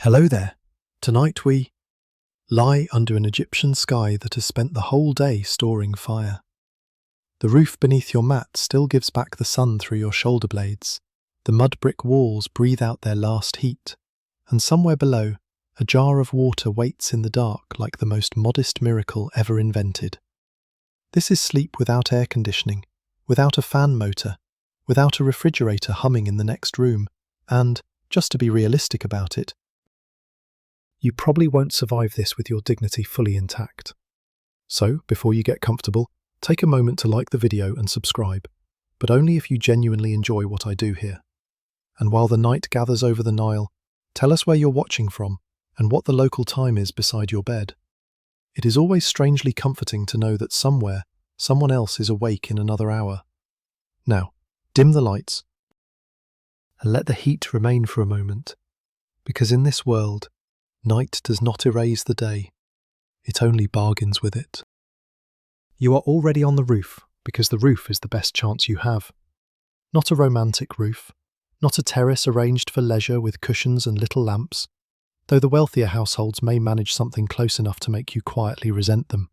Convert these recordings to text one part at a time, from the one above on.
Hello there. Tonight we lie under an Egyptian sky that has spent the whole day storing fire. The roof beneath your mat still gives back the sun through your shoulder blades. The mud brick walls breathe out their last heat, and somewhere below, a jar of water waits in the dark like the most modest miracle ever invented. This is sleep without air conditioning, without a fan motor, without a refrigerator humming in the next room, and, just to be realistic about it, you probably won't survive this with your dignity fully intact. So, before you get comfortable, take a moment to like the video and subscribe, but only if you genuinely enjoy what I do here. And while the night gathers over the Nile, tell us where you're watching from and what the local time is beside your bed. It is always strangely comforting to know that somewhere, someone else is awake in another hour. Now, dim the lights and let the heat remain for a moment, because in this world, night does not erase the day, it only bargains with it. You are already on the roof because the roof is the best chance you have. Not a romantic roof, not a terrace arranged for leisure with cushions and little lamps, though the wealthier households may manage something close enough to make you quietly resent them.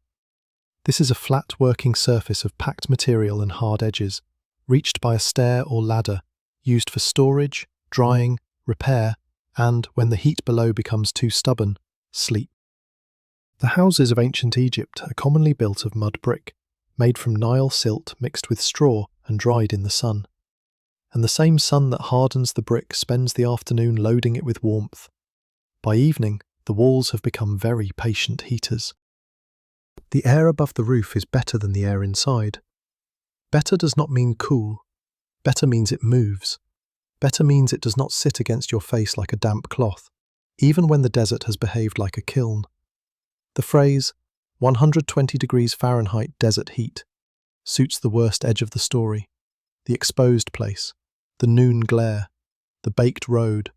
This is a flat working surface of packed material and hard edges, reached by a stair or ladder, used for storage, drying, repair, and, when the heat below becomes too stubborn, sleep. The houses of ancient Egypt are commonly built of mud brick, made from Nile silt mixed with straw and dried in the sun. And the same sun that hardens the brick spends the afternoon loading it with warmth. By evening, the walls have become very patient heaters. The air above the roof is better than the air inside. Better does not mean cool. Better means it moves. Better means it does not sit against your face like a damp cloth, even when the desert has behaved like a kiln. The phrase, 120 degrees Fahrenheit desert heat, suits the worst edge of the story, the exposed place, the noon glare, the baked road,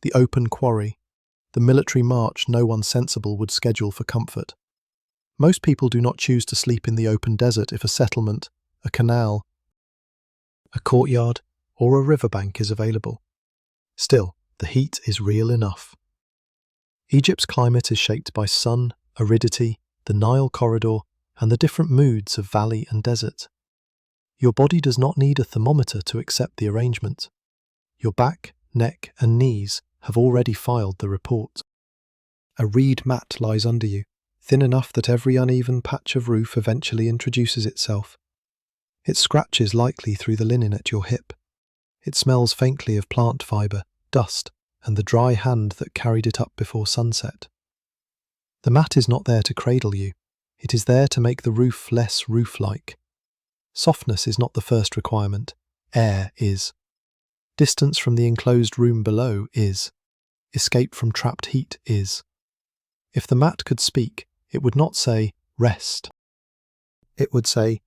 the open quarry, the military march no one sensible would schedule for comfort. Most people do not choose to sleep in the open desert if a settlement, a canal, a courtyard, or a riverbank is available. Still, the heat is real enough. Egypt's climate is shaped by sun, aridity, the Nile corridor, and the different moods of valley and desert. Your body does not need a thermometer to accept the arrangement. Your back, neck, and knees have already filed the report. A reed mat lies under you, thin enough that every uneven patch of roof eventually introduces itself. It scratches lightly through the linen at your hip. It smells faintly of plant fibre, dust, and the dry hand that carried it up before sunset. The mat is not there to cradle you. It is there to make the roof less roof-like. Softness is not the first requirement. Air is. Distance from the enclosed room below is. Escape from trapped heat is. If the mat could speak, it would not say, rest. It would say,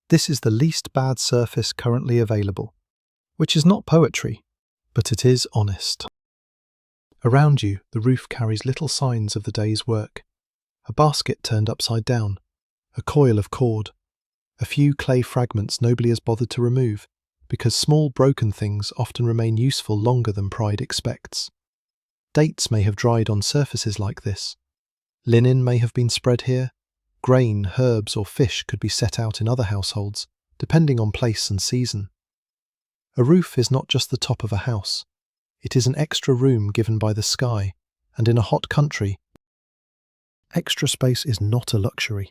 this is the least bad surface currently available. Which is not poetry, but it is honest. Around you, the roof carries little signs of the day's work. A basket turned upside down, a coil of cord, a few clay fragments nobody has bothered to remove, because small broken things often remain useful longer than pride expects. Dates may have dried on surfaces like this. Linen may have been spread here. Grain, herbs, or fish could be set out in other households, depending on place and season. A roof is not just the top of a house. It is an extra room given by the sky, and in a hot country, extra space is not a luxury.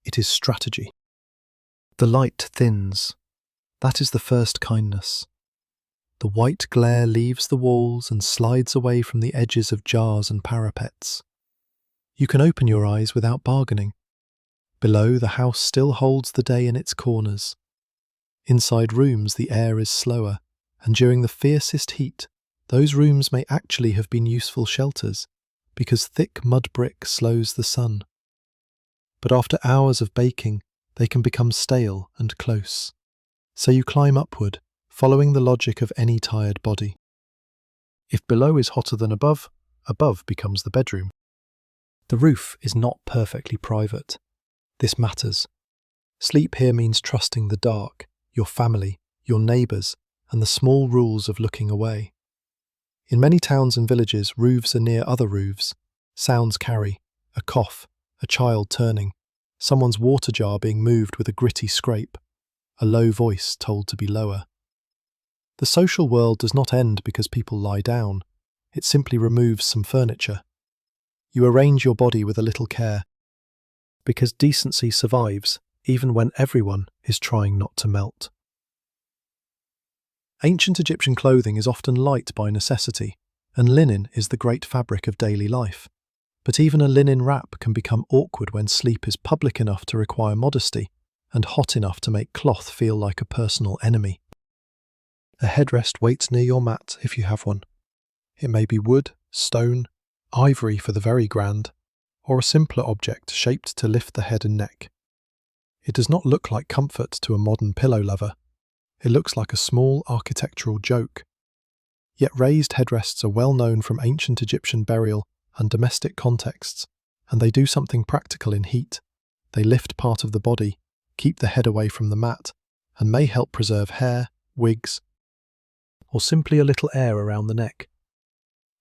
It is strategy. The light thins. That is the first kindness. The white glare leaves the walls and slides away from the edges of jars and parapets. You can open your eyes without bargaining. Below, the house still holds the day in its corners. Inside rooms, the air is slower, and during the fiercest heat, those rooms may actually have been useful shelters, because thick mud brick slows the sun. But after hours of baking, they can become stale and close. So you climb upward, following the logic of any tired body. If below is hotter than above, above becomes the bedroom. The roof is not perfectly private. This matters. Sleep here means trusting the dark, your family, your neighbours, and the small rules of looking away. In many towns and villages, roofs are near other roofs. Sounds carry: a cough, a child turning, someone's water jar being moved with a gritty scrape, a low voice told to be lower. The social world does not end because people lie down. It simply removes some furniture. You arrange your body with a little care, because decency survives even when everyone is trying not to melt. Ancient Egyptian clothing is often light by necessity, and linen is the great fabric of daily life. But even a linen wrap can become awkward when sleep is public enough to require modesty and hot enough to make cloth feel like a personal enemy. A headrest waits near your mat if you have one. It may be wood, stone, ivory for the very grand, or a simpler object shaped to lift the head and neck. It does not look like comfort to a modern pillow lover. It looks like a small architectural joke. Yet raised headrests are well known from ancient Egyptian burial and domestic contexts, and they do something practical in heat. They lift part of the body, keep the head away from the mat, and may help preserve hair, wigs, or simply a little air around the neck.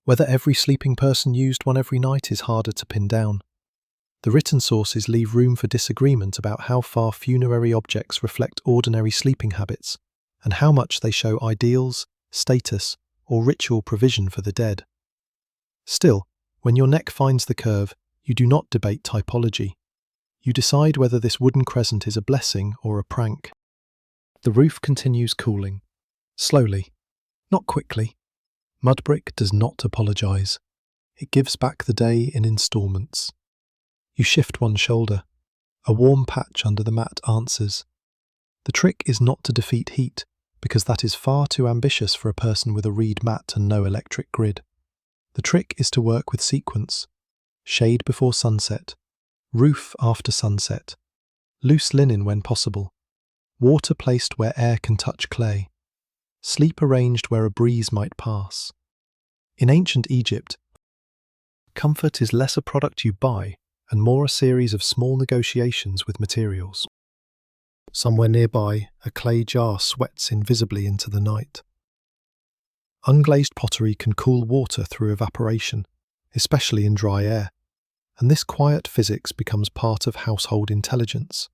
Whether every sleeping person used one every night is harder to pin down. The written sources leave room for disagreement about how far funerary objects reflect ordinary sleeping habits, and how much they show ideals, status, or ritual provision for the dead. Still, when your neck finds the curve, you do not debate typology. You decide whether this wooden crescent is a blessing or a prank. The roof continues cooling. Slowly, not quickly. Mudbrick does not apologise. It gives back the day in installments. You shift one shoulder. A warm patch under the mat answers. The trick is not to defeat heat, because that is far too ambitious for a person with a reed mat and no electric grid. The trick is to work with sequence. Shade before sunset. Roof after sunset. Loose linen when possible. Water placed where air can touch clay. Sleep arranged where a breeze might pass. In ancient Egypt, comfort is less a product you buy and more a series of small negotiations with materials. Somewhere nearby, a clay jar sweats invisibly into the night. Unglazed pottery can cool water through evaporation, especially in dry air, and this quiet physics becomes part of household intelligence.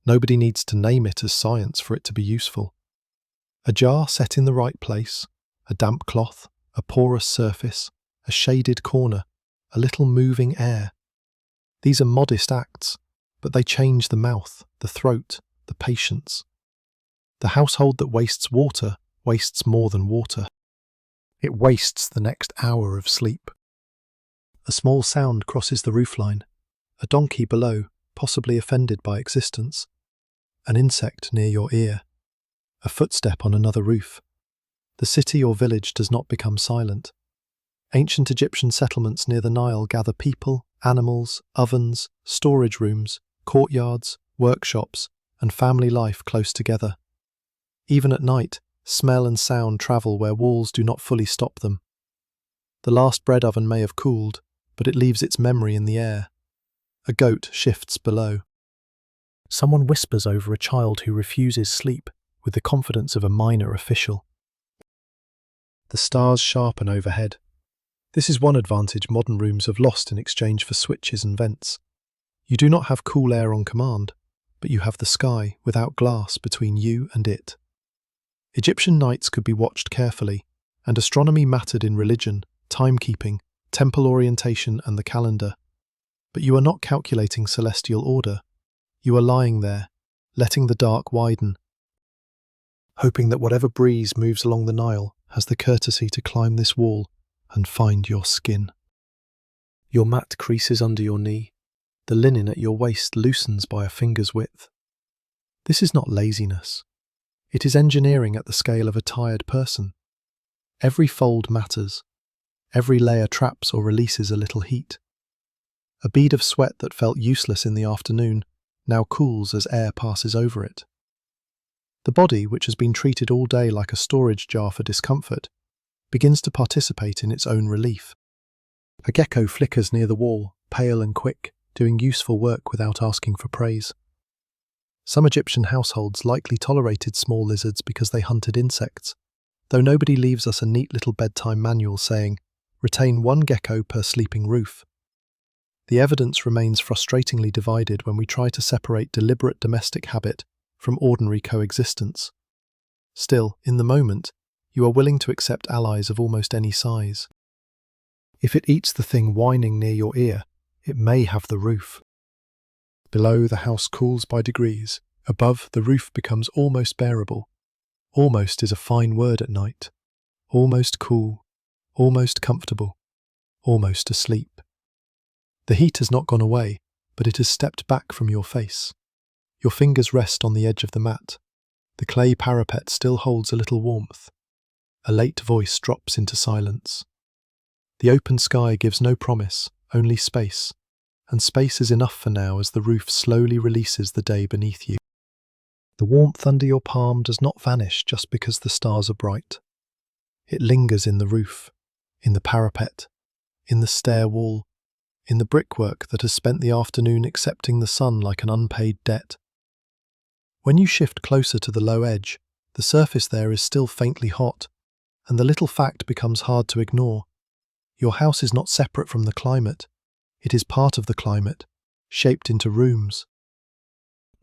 Nobody needs to name it as science for it to be useful. A jar set in the right place, a damp cloth, a porous surface, a shaded corner, a little moving air. These are modest acts, but they change the mouth, the throat, the patience. The household that wastes water wastes more than water. It wastes the next hour of sleep. A small sound crosses the roofline. A donkey below, possibly offended by existence. An insect near your ear. A footstep on another roof. The city or village does not become silent. Ancient Egyptian settlements near the Nile gather people, animals, ovens, storage rooms, courtyards, workshops, and family life close together. Even at night, smell and sound travel where walls do not fully stop them. The last bread oven may have cooled, but it leaves its memory in the air. A goat shifts below. Someone whispers over a child who refuses sleep with the confidence of a minor official. The stars sharpen overhead. This is one advantage modern rooms have lost in exchange for switches and vents. You do not have cool air on command, but you have the sky without glass between you and it. Egyptian nights could be watched carefully, and astronomy mattered in religion, timekeeping, temple orientation and the calendar. But you are not calculating celestial order. You are lying there, letting the dark widen, hoping that whatever breeze moves along the Nile has the courtesy to climb this wall and find your skin. Your mat creases under your knee. The linen at your waist loosens by a finger's width. This is not laziness. It is engineering at the scale of a tired person. Every fold matters. Every layer traps or releases a little heat. A bead of sweat that felt useless in the afternoon now cools as air passes over it. The body, which has been treated all day like a storage jar for discomfort, begins to participate in its own relief. A gecko flickers near the wall, pale and quick, doing useful work without asking for praise. Some Egyptian households likely tolerated small lizards because they hunted insects. though nobody leaves us a neat little bedtime manual saying, "Retain 1 gecko per sleeping roof." The evidence remains frustratingly divided when we try to separate deliberate domestic habit from ordinary coexistence. Still, in the moment, you are willing to accept allies of almost any size. If it eats the thing whining near your ear, it may have the roof. Below, the house cools by degrees. Above, the roof becomes almost bearable. Almost is a fine word at night. Almost cool, almost comfortable, almost asleep. The heat has not gone away, but it has stepped back from your face. Your fingers rest on the edge of the mat. The clay parapet still holds a little warmth. A late voice drops into silence. The open sky gives no promise, only space, and space is enough for now as the roof slowly releases the day beneath you. The warmth under your palm does not vanish just because the stars are bright. It lingers in the roof, in the parapet, in the stair wall, in the brickwork that has spent the afternoon accepting the sun like an unpaid debt. When you shift closer to the low edge, the surface there is still faintly hot, and the little fact becomes hard to ignore. Your house is not separate from the climate. It is part of the climate, shaped into rooms.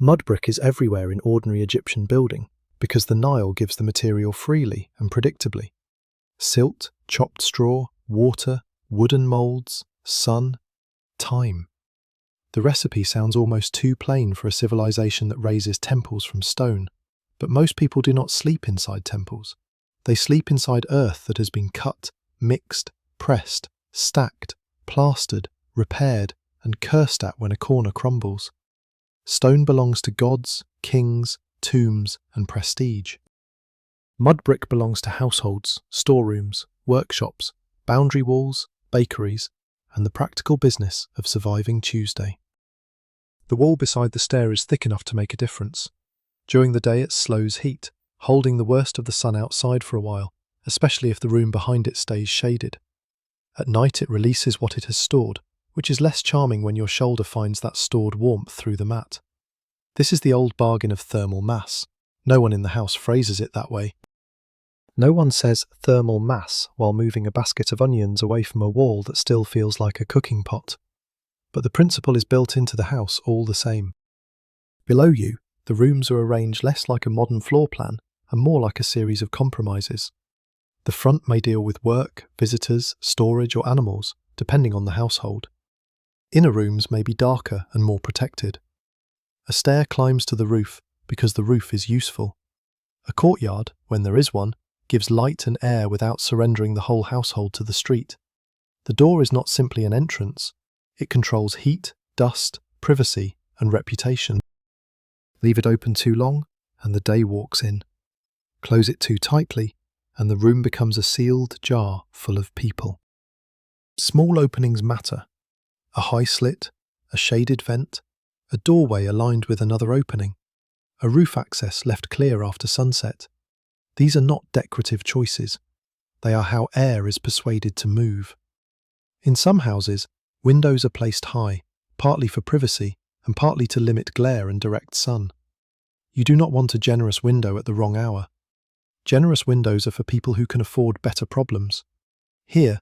Mudbrick is everywhere in ordinary Egyptian building because the Nile gives the material freely and predictably. Silt, chopped straw, water, wooden moulds, sun, time. The recipe sounds almost too plain for a civilization that raises temples from stone, but most people do not sleep inside temples. They sleep inside earth that has been cut, mixed, pressed, stacked, plastered, repaired, and cursed at when a corner crumbles. Stone belongs to gods, kings, tombs, and prestige. Mudbrick belongs to households, storerooms, workshops, boundary walls, bakeries, and the practical business of surviving Tuesday. The wall beside the stair is thick enough to make a difference. During the day it slows heat, holding the worst of the sun outside for a while, especially if the room behind it stays shaded. At night it releases what it has stored, which is less charming when your shoulder finds that stored warmth through the mat. This is the old bargain of thermal mass. No one in the house phrases it that way. No one says thermal mass while moving a basket of onions away from a wall that still feels like a cooking pot. But the principle is built into the house all the same. Below you, the rooms are arranged less like a modern floor plan and more like a series of compromises. The front may deal with work, visitors, storage, or animals, depending on the household. Inner rooms may be darker and more protected. A stair climbs to the roof because the roof is useful. A courtyard, when there is one, gives light and air without surrendering the whole household to the street. The door is not simply an entrance. It controls heat, dust, privacy, and reputation. Leave it open too long, and the day walks in. Close it too tightly, and the room becomes a sealed jar full of people. Small openings matter. A high slit, a shaded vent, a doorway aligned with another opening, a roof access left clear after sunset. These are not decorative choices. They are how air is persuaded to move. In some houses, windows are placed high, partly for privacy and partly to limit glare and direct sun. You do not want a generous window at the wrong hour. Generous windows are for people who can afford better problems. Here,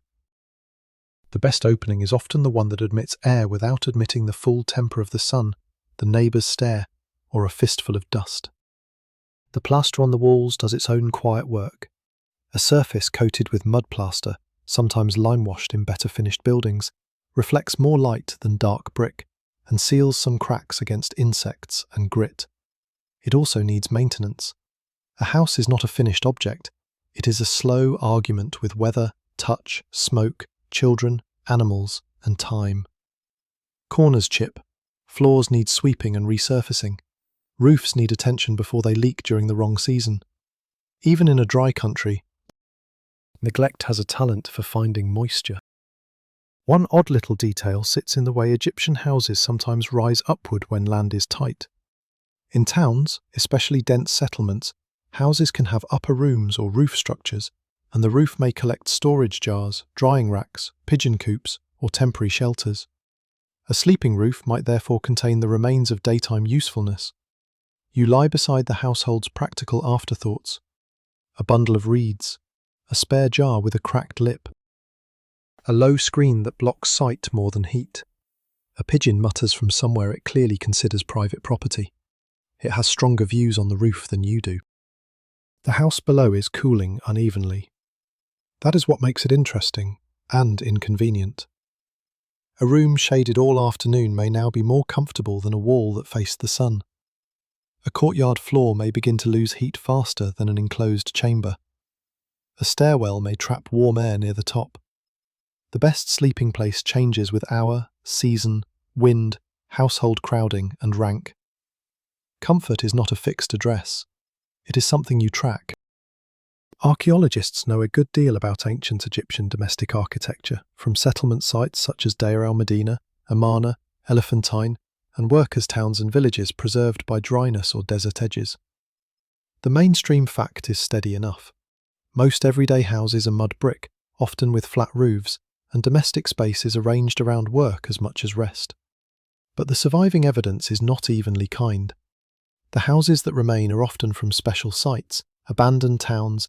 the best opening is often the one that admits air without admitting the full temper of the sun, the neighbour's stare, or a fistful of dust. The plaster on the walls does its own quiet work. A surface coated with mud plaster, sometimes lime-washed in better finished buildings, reflects more light than dark brick and seals some cracks against insects and grit. It also needs maintenance. A house is not a finished object. It is a slow argument with weather, touch, smoke, children, animals, and time. Corners chip. Floors need sweeping and resurfacing. Roofs need attention before they leak during the wrong season. Even in a dry country, neglect has a talent for finding moisture. One odd little detail sits in the way Egyptian houses sometimes rise upward when land is tight. In towns, especially dense settlements, houses can have upper rooms or roof structures, and the roof may collect storage jars, drying racks, pigeon coops, or temporary shelters. A sleeping roof might therefore contain the remains of daytime usefulness. You lie beside the household's practical afterthoughts. a bundle of reeds, a spare jar with a cracked lip, a low screen that blocks sight more than heat. A pigeon mutters from somewhere it clearly considers private property. It has stronger views on the roof than you do. The house below is cooling unevenly. That is what makes it interesting and inconvenient. A room shaded all afternoon may now be more comfortable than a wall that faced the sun. A courtyard floor may begin to lose heat faster than an enclosed chamber. A stairwell may trap warm air near the top. The best sleeping place changes with hour, season, wind, household crowding, and rank. Comfort is not a fixed address. It is something you track. Archaeologists know a good deal about ancient Egyptian domestic architecture, from settlement sites such as Deir el-Medina, Amarna, Elephantine, and workers' towns and villages preserved by dryness or desert edges. The mainstream fact is steady enough. Most everyday houses are mud brick, often with flat roofs, and domestic space is arranged around work as much as rest. But the surviving evidence is not evenly kind. The houses that remain are often from special sites, abandoned towns,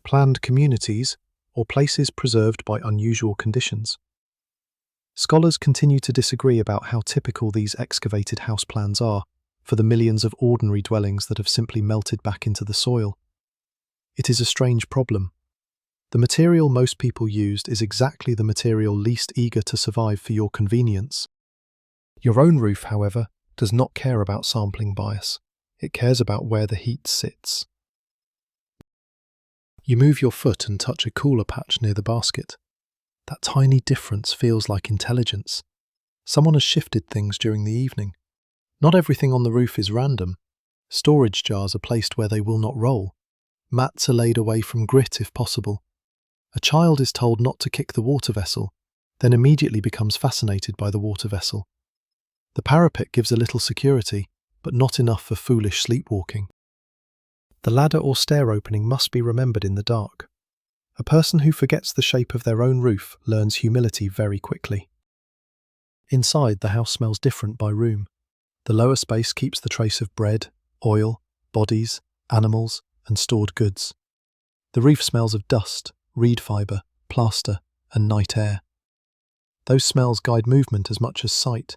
planned communities, or places preserved by unusual conditions. Scholars continue to disagree about how typical these excavated house plans are for the millions of ordinary dwellings that have simply melted back into the soil. It is a strange problem. The material most people used is exactly the material least eager to survive for your convenience. Your own roof, however, does not care about sampling bias. It cares about where the heat sits. You move your foot and touch a cooler patch near the basket. That tiny difference feels like intelligence. Someone has shifted things during the evening. Not everything on the roof is random. Storage jars are placed where they will not roll. Mats are laid away from grit if possible. A child is told not to kick the water vessel, then immediately becomes fascinated by the water vessel. The parapet gives a little security, but not enough for foolish sleepwalking. The ladder or stair opening must be remembered in the dark. A person who forgets the shape of their own roof learns humility very quickly. Inside, the house smells different by room. The lower space keeps the trace of bread, oil, bodies, animals, and stored goods. The roof smells of dust, reed fibre, plaster, and night air. Those smells guide movement as much as sight.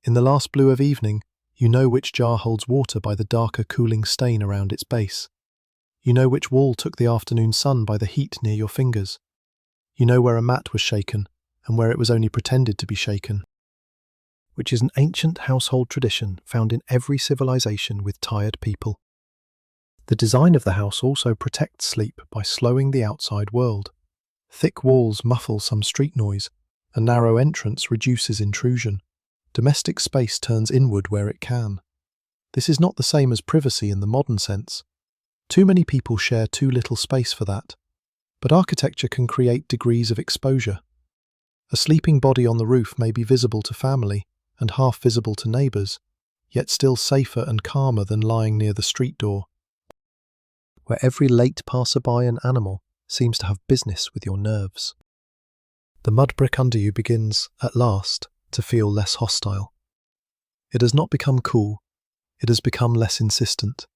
In the last blue of evening, you know which jar holds water by the darker cooling stain around its base. You know which wall took the afternoon sun by the heat near your fingers. You know where a mat was shaken and where it was only pretended to be shaken, which is an ancient household tradition found in every civilization with tired people. The design of the house also protects sleep by slowing the outside world. Thick walls muffle some street noise. A narrow entrance reduces intrusion. Domestic space turns inward where it can. This is not the same as privacy in the modern sense. Too many people share too little space for that. But architecture can create degrees of exposure. A sleeping body on the roof may be visible to family and half visible to neighbours, yet still safer and calmer than lying near the street door, where every late passerby and animal seems to have business with your nerves. The mud brick under you begins, at last, to feel less hostile. It has not become cool, it has become less insistent.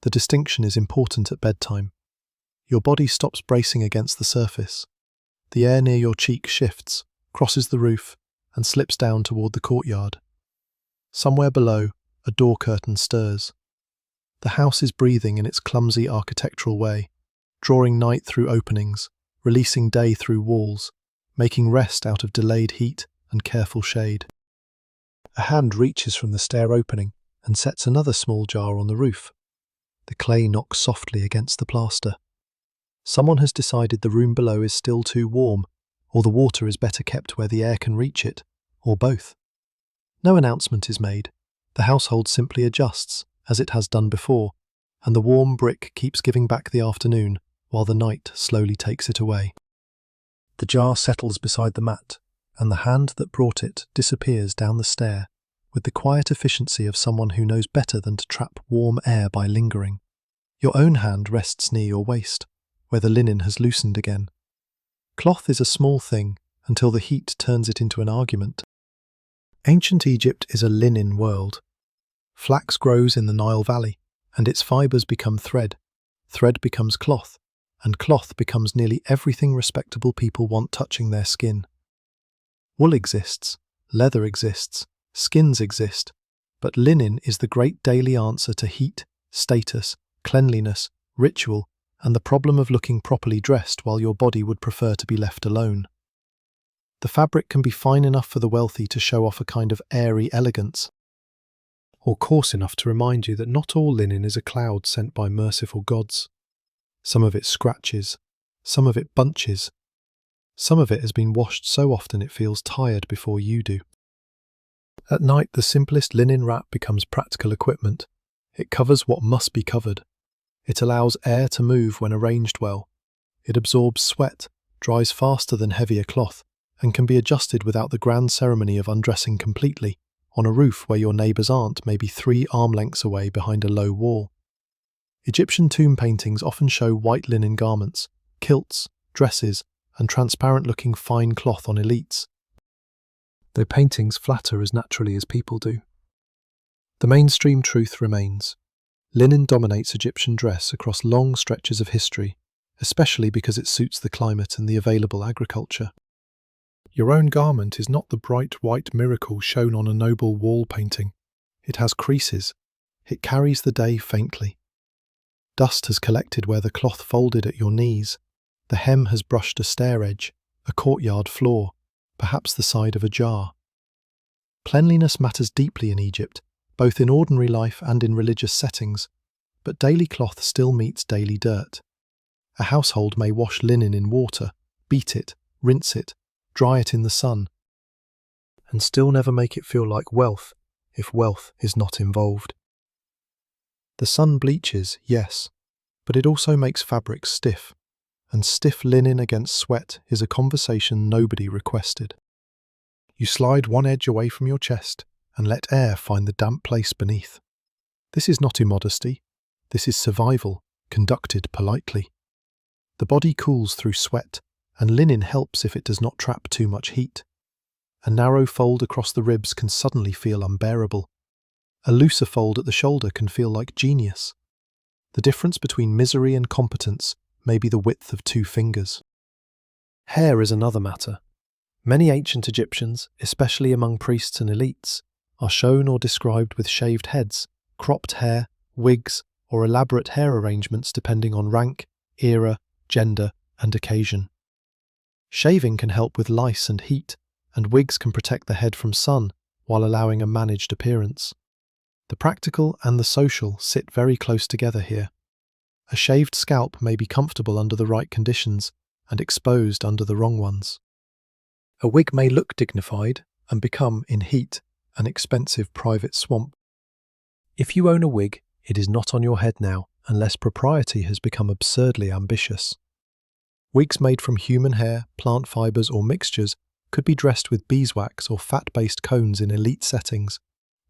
The distinction is important at bedtime. Your body stops bracing against the surface. The air near your cheek shifts, crosses the roof, and slips down toward the courtyard. Somewhere below, a door curtain stirs. The house is breathing in its clumsy architectural way, drawing night through openings, releasing day through walls, making rest out of delayed heat and careful shade. A hand reaches from the stair opening and sets another small jar on the roof. The clay knocks softly against the plaster. Someone has decided the room below is still too warm, or the water is better kept where the air can reach it, or both. No announcement is made. The household simply adjusts, as it has done before, and the warm brick keeps giving back the afternoon, while the night slowly takes it away. The jar settles beside the mat, and the hand that brought it disappears down the stair, with the quiet efficiency of someone who knows better than to trap warm air by lingering. Your own hand rests near your waist, where the linen has loosened again. Cloth is a small thing until the heat turns it into an argument. Ancient Egypt is a linen world. Flax grows in the Nile Valley, and its fibres become thread. thread becomes cloth, and cloth becomes nearly everything respectable people want touching their skin. Wool exists, leather exists, skins exist, but linen is the great daily answer to heat, status, cleanliness, ritual, and the problem of looking properly dressed while your body would prefer to be left alone. The fabric can be fine enough for the wealthy to show off a kind of airy elegance, or coarse enough to remind you that not all linen is a cloud sent by merciful gods. Some of it scratches, some of it bunches, some of it has been washed so often it feels tired before you do. At night, the simplest linen wrap becomes practical equipment. It covers what must be covered. It allows air to move when arranged well. It absorbs sweat, dries faster than heavier cloth, and can be adjusted without the grand ceremony of undressing completely, on a roof where your neighbour's aunt may be 3 arm lengths away behind a low wall. Egyptian tomb paintings often show white linen garments, kilts, dresses, and transparent-looking fine cloth on elites, though paintings flatter as naturally as people do. The mainstream truth remains. Linen dominates Egyptian dress across long stretches of history, especially because it suits the climate and the available agriculture. Your own garment is not the bright white miracle shown on a noble wall painting. It has creases. It carries the day faintly. Dust has collected where the cloth folded at your knees. The hem has brushed a stair edge, a courtyard floor, perhaps the side of a jar. Cleanliness matters deeply in Egypt, both in ordinary life and in religious settings, but daily cloth still meets daily dirt. A household may wash linen in water, beat it, rinse it, dry it in the sun, and still never make it feel like wealth if wealth is not involved. The sun bleaches, yes, but it also makes fabrics stiff, and stiff linen against sweat is a conversation nobody requested. You slide one edge away from your chest and let air find the damp place beneath. This is not immodesty, this is survival, conducted politely. The body cools through sweat, and linen helps if it does not trap too much heat. A narrow fold across the ribs can suddenly feel unbearable. A looser fold at the shoulder can feel like genius. The difference between misery and competence may be the width of 2 fingers. Hair is another matter. Many ancient Egyptians, especially among priests and elites, are shown or described with shaved heads, cropped hair, wigs, or elaborate hair arrangements depending on rank, era, gender, and occasion. Shaving can help with lice and heat, and wigs can protect the head from sun while allowing a managed appearance. The practical and the social sit very close together here. A shaved scalp may be comfortable under the right conditions and exposed under the wrong ones. A wig may look dignified and become, in heat, an expensive private swamp. If you own a wig, it is not on your head now, unless propriety has become absurdly ambitious. Wigs made from human hair, plant fibres or mixtures could be dressed with beeswax or fat-based cones in elite settings,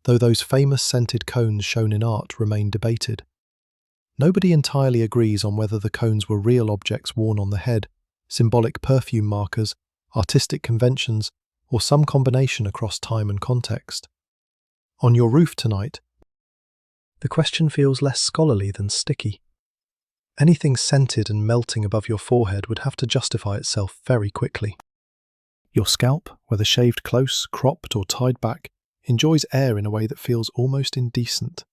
though those famous scented cones shown in art remain debated. Nobody entirely agrees on whether the cones were real objects worn on the head, symbolic perfume markers, artistic conventions, or some combination across time and context. On your roof tonight, the question feels less scholarly than sticky. Anything scented and melting above your forehead would have to justify itself very quickly. Your scalp, whether shaved close, cropped, or tied back, enjoys air in a way that feels almost indecent.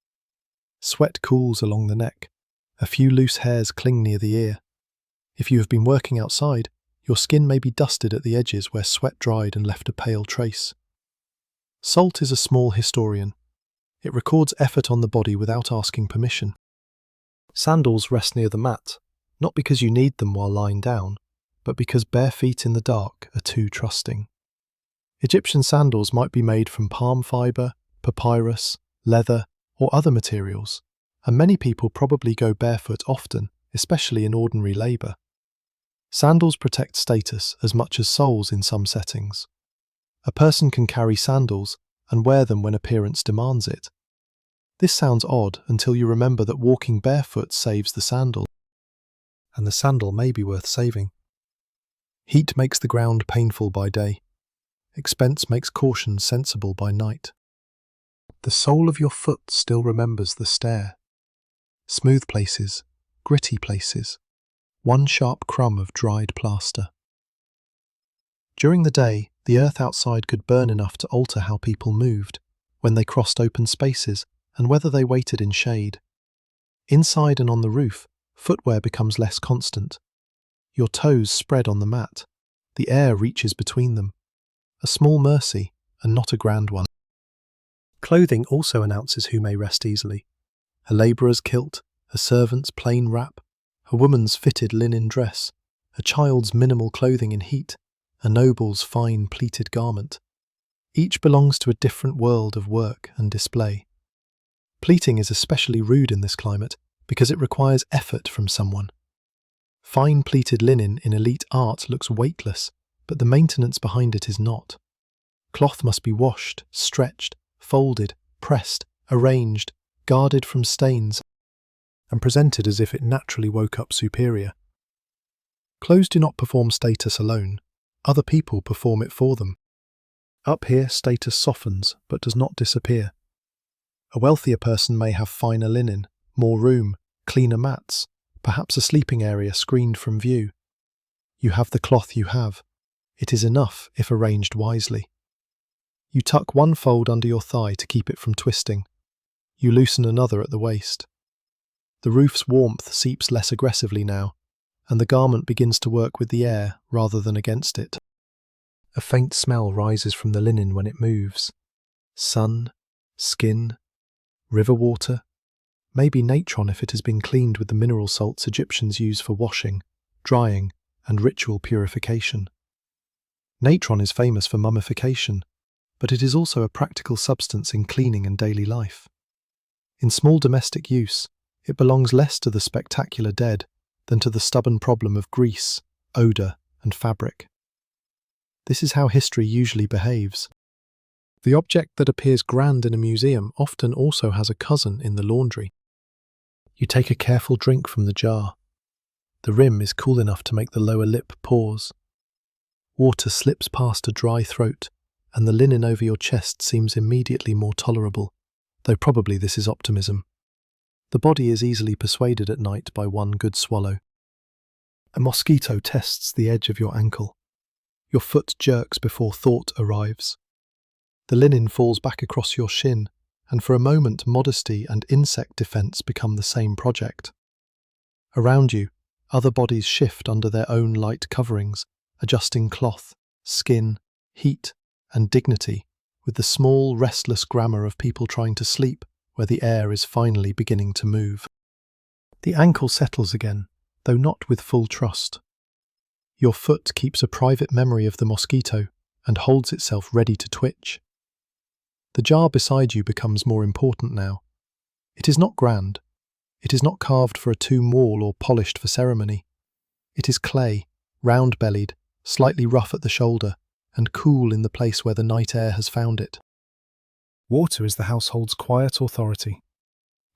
Sweat cools along the neck. A few loose hairs cling near the ear. If you have been working outside, your skin may be dusted at the edges where sweat dried and left a pale trace. Salt is a small historian. It records effort on the body without asking permission. Sandals rest near the mat, not because you need them while lying down, but because bare feet in the dark are too trusting. Egyptian sandals might be made from palm fibre, papyrus, leather, or other materials, and many people probably go barefoot often, especially in ordinary labour. Sandals protect status as much as soles in some settings. A person can carry sandals and wear them when appearance demands it. This sounds odd until you remember that walking barefoot saves the sandal, and the sandal may be worth saving. Heat makes the ground painful by day. Expense makes caution sensible by night. The sole of your foot still remembers the stair. Smooth places, gritty places, one sharp crumb of dried plaster. During the day, the earth outside could burn enough to alter how people moved, when they crossed open spaces, and whether they waited in shade. Inside and on the roof, footwear becomes less constant. Your toes spread on the mat. The air reaches between them. A small mercy, and not a grand one. Clothing also announces who may rest easily. A labourer's kilt, a servant's plain wrap, a woman's fitted linen dress, a child's minimal clothing in heat, a noble's fine pleated garment. Each belongs to a different world of work and display. Pleating is especially rude in this climate because it requires effort from someone. Fine pleated linen in elite art looks weightless, but the maintenance behind it is not. Cloth must be washed, stretched, folded, pressed, arranged, guarded from stains, and presented as if it naturally woke up superior. Clothes do not perform status alone. Other people perform it for them. Up here, status softens, but does not disappear. A wealthier person may have finer linen, more room, cleaner mats, perhaps a sleeping area screened from view. You have the cloth you have. It is enough if arranged wisely. You tuck one fold under your thigh to keep it from twisting. You loosen another at the waist. The roof's warmth seeps less aggressively now, and the garment begins to work with the air rather than against it. A faint smell rises from the linen when it moves. Sun, skin, river water, maybe natron if it has been cleaned with the mineral salts Egyptians use for washing, drying, and ritual purification. Natron is famous for mummification, but it is also a practical substance in cleaning and daily life. In small domestic use, it belongs less to the spectacular dead than to the stubborn problem of grease, odour, and fabric. This is how history usually behaves. The object that appears grand in a museum often also has a cousin in the laundry. You take a careful drink from the jar. The rim is cool enough to make the lower lip pause. Water slips past a dry throat, and the linen over your chest seems immediately more tolerable, though probably this is optimism. The body is easily persuaded at night by one good swallow. A mosquito tests the edge of your ankle. Your foot jerks before thought arrives. The linen falls back across your shin, and for a moment modesty and insect defence become the same project. Around you, other bodies shift under their own light coverings, adjusting cloth, skin, heat, and dignity, with the small, restless grammar of people trying to sleep where the air is finally beginning to move. The ankle settles again, though not with full trust. Your foot keeps a private memory of the mosquito and holds itself ready to twitch. The jar beside you becomes more important now. It is not grand. It is not carved for a tomb wall or polished for ceremony. It is clay, round-bellied, slightly rough at the shoulder, and cool in the place where the night air has found it. Water is the household's quiet authority.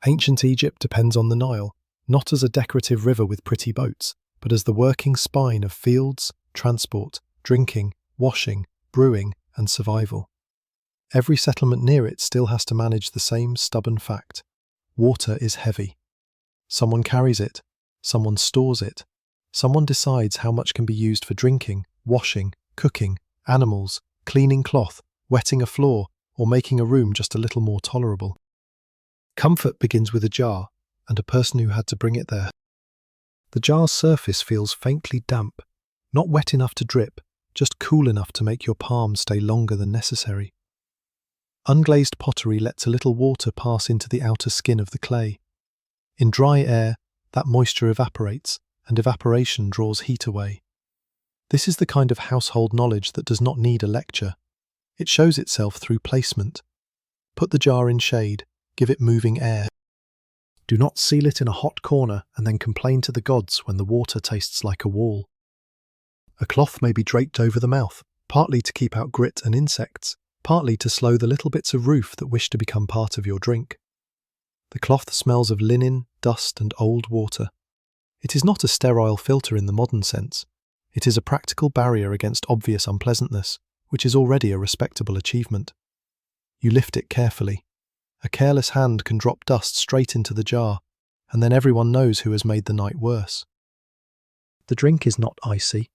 Ancient Egypt depends on the Nile, not as a decorative river with pretty boats, but as the working spine of fields, transport, drinking, washing, brewing, and survival. Every settlement near it still has to manage the same stubborn fact. Water is heavy. Someone carries it, someone stores it, someone decides how much can be used for drinking, washing, cooking, animals, cleaning cloth, wetting a floor, or making a room just a little more tolerable. Comfort begins with a jar, and a person who had to bring it there. The jar's surface feels faintly damp, not wet enough to drip, just cool enough to make your palm stay longer than necessary. Unglazed pottery lets a little water pass into the outer skin of the clay. In dry air, that moisture evaporates, and evaporation draws heat away. This is the kind of household knowledge that does not need a lecture. It shows itself through placement. Put the jar in shade, give it moving air. Do not seal it in a hot corner and then complain to the gods when the water tastes like a wall. A cloth may be draped over the mouth, partly to keep out grit and insects, partly to slow the little bits of roof that wish to become part of your drink. The cloth smells of linen, dust, and old water. It is not a sterile filter in the modern sense. It is a practical barrier against obvious unpleasantness, which is already a respectable achievement. You lift it carefully. A careless hand can drop dust straight into the jar, and then everyone knows who has made the night worse. The drink is not icy.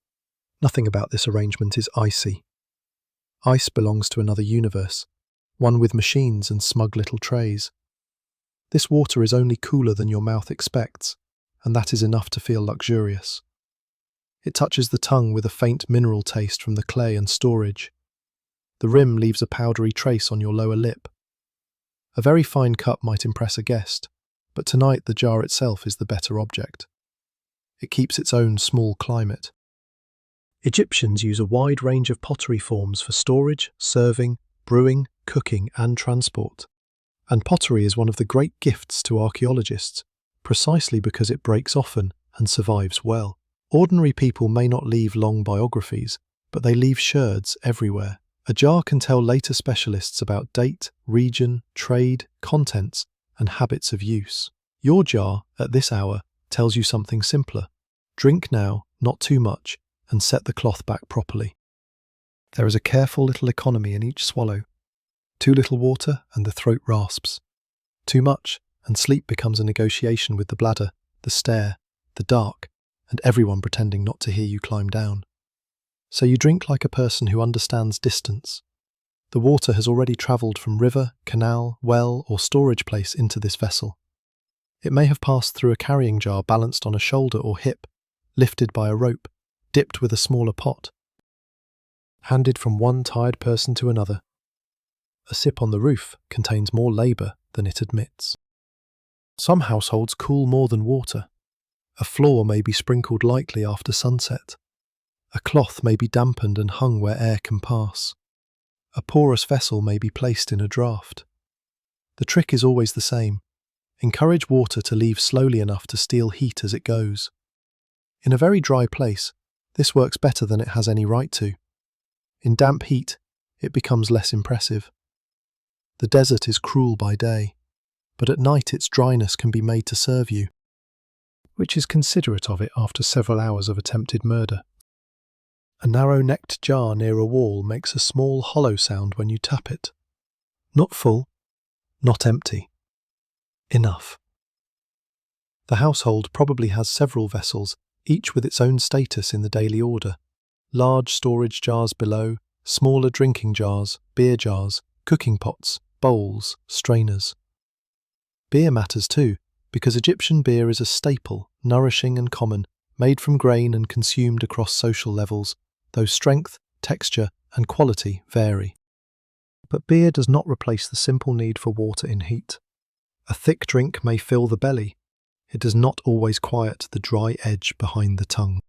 Nothing about this arrangement is icy. Ice belongs to another universe, one with machines and smug little trays. This water is only cooler than your mouth expects, and that is enough to feel luxurious. It touches the tongue with a faint mineral taste from the clay and storage. The rim leaves a powdery trace on your lower lip. A very fine cup might impress a guest, but tonight the jar itself is the better object. It keeps its own small climate. Egyptians use a wide range of pottery forms for storage, serving, brewing, cooking and transport. And pottery is one of the great gifts to archaeologists, precisely because it breaks often and survives well. Ordinary people may not leave long biographies, but they leave sherds everywhere. A jar can tell later specialists about date, region, trade, contents, and habits of use. Your jar, at this hour, tells you something simpler. Drink now, not too much, and set the cloth back properly. There is a careful little economy in each swallow. Too little water and the throat rasps. Too much and sleep becomes a negotiation with the bladder, the stare, the dark, and everyone pretending not to hear you climb down. So you drink like a person who understands distance. The water has already travelled from river, canal, well, or storage place into this vessel. It may have passed through a carrying jar balanced on a shoulder or hip, lifted by a rope, dipped with a smaller pot, handed from one tired person to another. A sip on the roof contains more labour than it admits. Some households cool more than water. A floor may be sprinkled lightly after sunset. A cloth may be dampened and hung where air can pass. A porous vessel may be placed in a draught. The trick is always the same. Encourage water to leave slowly enough to steal heat as it goes. In a very dry place, this works better than it has any right to. In damp heat, it becomes less impressive. The desert is cruel by day, but at night its dryness can be made to serve you, which is considerate of it after several hours of attempted murder. A narrow-necked jar near a wall makes a small hollow sound when you tap it. Not full, not empty. Enough. The household probably has several vessels, each with its own status in the daily order. Large storage jars below, smaller drinking jars, beer jars, cooking pots, bowls, strainers. Beer matters too, because Egyptian beer is a staple, nourishing and common, made from grain and consumed across social levels, though strength, texture, and quality vary. But beer does not replace the simple need for water in heat. A thick drink may fill the belly. It does not always quiet the dry edge behind the tongue.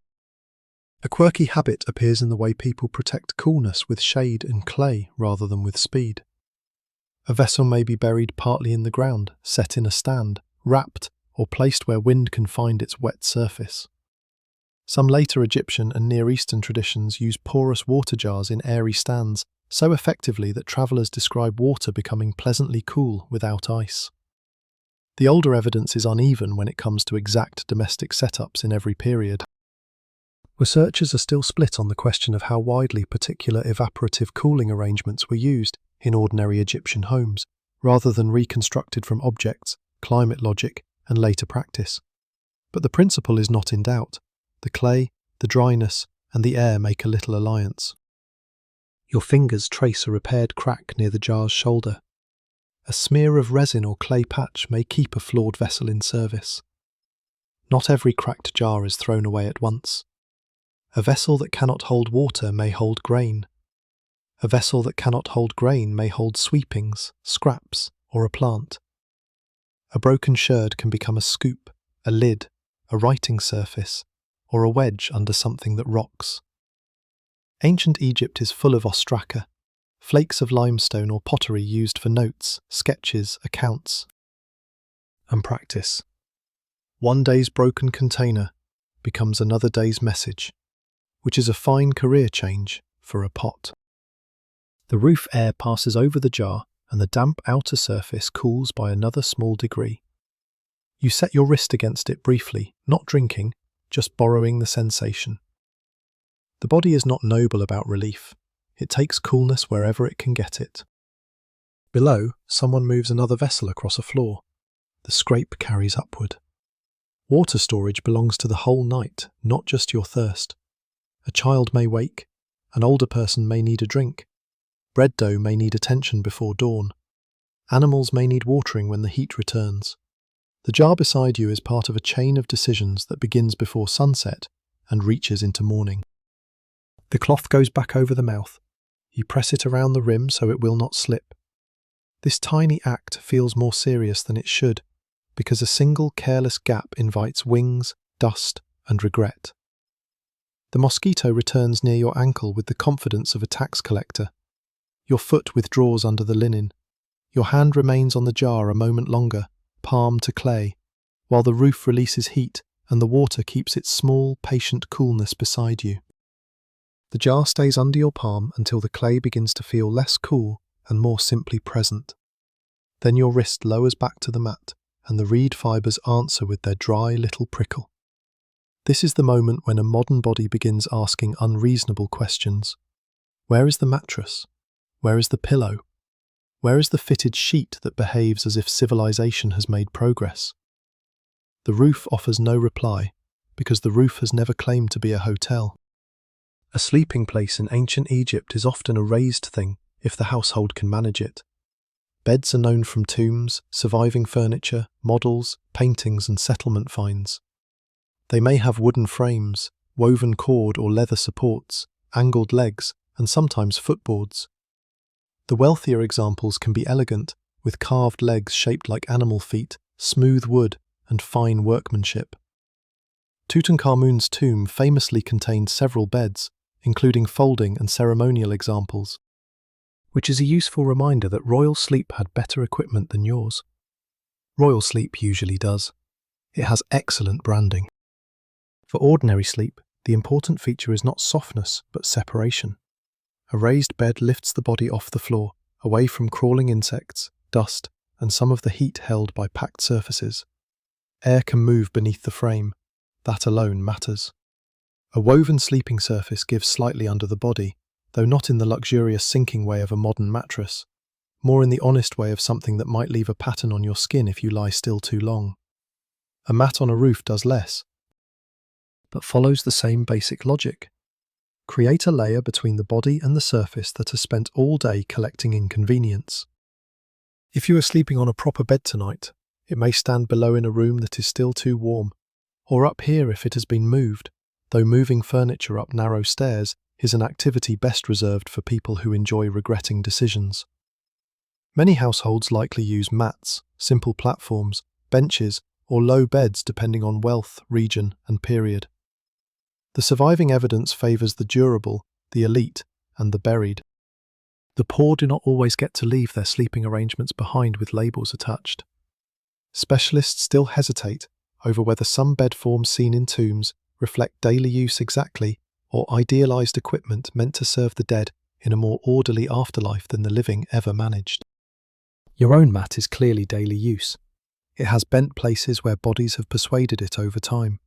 A quirky habit appears in the way people protect coolness with shade and clay rather than with speed. A vessel may be buried partly in the ground, set in a stand, wrapped, or placed where wind can find its wet surface. Some later Egyptian and Near Eastern traditions use porous water jars in airy stands so effectively that travellers describe water becoming pleasantly cool without ice. The older evidence is uneven when it comes to exact domestic setups in every period. Researchers are still split on the question of how widely particular evaporative cooling arrangements were used in ordinary Egyptian homes, rather than reconstructed from objects, climate logic, and later practice. But the principle is not in doubt. The clay, the dryness, and the air make a little alliance. Your fingers trace a repaired crack near the jar's shoulder. A smear of resin or clay patch may keep a flawed vessel in service. Not every cracked jar is thrown away at once. A vessel that cannot hold water may hold grain. A vessel that cannot hold grain may hold sweepings, scraps, or a plant. A broken sherd can become a scoop, a lid, a writing surface, or a wedge under something that rocks. Ancient Egypt is full of ostraca, flakes of limestone or pottery used for notes, sketches, accounts, and practice. One day's broken container becomes another day's message, which is a fine career change for a pot. The roof air passes over the jar and the damp outer surface cools by another small degree. You set your wrist against it briefly, not drinking, just borrowing the sensation. The body is not noble about relief. It takes coolness wherever it can get it. Below, someone moves another vessel across a floor. The scrape carries upward. Water storage belongs to the whole night, not just your thirst. A child may wake, an older person may need a drink, bread dough may need attention before dawn, animals may need watering when the heat returns. The jar beside you is part of a chain of decisions that begins before sunset and reaches into morning. The cloth goes back over the mouth. You press it around the rim so it will not slip. This tiny act feels more serious than it should, because a single careless gap invites wings, dust, and regret. The mosquito returns near your ankle with the confidence of a tax collector. Your foot withdraws under the linen. Your hand remains on the jar a moment longer, palm to clay, while the roof releases heat and the water keeps its small, patient coolness beside you. The jar stays under your palm until the clay begins to feel less cool and more simply present. Then your wrist lowers back to the mat, and the reed fibres answer with their dry little prickle. This is the moment when a modern body begins asking unreasonable questions. Where is the mattress? Where is the pillow? Where is the fitted sheet that behaves as if civilization has made progress? The roof offers no reply, because the roof has never claimed to be a hotel. A sleeping place in ancient Egypt is often a raised thing, if the household can manage it. Beds are known from tombs, surviving furniture, models, paintings, and settlement finds. They may have wooden frames, woven cord or leather supports, angled legs, and sometimes footboards. The wealthier examples can be elegant, with carved legs shaped like animal feet, smooth wood, and fine workmanship. Tutankhamun's tomb famously contained several beds, including folding and ceremonial examples, which is a useful reminder that royal sleep had better equipment than yours. Royal sleep usually does. It has excellent branding. For ordinary sleep, the important feature is not softness, but separation. A raised bed lifts the body off the floor, away from crawling insects, dust, and some of the heat held by packed surfaces. Air can move beneath the frame. That alone matters. A woven sleeping surface gives slightly under the body, though not in the luxurious sinking way of a modern mattress, more in the honest way of something that might leave a pattern on your skin if you lie still too long. A mat on a roof does less, but follows the same basic logic. Create a layer between the body and the surface that has spent all day collecting inconvenience. If you are sleeping on a proper bed tonight, it may stand below in a room that is still too warm, or up here if it has been moved, though moving furniture up narrow stairs is an activity best reserved for people who enjoy regretting decisions. Many households likely use mats, simple platforms, benches, or low beds depending on wealth, region, and period. The surviving evidence favours the durable, the elite, and the buried. The poor do not always get to leave their sleeping arrangements behind with labels attached. Specialists still hesitate over whether some bed forms seen in tombs reflect daily use exactly, or idealised equipment meant to serve the dead in a more orderly afterlife than the living ever managed. Your own mat is clearly daily use. It has bent places where bodies have persuaded it over time.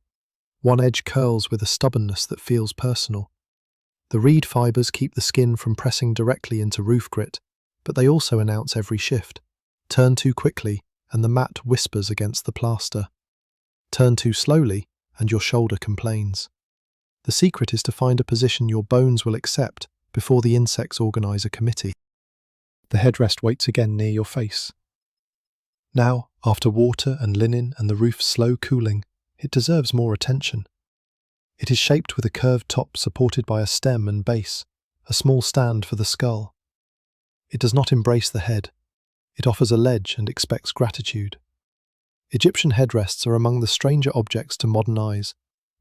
One edge curls with a stubbornness that feels personal. The reed fibres keep the skin from pressing directly into roof grit, but they also announce every shift. Turn too quickly, and the mat whispers against the plaster. Turn too slowly, and your shoulder complains. The secret is to find a position your bones will accept before the insects organise a committee. The headrest waits again near your face. Now, after water and linen and the roof's slow cooling, it deserves more attention. It is shaped with a curved top supported by a stem and base, a small stand for the skull. It does not embrace the head. It offers a ledge and expects gratitude. Egyptian headrests are among the stranger objects to modern eyes,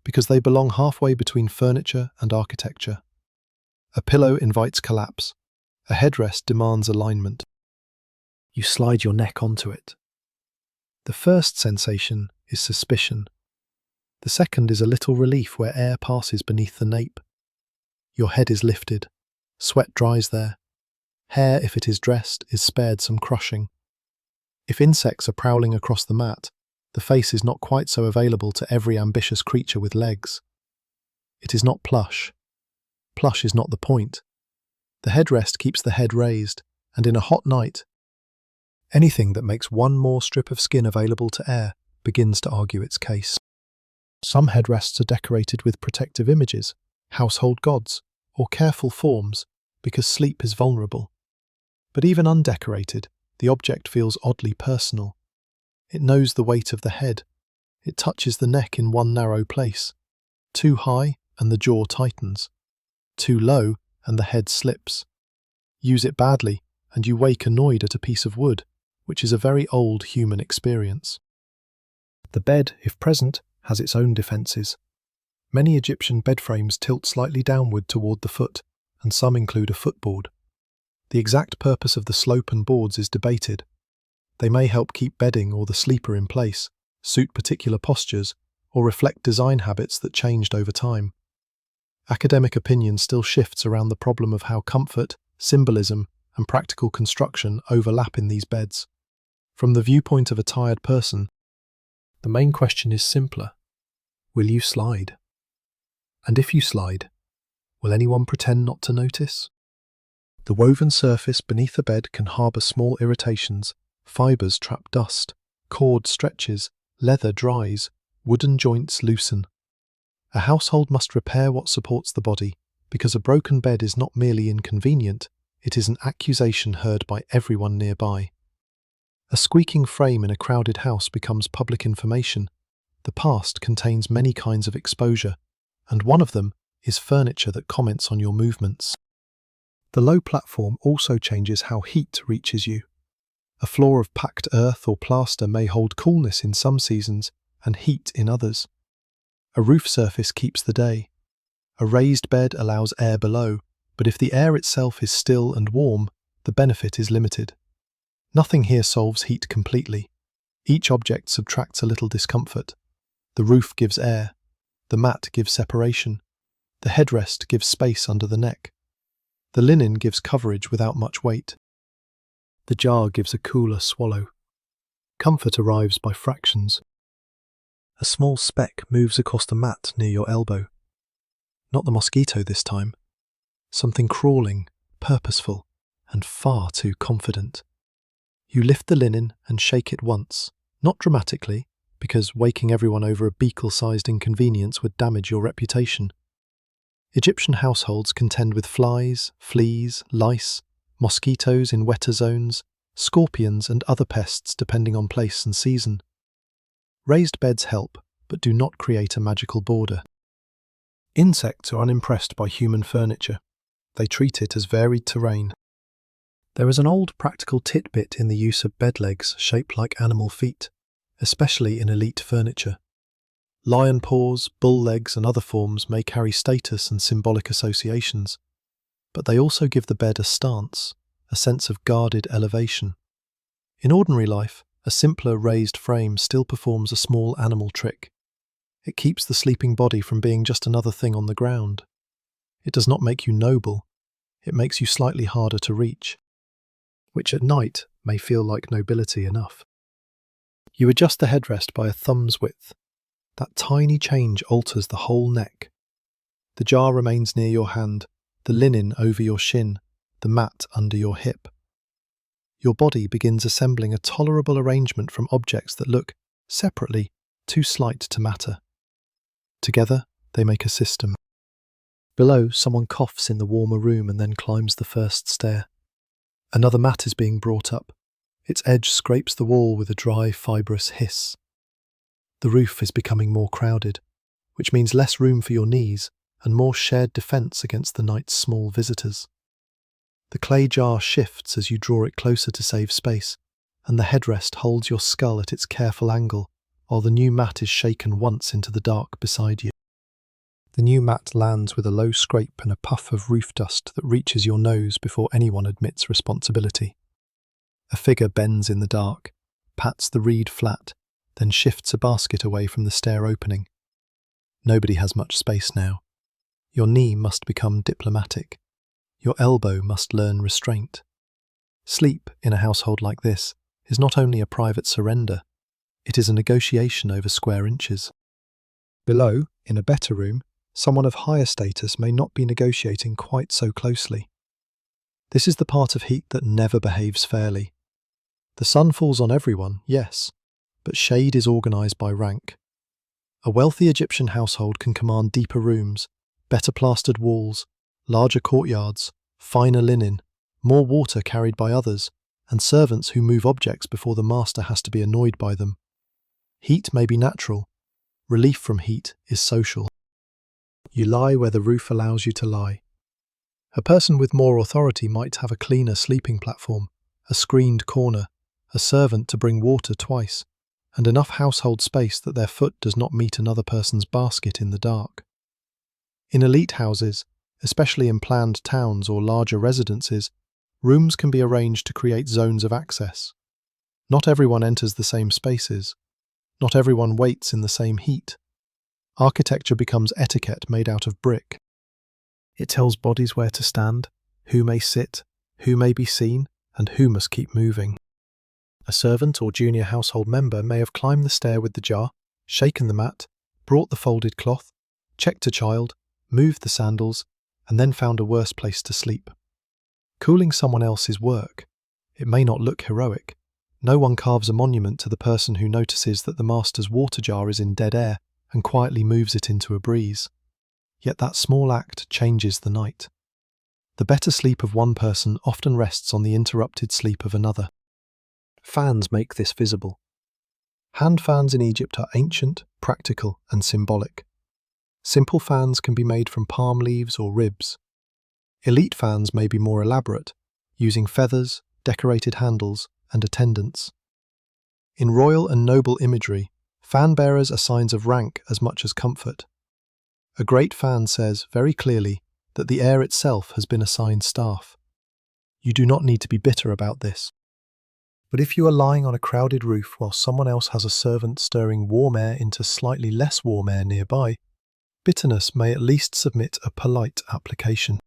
because they belong halfway between furniture and architecture. A pillow invites collapse. A headrest demands alignment. You slide your neck onto it. The first sensation is suspicion. The second is a little relief where air passes beneath the nape. Your head is lifted. Sweat dries there. Hair, if it is dressed, is spared some crushing. If insects are prowling across the mat, the face is not quite so available to every ambitious creature with legs. It is not plush. Plush is not the point. The headrest keeps the head raised, and in a hot night, anything that makes one more strip of skin available to air begins to argue its case. Some headrests are decorated with protective images, household gods, or careful forms because sleep is vulnerable. But even undecorated, the object feels oddly personal. It knows the weight of the head. It touches the neck in one narrow place. Too high, and the jaw tightens. Too low, and the head slips. Use it badly, and you wake annoyed at a piece of wood, which is a very old human experience. The bed, if present, has its own defences. Many Egyptian bed frames tilt slightly downward toward the foot, and some include a footboard. The exact purpose of the slope and boards is debated. They may help keep bedding or the sleeper in place, suit particular postures, or reflect design habits that changed over time. Academic opinion still shifts around the problem of how comfort, symbolism, and practical construction overlap in these beds. From the viewpoint of a tired person, the main question is simpler. Will you slide? And if you slide, will anyone pretend not to notice? The woven surface beneath the bed can harbour small irritations, fibres trap dust, cord stretches, leather dries, wooden joints loosen. A household must repair what supports the body, because a broken bed is not merely inconvenient, it is an accusation heard by everyone nearby. A squeaking frame in a crowded house becomes public information. The past contains many kinds of exposure, and one of them is furniture that comments on your movements. The low platform also changes how heat reaches you. A floor of packed earth or plaster may hold coolness in some seasons and heat in others. A roof surface keeps the day. A raised bed allows air below, but if the air itself is still and warm, the benefit is limited. Nothing here solves heat completely. Each object subtracts a little discomfort. The roof gives air. The mat gives separation. The headrest gives space under the neck. The linen gives coverage without much weight. The jar gives a cooler swallow. Comfort arrives by fractions. A small speck moves across the mat near your elbow. Not the mosquito this time. Something crawling, purposeful, and far too confident. You lift the linen and shake it once, not dramatically, because waking everyone over a beagle-sized inconvenience would damage your reputation. Egyptian households contend with flies, fleas, lice, mosquitoes in wetter zones, scorpions and other pests depending on place and season. Raised beds help, but do not create a magical border. Insects are unimpressed by human furniture. They treat it as varied terrain. There is an old practical tidbit in the use of bed legs shaped like animal feet, especially in elite furniture. Lion paws, bull legs and other forms may carry status and symbolic associations, but they also give the bed a stance, a sense of guarded elevation. In ordinary life, a simpler raised frame still performs a small animal trick. It keeps the sleeping body from being just another thing on the ground. It does not make you noble, it makes you slightly harder to reach, which at night may feel like nobility enough. You adjust the headrest by a thumb's width. That tiny change alters the whole neck. The jar remains near your hand, the linen over your shin, the mat under your hip. Your body begins assembling a tolerable arrangement from objects that look, separately, too slight to matter. Together, they make a system. Below, someone coughs in the warmer room and then climbs the first stair. Another mat is being brought up. Its edge scrapes the wall with a dry, fibrous hiss. The roof is becoming more crowded, which means less room for your knees and more shared defence against the night's small visitors. The clay jar shifts as you draw it closer to save space, and the headrest holds your skull at its careful angle, while the new mat is shaken once into the dark beside you. The new mat lands with a low scrape and a puff of roof dust that reaches your nose before anyone admits responsibility. A figure bends in the dark, pats the reed flat, then shifts a basket away from the stair opening. Nobody has much space now. Your knee must become diplomatic. Your elbow must learn restraint. Sleep in a household like this is not only a private surrender, it is a negotiation over square inches. Below, in a better room, someone of higher status may not be negotiating quite so closely. This is the part of heat that never behaves fairly. The sun falls on everyone, yes, but shade is organised by rank. A wealthy Egyptian household can command deeper rooms, better plastered walls, larger courtyards, finer linen, more water carried by others, and servants who move objects before the master has to be annoyed by them. Heat may be natural. Relief from heat is social. You lie where the roof allows you to lie. A person with more authority might have a cleaner sleeping platform, a screened corner, a servant to bring water twice, and enough household space that their foot does not meet another person's basket in the dark. In elite houses, especially in planned towns or larger residences, rooms can be arranged to create zones of access. Not everyone enters the same spaces. Not everyone waits in the same heat. Architecture becomes etiquette made out of brick. It tells bodies where to stand, who may sit, who may be seen, and who must keep moving. A servant or junior household member may have climbed the stair with the jar, shaken the mat, brought the folded cloth, checked a child, moved the sandals, and then found a worse place to sleep. Cooling someone else is work. It may not look heroic. No one carves a monument to the person who notices that the master's water jar is in dead air and quietly moves it into a breeze. Yet that small act changes the night. The better sleep of one person often rests on the interrupted sleep of another. Fans make this visible. Hand fans in Egypt are ancient, practical, and symbolic. Simple fans can be made from palm leaves or ribs. Elite fans may be more elaborate, using feathers, decorated handles, and attendants. In royal and noble imagery, fan bearers are signs of rank as much as comfort. A great fan says, very clearly, that the heir itself has been assigned staff. You do not need to be bitter about this. But if you are lying on a crowded roof while someone else has a servant stirring warm air into slightly less warm air nearby, bitterness may at least submit a polite application.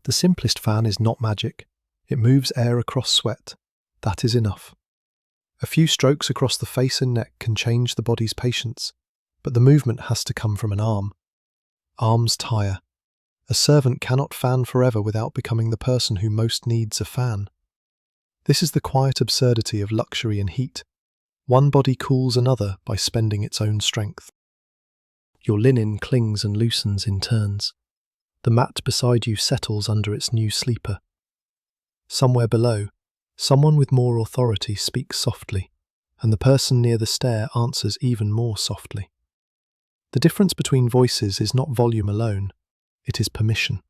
The simplest fan is not magic. It moves air across sweat. That is enough. A few strokes across the face and neck can change the body's patience, but the movement has to come from an arm. Arms tire. A servant cannot fan forever without becoming the person who most needs a fan. This is the quiet absurdity of luxury and heat. One body cools another by spending its own strength. Your linen clings and loosens in turns. The mat beside you settles under its new sleeper. Somewhere below, someone with more authority speaks softly, and the person near the stair answers even more softly. The difference between voices is not volume alone, it is permission.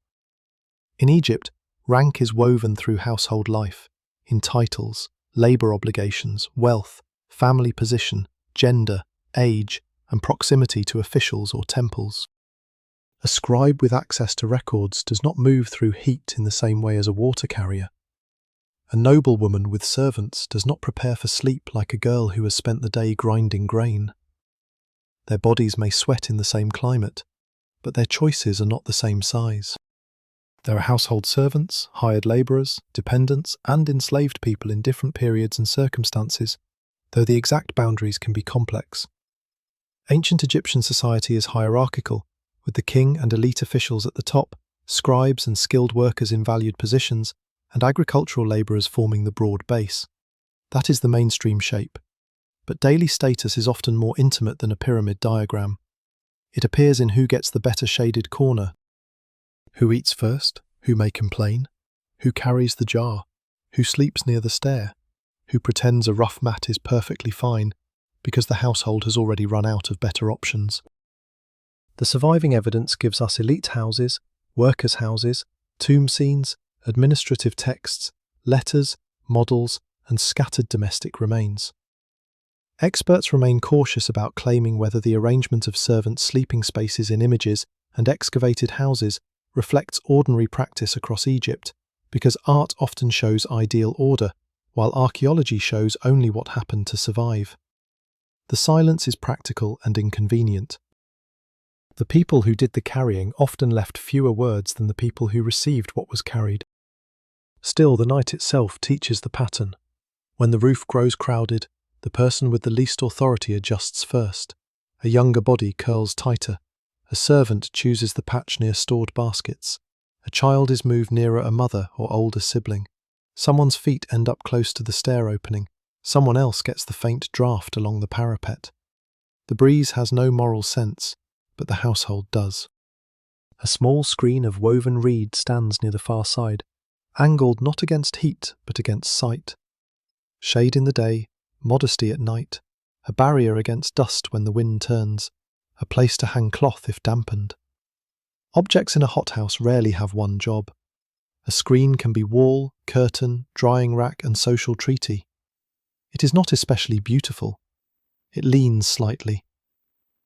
In Egypt, rank is woven through household life, in titles, labour obligations, wealth, family position, gender, age, and proximity to officials or temples. A scribe with access to records does not move through heat in the same way as a water carrier. A noblewoman with servants does not prepare for sleep like a girl who has spent the day grinding grain. Their bodies may sweat in the same climate, but their choices are not the same size. There are household servants, hired labourers, dependents, and enslaved people in different periods and circumstances, though the exact boundaries can be complex. Ancient Egyptian society is hierarchical, with the king and elite officials at the top, scribes and skilled workers in valued positions, and agricultural labourers forming the broad base. That is the mainstream shape. But daily status is often more intimate than a pyramid diagram. It appears in who gets the better shaded corner, who eats first, who may complain, who carries the jar, who sleeps near the stair, who pretends a rough mat is perfectly fine because the household has already run out of better options. The surviving evidence gives us elite houses, workers' houses, tomb scenes, administrative texts, letters, models, and scattered domestic remains. Experts remain cautious about claiming whether the arrangement of servants' sleeping spaces in images and excavated houses reflects ordinary practice across Egypt, because art often shows ideal order, while archaeology shows only what happened to survive. The silence is practical and inconvenient. The people who did the carrying often left fewer words than the people who received what was carried. Still, the night itself teaches the pattern. When the roof grows crowded, the person with the least authority adjusts first. A younger body curls tighter. A servant chooses the patch near stored baskets. A child is moved nearer a mother or older sibling. Someone's feet end up close to the stair opening. Someone else gets the faint draft along the parapet. The breeze has no moral sense, but the household does. A small screen of woven reed stands near the far side, angled not against heat, but against sight. Shade in the day, modesty at night, a barrier against dust when the wind turns, a place to hang cloth if dampened. Objects in a hothouse rarely have one job. A screen can be wall, curtain, drying rack, and social treaty. It is not especially beautiful. It leans slightly.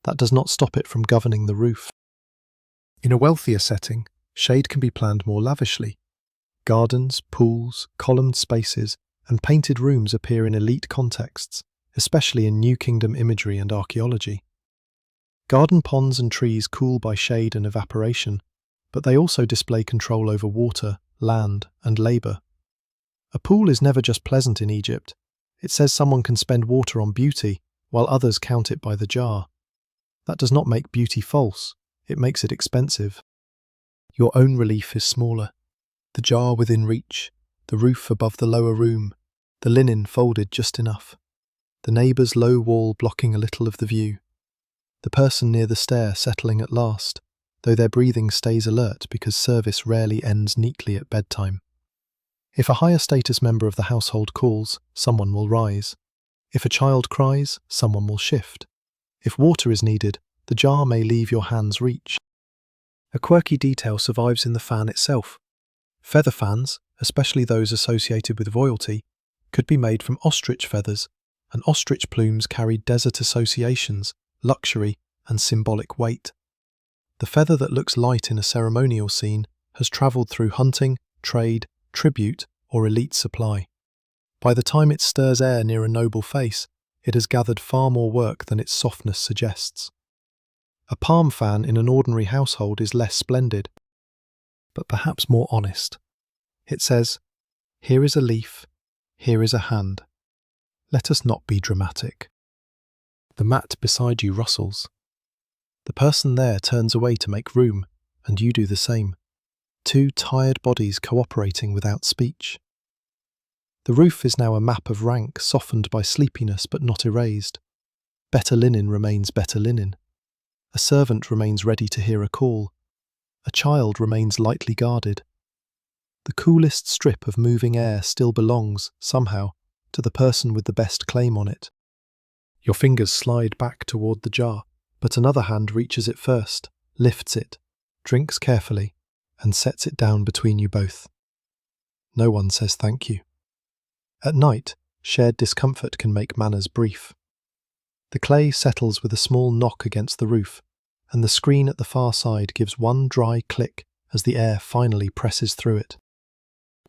That does not stop it from governing the roof. In a wealthier setting, shade can be planned more lavishly. Gardens, pools, columned spaces, and painted rooms appear in elite contexts, especially in New Kingdom imagery and archaeology. Garden ponds and trees cool by shade and evaporation, but they also display control over water, land, and labour. A pool is never just pleasant in Egypt. It says someone can spend water on beauty, while others count it by the jar. That does not make beauty false, it makes it expensive. Your own relief is smaller. The jar within reach, the roof above the lower room, the linen folded just enough, the neighbour's low wall blocking a little of the view, the person near the stair settling at last, though their breathing stays alert because service rarely ends neatly at bedtime. If a higher status member of the household calls, someone will rise. If a child cries, someone will shift. If water is needed, the jar may leave your hand's reach. A quirky detail survives in the fan itself. Feather fans, especially those associated with royalty, could be made from ostrich feathers, and ostrich plumes carried desert associations, luxury, and symbolic weight. The feather that looks light in a ceremonial scene has travelled through hunting, trade, tribute, or elite supply. By the time it stirs air near a noble face, it has gathered far more work than its softness suggests. A palm fan in an ordinary household is less splendid, but perhaps more honest. It says, "Here is a leaf, here is a hand. Let us not be dramatic." The mat beside you rustles. The person there turns away to make room, and you do the same. Two tired bodies cooperating without speech. The roof is now a map of rank softened by sleepiness but not erased. Better linen remains better linen. A servant remains ready to hear a call. A child remains lightly guarded. The coolest strip of moving air still belongs, somehow, to the person with the best claim on it. Your fingers slide back toward the jar, but another hand reaches it first, lifts it, drinks carefully, and sets it down between you both. No one says thank you. At night, shared discomfort can make manners brief. The clay settles with a small knock against the roof, and the screen at the far side gives one dry click as the air finally presses through it.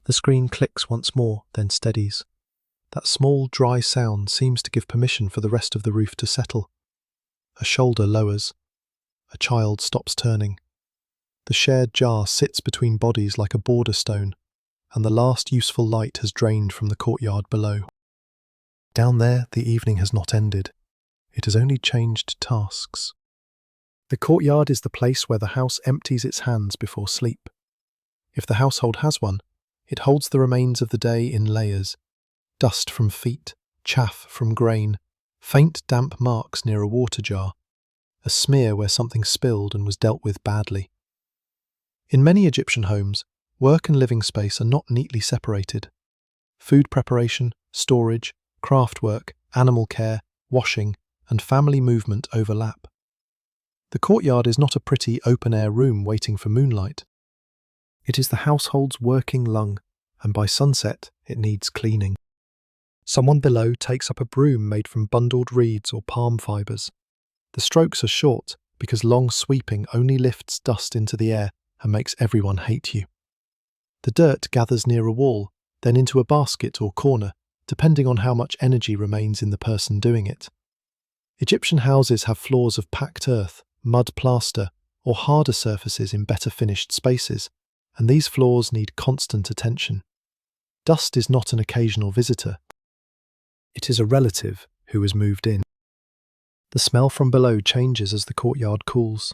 The screen clicks once more, then steadies. That small, dry sound seems to give permission for the rest of the roof to settle. A shoulder lowers. A child stops turning. The shared jar sits between bodies like a border stone, and the last useful light has drained from the courtyard below. Down there, the evening has not ended. It has only changed tasks. The courtyard is the place where the house empties its hands before sleep. If the household has one, it holds the remains of the day in layers. Dust from feet, chaff from grain, faint damp marks near a water jar, a smear where something spilled and was dealt with badly. In many Egyptian homes, work and living space are not neatly separated. Food preparation, storage, craft work, animal care, washing, and family movement overlap. The courtyard is not a pretty open-air room waiting for moonlight. It is the household's working lung, and by sunset it needs cleaning. Someone below takes up a broom made from bundled reeds or palm fibres. The strokes are short because long sweeping only lifts dust into the air and makes everyone hate you. The dirt gathers near a wall, then into a basket or corner, depending on how much energy remains in the person doing it. Egyptian houses have floors of packed earth, mud plaster, or harder surfaces in better finished spaces, and these floors need constant attention. Dust is not an occasional visitor. It is a relative who has moved in. The smell from below changes as the courtyard cools.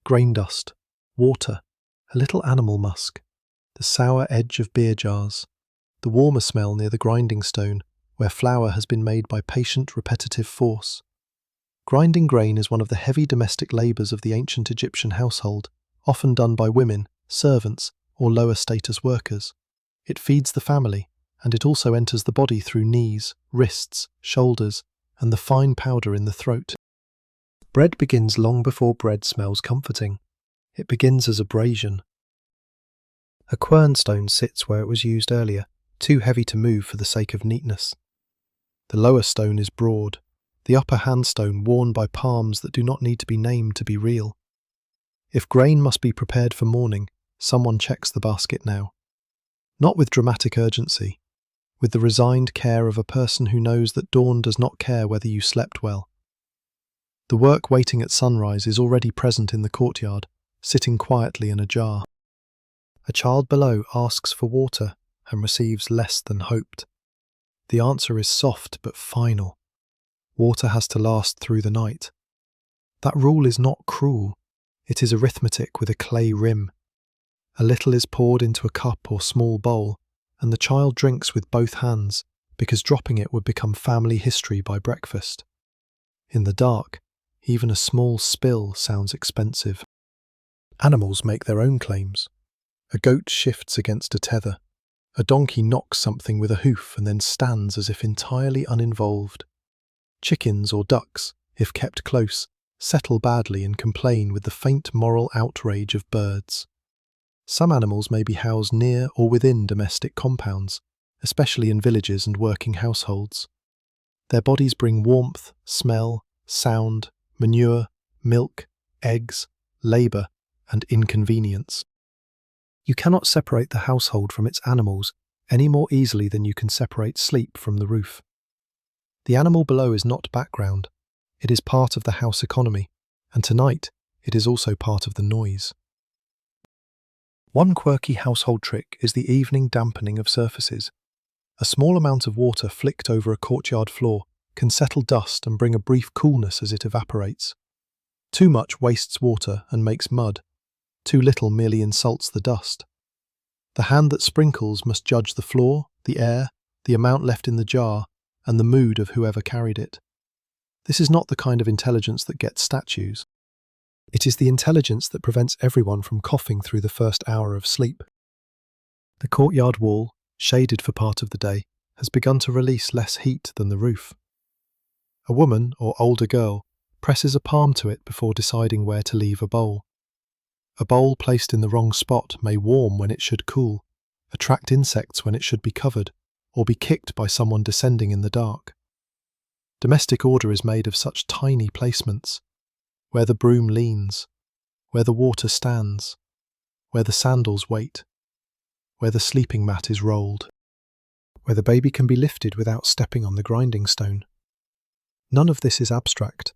Grain dust, water, a little animal musk, the sour edge of beer jars, the warmer smell near the grinding stone, where flour has been made by patient, repetitive force. Grinding grain is one of the heavy domestic labours of the ancient Egyptian household, often done by women, servants, or lower status workers. It feeds the family, and it also enters the body through knees, wrists, shoulders, and the fine powder in the throat. Bread begins long before bread smells comforting. It begins as abrasion. A quernstone sits where it was used earlier, too heavy to move for the sake of neatness. The lower stone is broad, the upper handstone worn by palms that do not need to be named to be real. If grain must be prepared for morning, someone checks the basket now. Not with dramatic urgency, with the resigned care of a person who knows that dawn does not care whether you slept well. The work waiting at sunrise is already present in the courtyard, sitting quietly in a jar. A child below asks for water and receives less than hoped. The answer is soft but final. Water has to last through the night. That rule is not cruel. It is arithmetic with a clay rim. A little is poured into a cup or small bowl, and the child drinks with both hands, because dropping it would become family history by breakfast. In the dark, even a small spill sounds expensive. Animals make their own claims. A goat shifts against a tether. A donkey knocks something with a hoof and then stands as if entirely uninvolved. Chickens or ducks, if kept close, settle badly and complain with the faint moral outrage of birds. Some animals may be housed near or within domestic compounds, especially in villages and working households. Their bodies bring warmth, smell, sound, manure, milk, eggs, labour, and inconvenience. You cannot separate the household from its animals any more easily than you can separate sleep from the roof. The animal below is not background. It is part of the house economy, and tonight it is also part of the noise. One quirky household trick is the evening dampening of surfaces. A small amount of water flicked over a courtyard floor can settle dust and bring a brief coolness as it evaporates. Too much wastes water and makes mud. Too little merely insults the dust. The hand that sprinkles must judge the floor, the air, the amount left in the jar, and the mood of whoever carried it. This is not the kind of intelligence that gets statues. It is the intelligence that prevents everyone from coughing through the first hour of sleep. The courtyard wall, shaded for part of the day, has begun to release less heat than the roof. A woman or older girl presses a palm to it before deciding where to leave a bowl. A bowl placed in the wrong spot may warm when it should cool, attract insects when it should be covered, or be kicked by someone descending in the dark. Domestic order is made of such tiny placements, where the broom leans, where the water stands, where the sandals wait, where the sleeping mat is rolled, where the baby can be lifted without stepping on the grinding stone. None of this is abstract.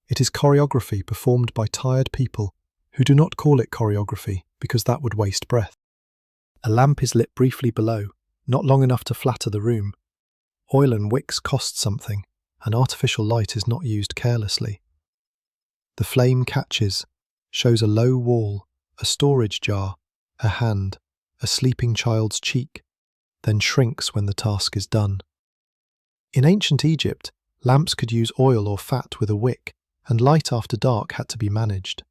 It is choreography performed by tired people who do not call it choreography because that would waste breath. A lamp is lit briefly below, not long enough to flatter the room. Oil and wicks cost something, and artificial light is not used carelessly. The flame catches, shows a low wall, a storage jar, a hand, a sleeping child's cheek, then shrinks when the task is done. In ancient Egypt, lamps could use oil or fat with a wick, and light after dark had to be managed.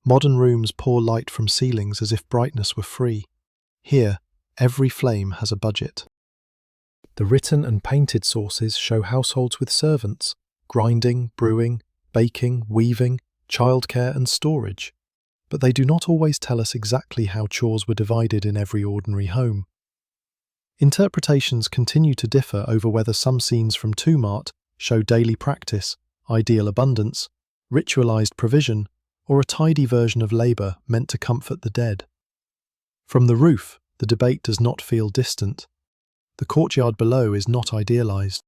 Modern rooms pour light from ceilings as if brightness were free. Here, every flame has a budget. The written and painted sources show households with servants, grinding, brewing, baking, weaving, childcare and storage. But they do not always tell us exactly how chores were divided in every ordinary home. Interpretations continue to differ over whether some scenes from Tomb Art show daily practice, ideal abundance, ritualized provision, or a tidy version of labour meant to comfort the dead. From the roof, the debate does not feel distant. The courtyard below is not idealised.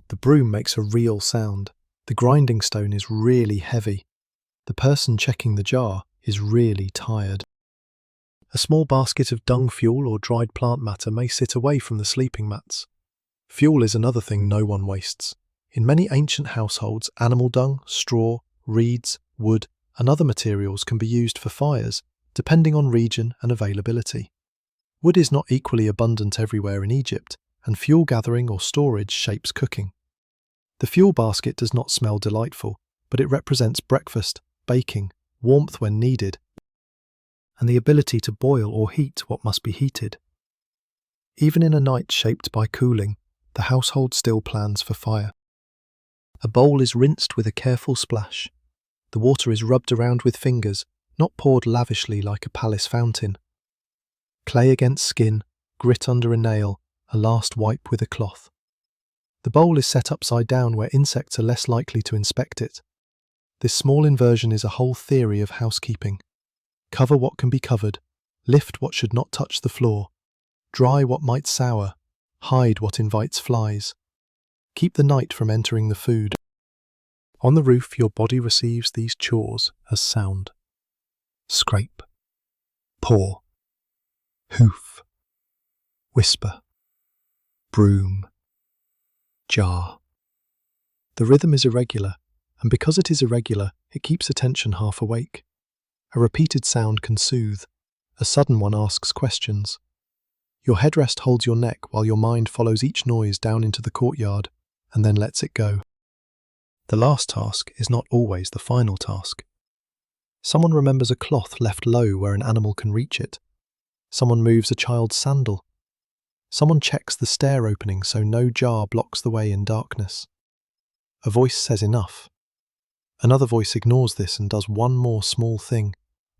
The broom makes a real sound. The grinding stone is really heavy. The person checking the jar is really tired. A small basket of dung fuel or dried plant matter may sit away from the sleeping mats. Fuel is another thing no one wastes. In many ancient households, animal dung, straw, reeds, wood, and other materials can be used for fires, depending on region and availability. Wood is not equally abundant everywhere in Egypt, and fuel gathering or storage shapes cooking. The fuel basket does not smell delightful, but it represents breakfast, baking, warmth when needed, and the ability to boil or heat what must be heated. Even in a night shaped by cooling, the household still plans for fire. A bowl is rinsed with a careful splash. The water is rubbed around with fingers, not poured lavishly like a palace fountain. Clay against skin, grit under a nail, a last wipe with a cloth. The bowl is set upside down where insects are less likely to inspect it. This small inversion is a whole theory of housekeeping. Cover what can be covered, lift what should not touch the floor, dry what might sour, hide what invites flies. Keep the night from entering the food. On the roof, your body receives these chores as sound. Scrape, paw, hoof, whisper, broom, jar. The rhythm is irregular, and because it is irregular, it keeps attention half awake. A repeated sound can soothe. A sudden one asks questions. Your headrest holds your neck while your mind follows each noise down into the courtyard and then lets it go. The last task is not always the final task. Someone remembers a cloth left low where an animal can reach it. Someone moves a child's sandal. Someone checks the stair opening so no jar blocks the way in darkness. A voice says enough. Another voice ignores this and does one more small thing,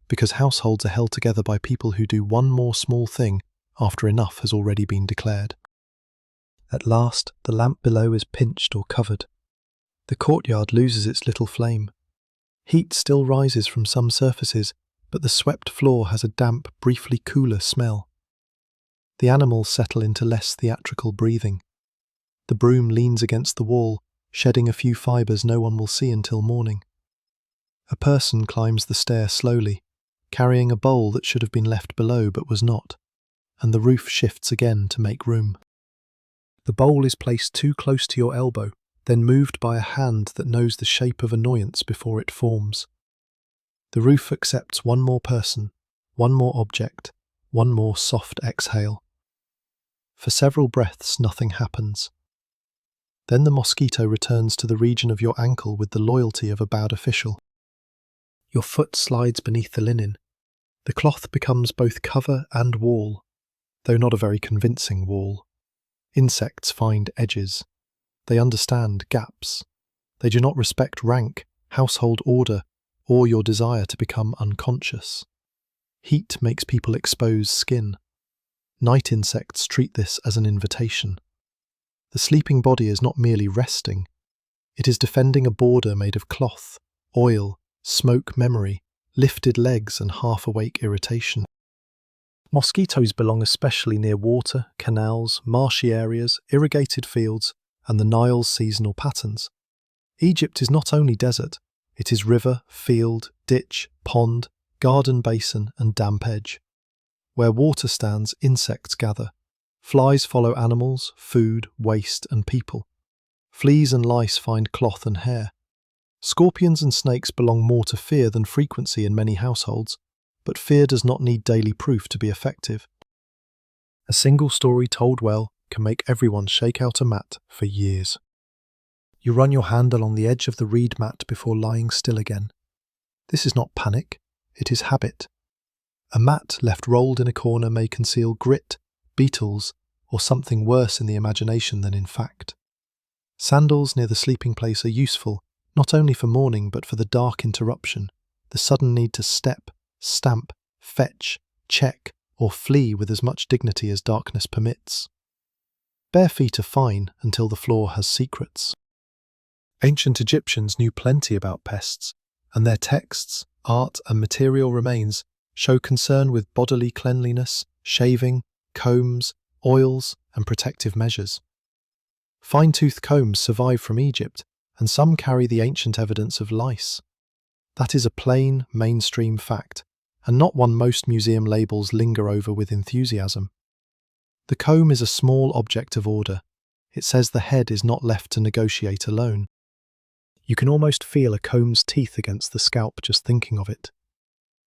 because households are held together by people who do one more small thing after enough has already been declared. At last, the lamp below is pinched or covered. The courtyard loses its little flame. Heat still rises from some surfaces, but the swept floor has a damp, briefly cooler smell. The animals settle into less theatrical breathing. The broom leans against the wall, shedding a few fibres no one will see until morning. A person climbs the stair slowly, carrying a bowl that should have been left below but was not, and the roof shifts again to make room. The bowl is placed too close to your elbow, then moved by a hand that knows the shape of annoyance before it forms. The roof accepts one more person, one more object, one more soft exhale. For several breaths, nothing happens. Then the mosquito returns to the region of your ankle with the loyalty of a bad official. Your foot slides beneath the linen. The cloth becomes both cover and wall, though not a very convincing wall. Insects find edges. They understand gaps. They do not respect rank, household order, or your desire to become unconscious. Heat makes people expose skin. Night insects treat this as an invitation. The sleeping body is not merely resting. It is defending a border made of cloth, oil, smoke memory, lifted legs and half-awake irritation. Mosquitoes belong especially near water, canals, marshy areas, irrigated fields, and the Nile's seasonal patterns. Egypt is not only desert, it is river, field, ditch, pond, garden basin, and damp edge. Where water stands, insects gather. Flies follow animals, food, waste, and people. Fleas and lice find cloth and hair. Scorpions and snakes belong more to fear than frequency in many households, but fear does not need daily proof to be effective. A single story told well can make everyone shake out a mat for years. You run your hand along the edge of the reed mat before lying still again. This is not panic, it is habit. A mat left rolled in a corner may conceal grit, beetles, or something worse in the imagination than in fact. Sandals near the sleeping place are useful, not only for morning but for the dark interruption, the sudden need to step, stamp, fetch, check, or flee with as much dignity as darkness permits. Bare feet are fine until the floor has secrets. Ancient Egyptians knew plenty about pests, and their texts, art, and material remains show concern with bodily cleanliness, shaving, combs, oils, and protective measures. Fine-toothed combs survive from Egypt, and some carry the ancient evidence of lice. That is a plain, mainstream fact, and not one most museum labels linger over with enthusiasm. The comb is a small object of order. It says the head is not left to negotiate alone. You can almost feel a comb's teeth against the scalp just thinking of it.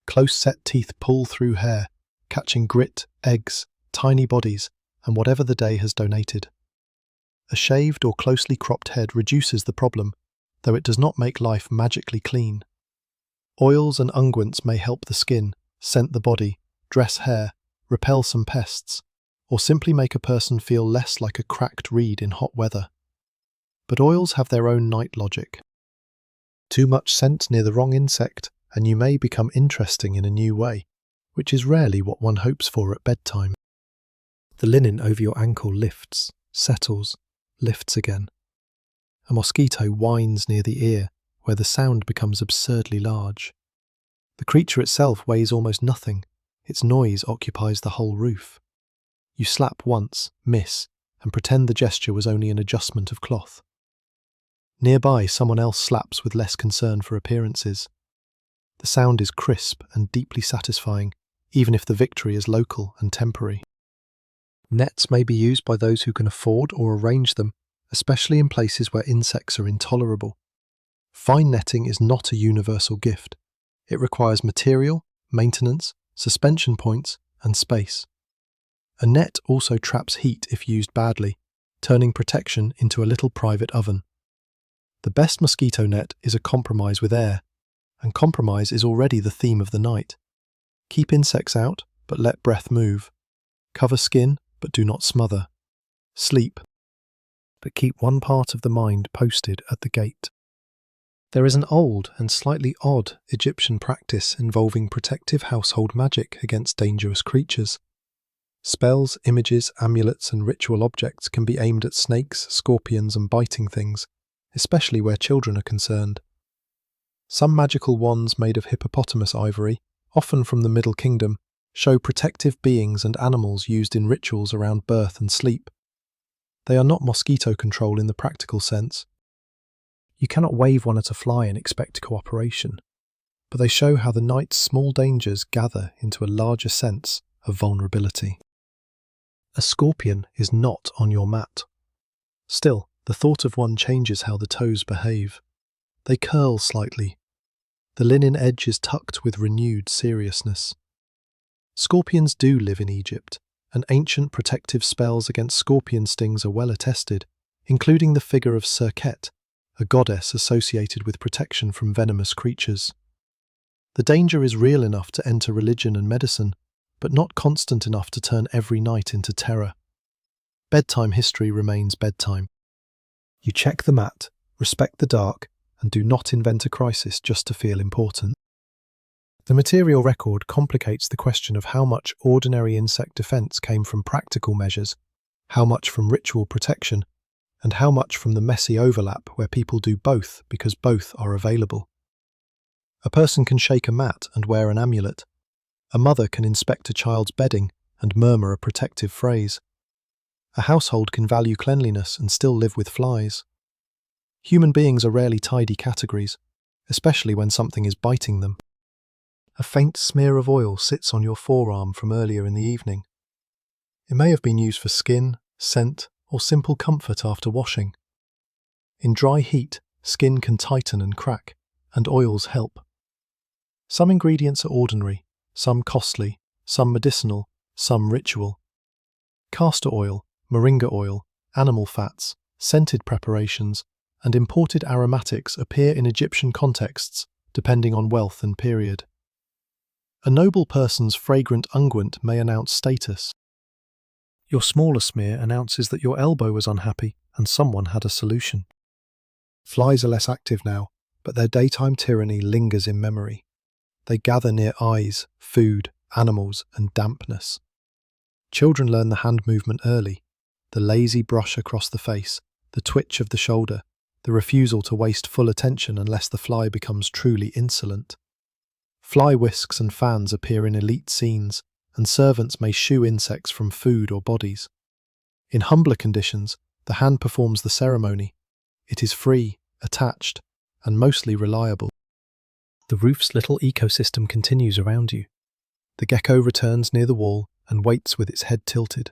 Close-set teeth pull through hair, catching grit, eggs, tiny bodies, and whatever the day has donated. A shaved or closely cropped head reduces the problem, though it does not make life magically clean. Oils and unguents may help the skin, scent the body, dress hair, repel some pests, or simply make a person feel less like a cracked reed in hot weather. But oils have their own night logic. Too much scent near the wrong insect, and you may become interesting in a new way, which is rarely what one hopes for at bedtime. The linen over your ankle lifts, settles, lifts again. A mosquito whines near the ear, where the sound becomes absurdly large. The creature itself weighs almost nothing. Its noise occupies the whole roof. You slap once, miss, and pretend the gesture was only an adjustment of cloth. Nearby, someone else slaps with less concern for appearances. The sound is crisp and deeply satisfying, even if the victory is local and temporary. Nets may be used by those who can afford or arrange them, especially in places where insects are intolerable. Fine netting is not a universal gift. It requires material, maintenance, suspension points, and space. A net also traps heat if used badly, turning protection into a little private oven. The best mosquito net is a compromise with air, and compromise is already the theme of the night. Keep insects out, but let breath move. Cover skin, but do not smother. Sleep, but keep one part of the mind posted at the gate. There is an old and slightly odd Egyptian practice involving protective household magic against dangerous creatures. Spells, images, amulets, and ritual objects can be aimed at snakes, scorpions, and biting things, especially where children are concerned. Some magical wands made of hippopotamus ivory, often from the Middle Kingdom, show protective beings and animals used in rituals around birth and sleep. They are not mosquito control in the practical sense. You cannot wave one at a fly and expect cooperation, but they show how the night's small dangers gather into a larger sense of vulnerability. A scorpion is not on your mat. Still, the thought of one changes how the toes behave. They curl slightly. The linen edge is tucked with renewed seriousness. Scorpions do live in Egypt, and ancient protective spells against scorpion stings are well attested, including the figure of Serket, a goddess associated with protection from venomous creatures. The danger is real enough to enter religion and medicine, but not constant enough to turn every night into terror. Bedtime history remains bedtime. You check the mat, respect the dark, and do not invent a crisis just to feel important. The material record complicates the question of how much ordinary insect defense came from practical measures, how much from ritual protection, and how much from the messy overlap where people do both because both are available. A person can shake a mat and wear an amulet. A mother can inspect a child's bedding and murmur a protective phrase. A household can value cleanliness and still live with flies. Human beings are rarely tidy categories, especially when something is biting them. A faint smear of oil sits on your forearm from earlier in the evening. It may have been used for skin, scent, or simple comfort after washing. In dry heat, skin can tighten and crack, and oils help. Some ingredients are ordinary, some costly, some medicinal, some ritual. Castor oil, moringa oil, animal fats, scented preparations, and imported aromatics appear in Egyptian contexts, depending on wealth and period. A noble person's fragrant unguent may announce status. Your smaller smear announces that your elbow was unhappy and someone had a solution. Flies are less active now, but their daytime tyranny lingers in memory. They gather near eyes, food, animals, and dampness. Children learn the hand movement early, the lazy brush across the face, the twitch of the shoulder, the refusal to waste full attention unless the fly becomes truly insolent. Fly whisks and fans appear in elite scenes, and servants may shoo insects from food or bodies. In humbler conditions, the hand performs the ceremony. It is free, attached, and mostly reliable. The roof's little ecosystem continues around you. The gecko returns near the wall and waits with its head tilted.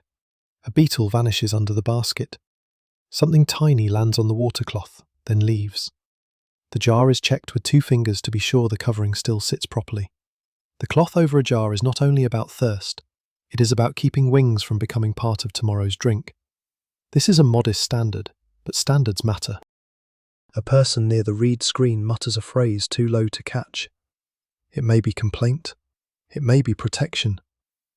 A beetle vanishes under the basket. Something tiny lands on the watercloth, then leaves. The jar is checked with 2 fingers to be sure the covering still sits properly. The cloth over a jar is not only about thirst, it is about keeping wings from becoming part of tomorrow's drink. This is a modest standard, but standards matter. A person near the read screen mutters a phrase too low to catch. It may be complaint, it may be protection,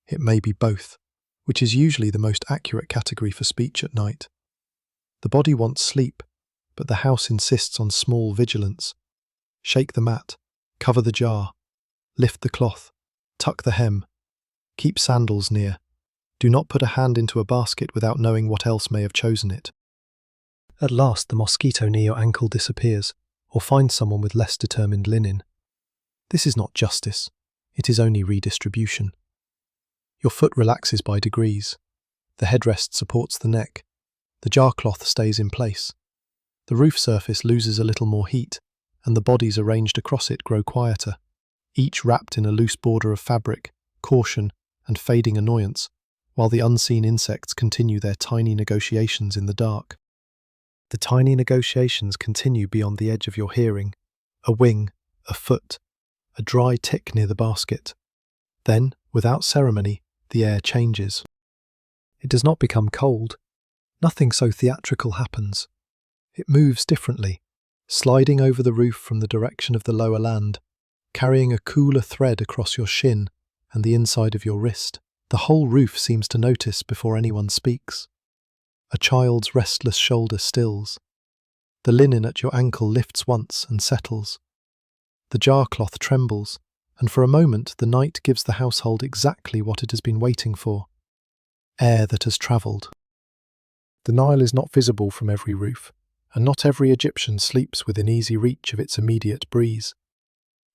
it may be both, which is usually the most accurate category for speech at night. The body wants sleep, but the house insists on small vigilance. Shake the mat, cover the jar, lift the cloth, tuck the hem, keep sandals near. Do not put a hand into a basket without knowing what else may have chosen it. At last the mosquito near your ankle disappears, or find someone with less determined linen. This is not justice, it is only redistribution. Your foot relaxes by degrees. The headrest supports the neck. The jar cloth stays in place. The roof surface loses a little more heat, and the bodies arranged across it grow quieter, each wrapped in a loose border of fabric, caution, and fading annoyance, while the unseen insects continue their tiny negotiations in the dark. The tiny negotiations continue beyond the edge of your hearing. A wing, a foot, a dry tick near the basket. Then, without ceremony, the air changes. It does not become cold. Nothing so theatrical happens. It moves differently, sliding over the roof from the direction of the lower land, carrying a cooler thread across your shin and the inside of your wrist. The whole roof seems to notice before anyone speaks. A child's restless shoulder stills. The linen at your ankle lifts once and settles. The jar cloth trembles, and for a moment the night gives the household exactly what it has been waiting for. Air that has travelled. The Nile is not visible from every roof, and not every Egyptian sleeps within easy reach of its immediate breeze.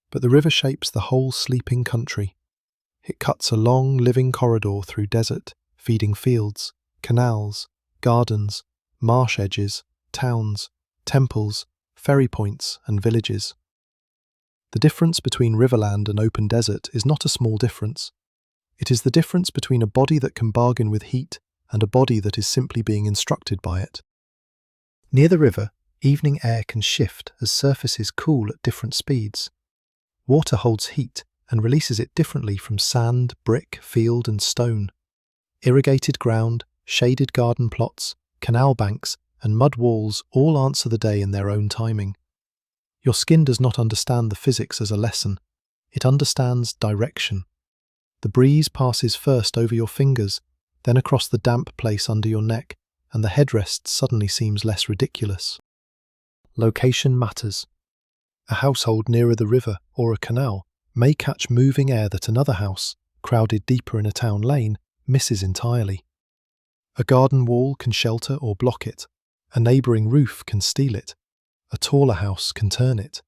But the river shapes the whole sleeping country. It cuts a long, living corridor through desert, feeding fields, canals, gardens, marsh edges, towns, temples, ferry points, and villages. The difference between riverland and open desert is not a small difference. It is the difference between a body that can bargain with heat and a body that is simply being instructed by it. Near the river, evening air can shift as surfaces cool at different speeds. Water holds heat and releases it differently from sand, brick, field, and stone. Irrigated ground, shaded garden plots, canal banks, and mud walls all answer the day in their own timing. Your skin does not understand the physics as a lesson. It understands direction. The breeze passes first over your fingers, then across the damp place under your neck, and the headrest suddenly seems less ridiculous. Location matters. A household nearer the river or a canal may catch moving air that another house, crowded deeper in a town lane, misses entirely. A garden wall can shelter or block it. A neighbouring roof can steal it. A taller house can turn it.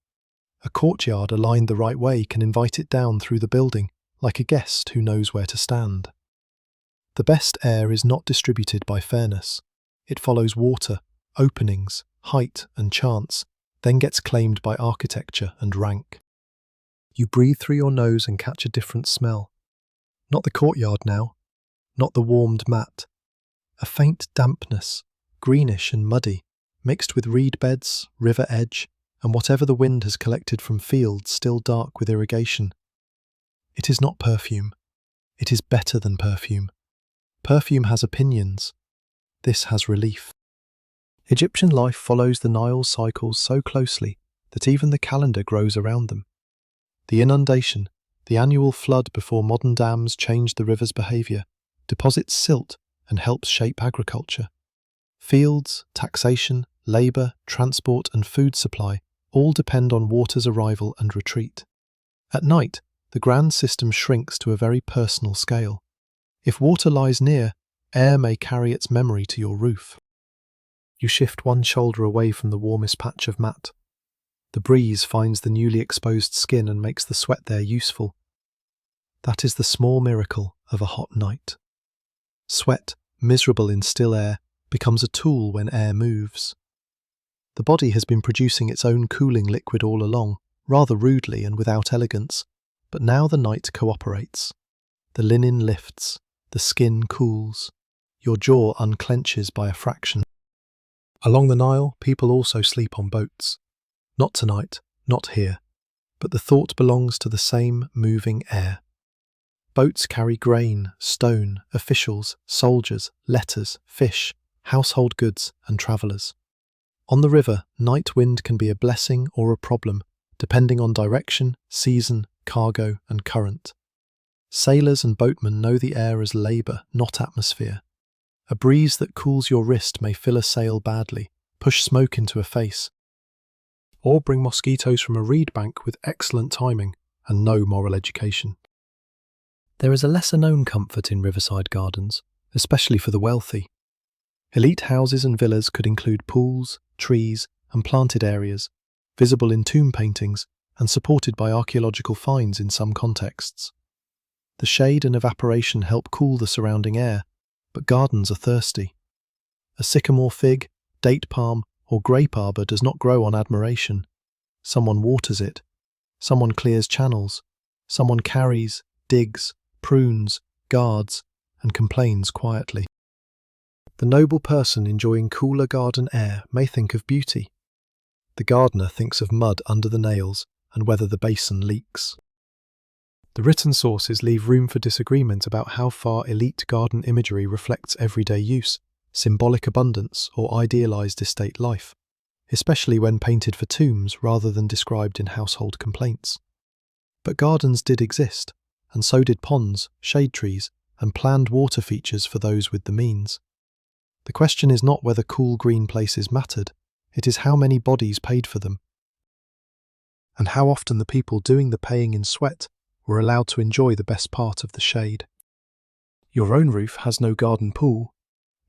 A courtyard aligned the right way can invite it down through the building, like a guest who knows where to stand. The best air is not distributed by fairness. It follows water, openings, height and chance, then gets claimed by architecture and rank. You breathe through your nose and catch a different smell. Not the courtyard now, not the warmed mat. A faint dampness, greenish and muddy, mixed with reed beds, river edge, and whatever the wind has collected from fields still dark with irrigation. It is not perfume. It is better than perfume. Perfume has opinions. This has relief. Egyptian life follows the Nile cycles so closely that even the calendar grows around them. The inundation, the annual flood before modern dams change the river's behaviour, deposits silt and helps shape agriculture. Fields, taxation, labour, transport and food supply all depend on water's arrival and retreat. At night, the grand system shrinks to a very personal scale. If water lies near, air may carry its memory to your roof. You shift one shoulder away from the warmest patch of mat. The breeze finds the newly exposed skin and makes the sweat there useful. That is the small miracle of a hot night. Sweat, miserable in still air, becomes a tool when air moves. The body has been producing its own cooling liquid all along, rather rudely and without elegance, but now the night cooperates. The linen lifts, the skin cools, your jaw unclenches by a fraction. Along the Nile, people also sleep on boats. Not tonight, not here, but the thought belongs to the same moving air. Boats carry grain, stone, officials, soldiers, letters, fish, household goods and travellers. On the river, night wind can be a blessing or a problem, depending on direction, season, cargo, and current. Sailors and boatmen know the air as labour, not atmosphere. A breeze that cools your wrist may fill a sail badly, push smoke into a face, or bring mosquitoes from a reed bank with excellent timing and no moral education. There is a lesser-known comfort in riverside gardens, especially for the wealthy. Elite houses and villas could include pools, trees, and planted areas, visible in tomb paintings and supported by archaeological finds in some contexts. The shade and evaporation help cool the surrounding air, but gardens are thirsty. A sycamore fig, date palm, or grape arbour does not grow on admiration. Someone waters it. Someone clears channels. Someone carries, digs, prunes, guards, and complains quietly. The noble person enjoying cooler garden air may think of beauty. The gardener thinks of mud under the nails and whether the basin leaks. The written sources leave room for disagreement about how far elite garden imagery reflects everyday use, symbolic abundance, or idealized estate life, especially when painted for tombs rather than described in household complaints. But gardens did exist, and so did ponds, shade trees, and planned water features for those with the means. The question is not whether cool green places mattered, it is how many bodies paid for them, and how often the people doing the paying in sweat were allowed to enjoy the best part of the shade. Your own roof has no garden pool.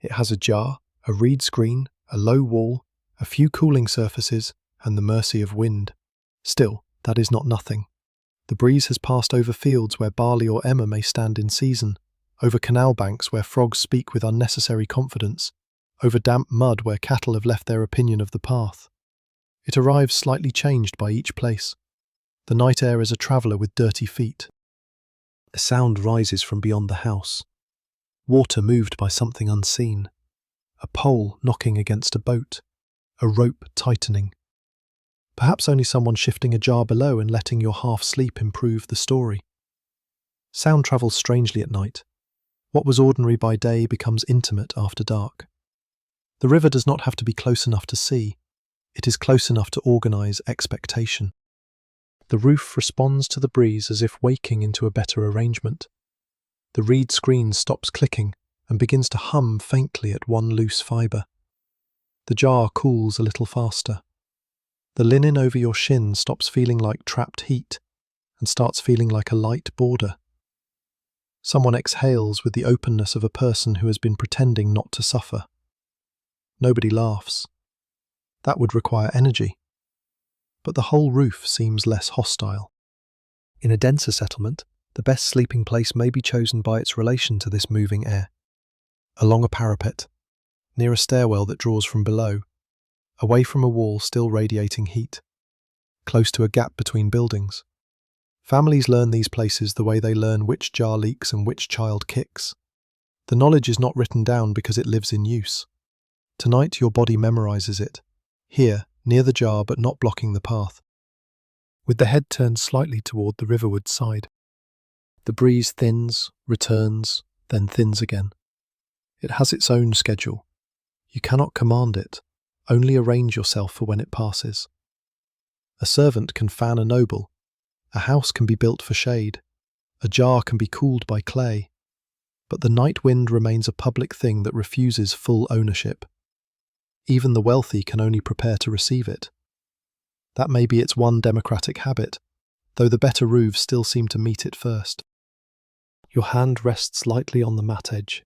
It has a jar, a reed screen, a low wall, a few cooling surfaces, and the mercy of wind. Still, that is not nothing. The breeze has passed over fields where barley or emmer may stand in season, over canal banks where frogs speak with unnecessary confidence, over damp mud where cattle have left their opinion of the path. It arrives slightly changed by each place. The night air is a traveller with dirty feet. A sound rises from beyond the house. Water moved by something unseen. A pole knocking against a boat. A rope tightening. Perhaps only someone shifting a jar below and letting your half-sleep improve the story. Sound travels strangely at night. What was ordinary by day becomes intimate after dark. The river does not have to be close enough to see. It is close enough to organise expectation. The roof responds to the breeze as if waking into a better arrangement. The reed screen stops clicking and begins to hum faintly at one loose fibre. The jar cools a little faster. The linen over your shin stops feeling like trapped heat and starts feeling like a light border. Someone exhales with the openness of a person who has been pretending not to suffer. Nobody laughs. That would require energy. But the whole roof seems less hostile. In a denser settlement, the best sleeping place may be chosen by its relation to this moving air. Along a parapet, near a stairwell that draws from below, away from a wall still radiating heat, close to a gap between buildings. Families learn these places the way they learn which jar leaks and which child kicks. The knowledge is not written down because it lives in use. Tonight your body memorizes it, here, near the jar but not blocking the path, with the head turned slightly toward the riverward side. The breeze thins, returns, then thins again. It has its own schedule. You cannot command it, only arrange yourself for when it passes. A servant can fan a noble, a house can be built for shade, a jar can be cooled by clay, but the night wind remains a public thing that refuses full ownership. Even the wealthy can only prepare to receive it. That may be its one democratic habit, though the better roofs still seem to meet it first. Your hand rests lightly on the mat edge.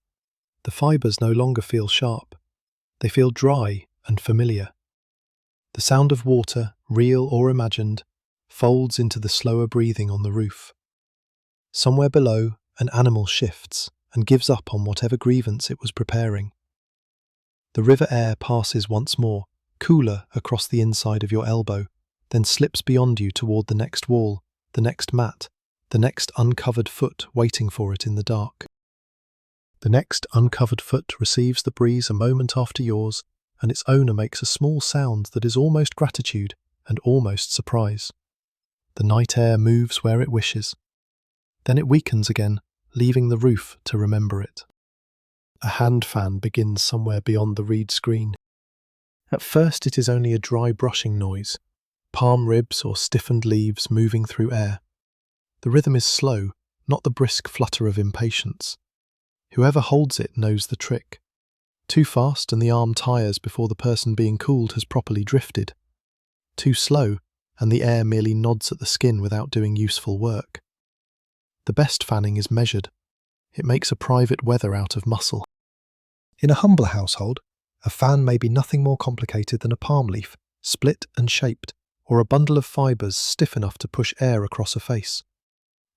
The fibres no longer feel sharp. They feel dry and familiar. The sound of water, real or imagined, folds into the slower breathing on the roof. Somewhere below, an animal shifts and gives up on whatever grievance it was preparing. The river air passes once more, cooler across the inside of your elbow, then slips beyond you toward the next wall, the next mat, the next uncovered foot waiting for it in the dark. The next uncovered foot receives the breeze a moment after yours, and its owner makes a small sound that is almost gratitude and almost surprise. The night air moves where it wishes. Then it weakens again, leaving the roof to remember it. A hand fan begins somewhere beyond the reed screen. At first it is only a dry brushing noise, palm ribs or stiffened leaves moving through air. The rhythm is slow, not the brisk flutter of impatience. Whoever holds it knows the trick. Too fast and the arm tires before the person being cooled has properly drifted. Too slow and the air merely nods at the skin without doing useful work. The best fanning is measured. It makes a private weather out of muscle. In a humbler household, a fan may be nothing more complicated than a palm leaf, split and shaped, or a bundle of fibres stiff enough to push air across a face.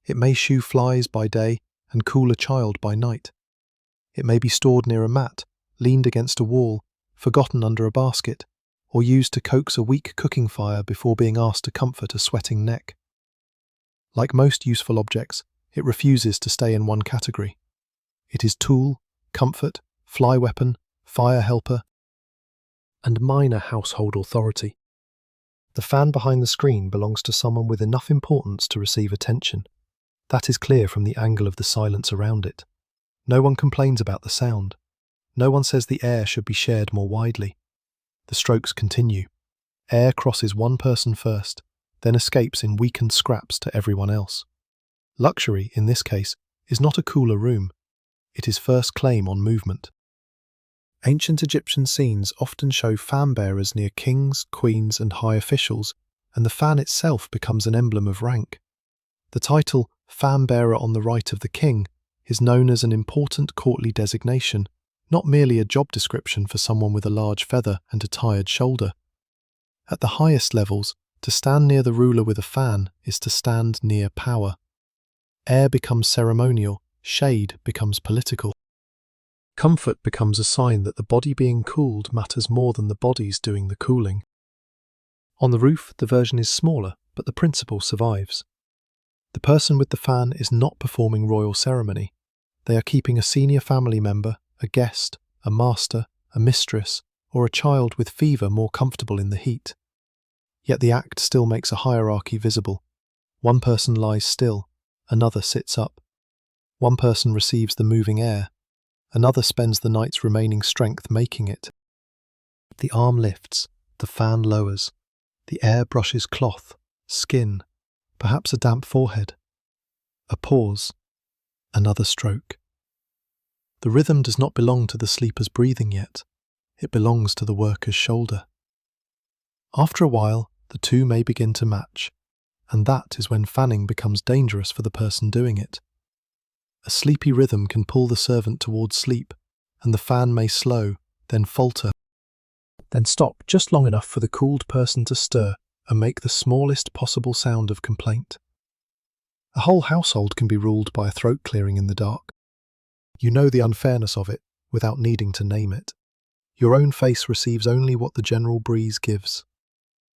It may shoo flies by day and cool a child by night. It may be stored near a mat, leaned against a wall, forgotten under a basket, or used to coax a weak cooking fire before being asked to comfort a sweating neck. Like most useful objects, it refuses to stay in one category. It is tool, comfort, fly weapon, fire helper, and minor household authority. The fan behind the screen belongs to someone with enough importance to receive attention. That is clear from the angle of the silence around it. No one complains about the sound. No one says the air should be shared more widely. The strokes continue. Air crosses one person first, then escapes in weakened scraps to everyone else. Luxury, in this case, is not a cooler room. It is first claim on movement. Ancient Egyptian scenes often show fan bearers near kings, queens, and high officials, and the fan itself becomes an emblem of rank. The title, fan bearer on the right of the king, is known as an important courtly designation, not merely a job description for someone with a large feather and a tired shoulder. At the highest levels, to stand near the ruler with a fan is to stand near power. Air becomes ceremonial, shade becomes political. Comfort becomes a sign that the body being cooled matters more than the bodies doing the cooling. On the roof, the version is smaller, but the principle survives. The person with the fan is not performing royal ceremony. They are keeping a senior family member, a guest, a master, a mistress, or a child with fever more comfortable in the heat. Yet the act still makes a hierarchy visible. One person lies still, another sits up. One person receives the moving air, another spends the night's remaining strength making it. The arm lifts, the fan lowers. The air brushes cloth, skin, perhaps a damp forehead. A pause, another stroke. The rhythm does not belong to the sleeper's breathing yet. It belongs to the worker's shoulder. After a while, the two may begin to match, and that is when fanning becomes dangerous for the person doing it. A sleepy rhythm can pull the servant towards sleep, and the fan may slow, then falter, then stop just long enough for the cooled person to stir and make the smallest possible sound of complaint. A whole household can be ruled by a throat clearing in the dark. You know the unfairness of it without needing to name it. Your own face receives only what the general breeze gives.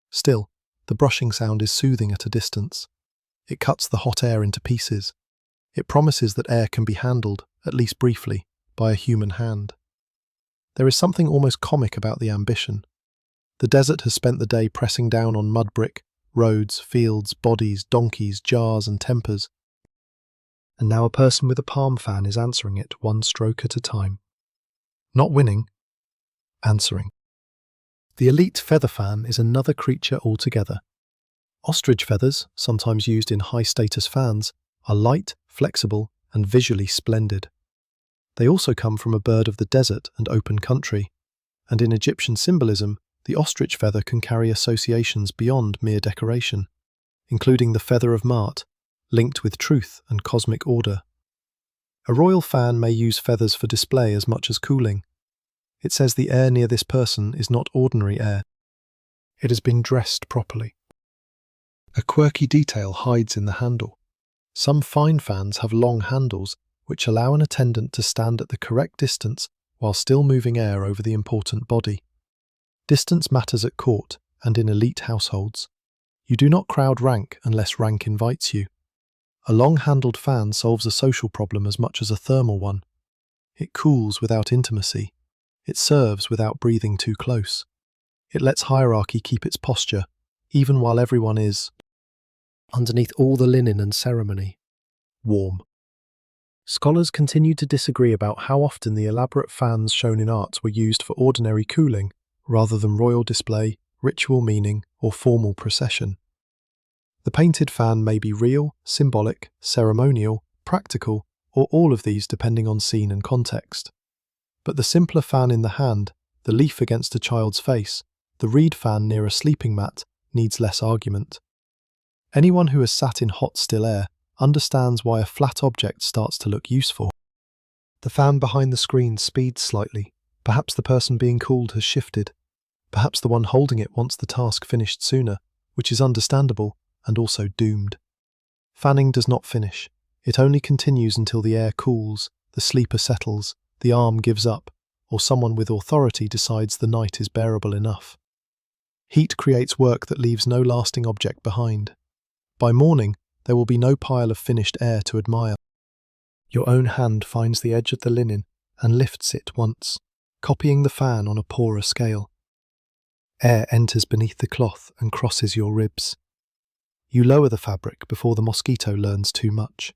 Still, the brushing sound is soothing at a distance. It cuts the hot air into pieces. It promises that air can be handled, at least briefly, by a human hand. There is something almost comic about the ambition. The desert has spent the day pressing down on mudbrick, roads, fields, bodies, donkeys, jars and tempers. And now a person with a palm fan is answering it one stroke at a time. Not winning, answering. The elite feather fan is another creature altogether. Ostrich feathers, sometimes used in high-status fans, are light, flexible, and visually splendid. They also come from a bird of the desert and open country, and in Egyptian symbolism, the ostrich feather can carry associations beyond mere decoration, including the feather of Ma'at, linked with truth and cosmic order. A royal fan may use feathers for display as much as cooling. It says the air near this person is not ordinary air. It has been dressed properly. A quirky detail hides in the handle. Some fine fans have long handles which allow an attendant to stand at the correct distance while still moving air over the important body. Distance matters at court and in elite households. You do not crowd rank unless rank invites you. A long-handled fan solves a social problem as much as a thermal one. It cools without intimacy. It serves without breathing too close. It lets hierarchy keep its posture, even while everyone is, underneath all the linen and ceremony, warm. Scholars continue to disagree about how often the elaborate fans shown in art were used for ordinary cooling, rather than royal display, ritual meaning, or formal procession. The painted fan may be real, symbolic, ceremonial, practical, or all of these depending on scene and context. But the simpler fan in the hand, the leaf against a child's face, the reed fan near a sleeping mat, needs less argument. Anyone who has sat in hot, still air understands why a flat object starts to look useful. The fan behind the screen speeds slightly. Perhaps the person being cooled has shifted. Perhaps the one holding it wants the task finished sooner, which is understandable and also doomed. Fanning does not finish. It only continues until the air cools, the sleeper settles, the arm gives up, or someone with authority decides the night is bearable enough. Heat creates work that leaves no lasting object behind. By morning, there will be no pile of finished air to admire. Your own hand finds the edge of the linen and lifts it once, copying the fan on a poorer scale. Air enters beneath the cloth and crosses your ribs. You lower the fabric before the mosquito learns too much.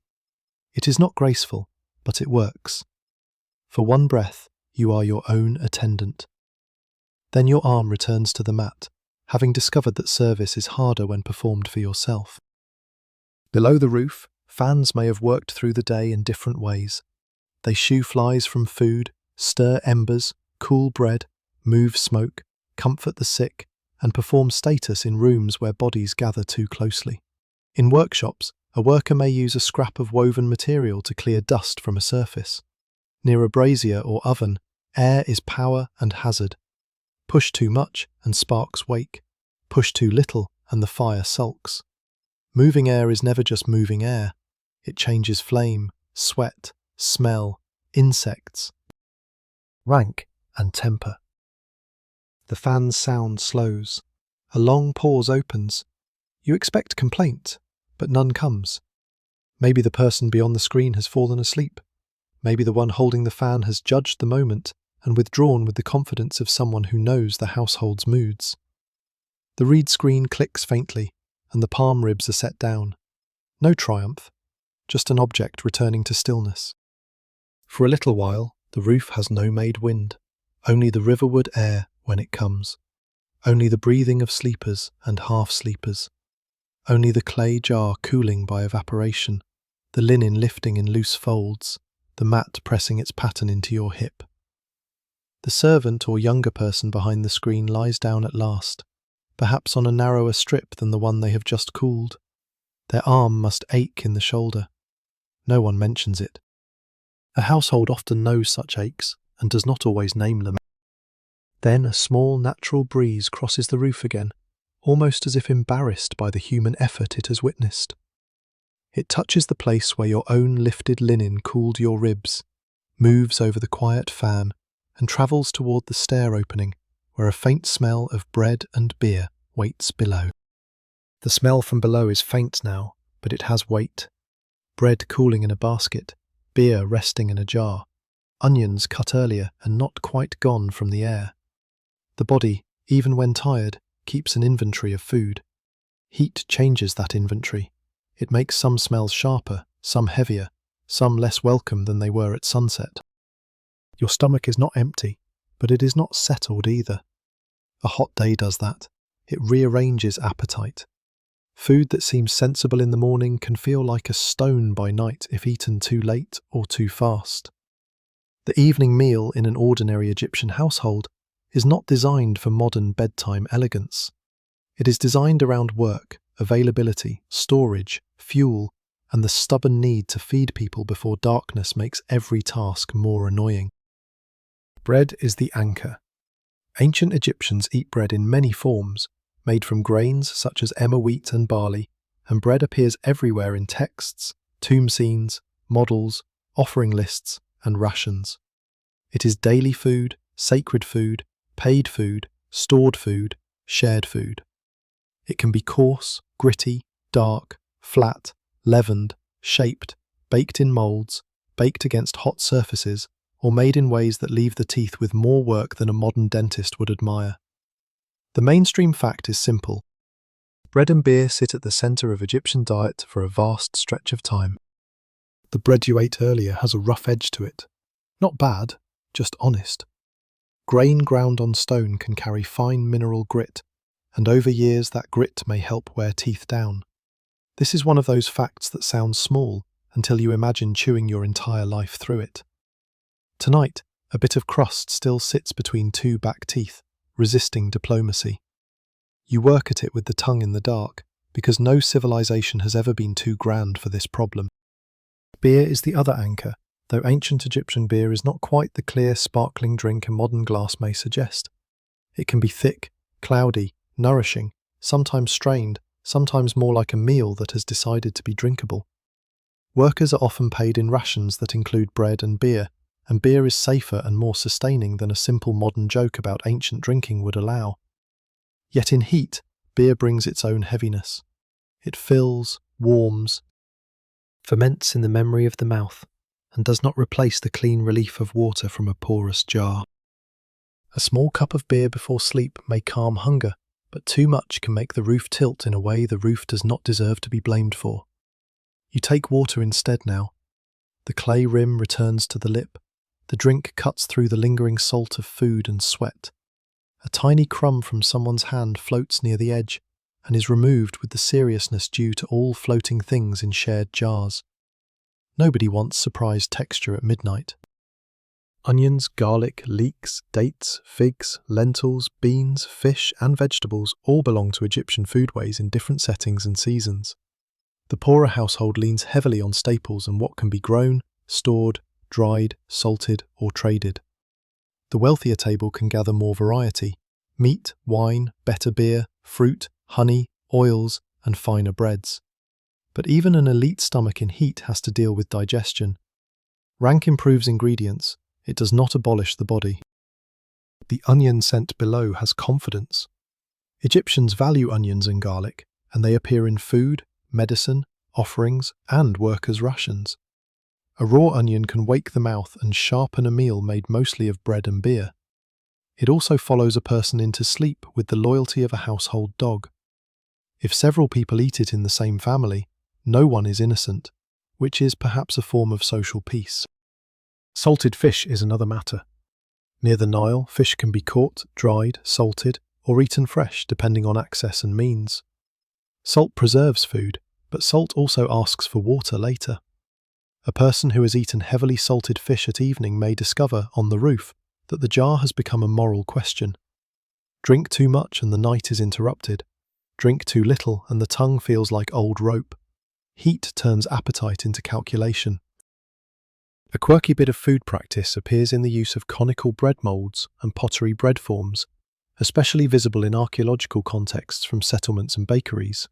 It is not graceful, but it works. For one breath, you are your own attendant. Then your arm returns to the mat, having discovered that service is harder when performed for yourself. Below the roof, fans may have worked through the day in different ways. They shoo flies from food, stir embers, cool bread, move smoke, comfort the sick, and perform status in rooms where bodies gather too closely. In workshops, a worker may use a scrap of woven material to clear dust from a surface. Near a brazier or oven, air is power and hazard. Push too much and sparks wake. Push too little and the fire sulks. Moving air is never just moving air. It changes flame, sweat, smell, insects, rank, and temper. The fan's sound slows. A long pause opens. You expect complaint, but none comes. Maybe the person beyond the screen has fallen asleep. Maybe the one holding the fan has judged the moment and withdrawn with the confidence of someone who knows the household's moods. The reed screen clicks faintly, and the palm ribs are set down. No triumph, just an object returning to stillness. For a little while, the roof has no made wind, only the riverward air when it comes, only the breathing of sleepers and half-sleepers, only the clay jar cooling by evaporation, the linen lifting in loose folds, the mat pressing its pattern into your hip. The servant or younger person behind the screen lies down at last, perhaps on a narrower strip than the one they have just cooled. Their arm must ache in the shoulder. No one mentions it. A household often knows such aches and does not always name them. Then a small natural breeze crosses the roof again, almost as if embarrassed by the human effort it has witnessed. It touches the place where your own lifted linen cooled your ribs, moves over the quiet fan, and travels toward the stair opening, where a faint smell of bread and beer waits below. The smell from below is faint now, but it has weight. Bread cooling in a basket, beer resting in a jar, onions cut earlier and not quite gone from the air. The body, even when tired, keeps an inventory of food. Heat changes that inventory. It makes some smells sharper, some heavier, some less welcome than they were at sunset. Your stomach is not empty, but it is not settled either. A hot day does that. It rearranges appetite. Food that seems sensible in the morning can feel like a stone by night if eaten too late or too fast. The evening meal in an ordinary Egyptian household is not designed for modern bedtime elegance. It is designed around work, availability, storage, fuel, and the stubborn need to feed people before darkness makes every task more annoying. Bread is the anchor. Ancient Egyptians eat bread in many forms, made from grains such as emmer wheat and barley, and bread appears everywhere in texts, tomb scenes, models, offering lists, and rations. It is daily food, sacred food, paid food, stored food, shared food. It can be coarse, gritty, dark, flat, leavened, shaped, baked in moulds, baked against hot surfaces, or made in ways that leave the teeth with more work than a modern dentist would admire. The mainstream fact is simple. Bread and beer sit at the centre of Egyptian diet for a vast stretch of time. The bread you ate earlier has a rough edge to it. Not bad, just honest. Grain ground on stone can carry fine mineral grit, and over years that grit may help wear teeth down. This is one of those facts that sounds small until you imagine chewing your entire life through it. Tonight, a bit of crust still sits between two back teeth, resisting diplomacy. You work at it with the tongue in the dark, because no civilization has ever been too grand for this problem. Beer is the other anchor, though ancient Egyptian beer is not quite the clear, sparkling drink a modern glass may suggest. It can be thick, cloudy, nourishing, sometimes strained, sometimes more like a meal that has decided to be drinkable. Workers are often paid in rations that include bread and beer is safer and more sustaining than a simple modern joke about ancient drinking would allow. Yet in heat, beer brings its own heaviness. It fills, warms, ferments in the memory of the mouth, and does not replace the clean relief of water from a porous jar. A small cup of beer before sleep may calm hunger, but too much can make the roof tilt in a way the roof does not deserve to be blamed for. You take water instead now. The clay rim returns to the lip. The drink cuts through the lingering salt of food and sweat. A tiny crumb from someone's hand floats near the edge and is removed with the seriousness due to all floating things in shared jars. Nobody wants surprise texture at midnight. Onions, garlic, leeks, dates, figs, lentils, beans, fish and vegetables all belong to Egyptian foodways in different settings and seasons. The poorer household leans heavily on staples and what can be grown, stored, dried, salted or traded. The wealthier table can gather more variety: meat, wine, better beer, fruit, honey, oils and finer breads. But even an elite stomach in heat has to deal with digestion. Rank improves ingredients, it does not abolish the body. The onion scent below has confidence. Egyptians value onions and garlic, and they appear in food, medicine, offerings, and workers' rations. A raw onion can wake the mouth and sharpen a meal made mostly of bread and beer. It also follows a person into sleep with the loyalty of a household dog. If several people eat it in the same family, no one is innocent, which is perhaps a form of social peace. Salted fish is another matter. Near the Nile, fish can be caught, dried, salted, or eaten fresh depending on access and means. Salt preserves food, but salt also asks for water later. A person who has eaten heavily salted fish at evening may discover, on the roof, that the jar has become a moral question. Drink too much and the night is interrupted. Drink too little and the tongue feels like old rope. Heat turns appetite into calculation. A quirky bit of food practice appears in the use of conical bread moulds and pottery bread forms, especially visible in archaeological contexts from settlements and bakeries.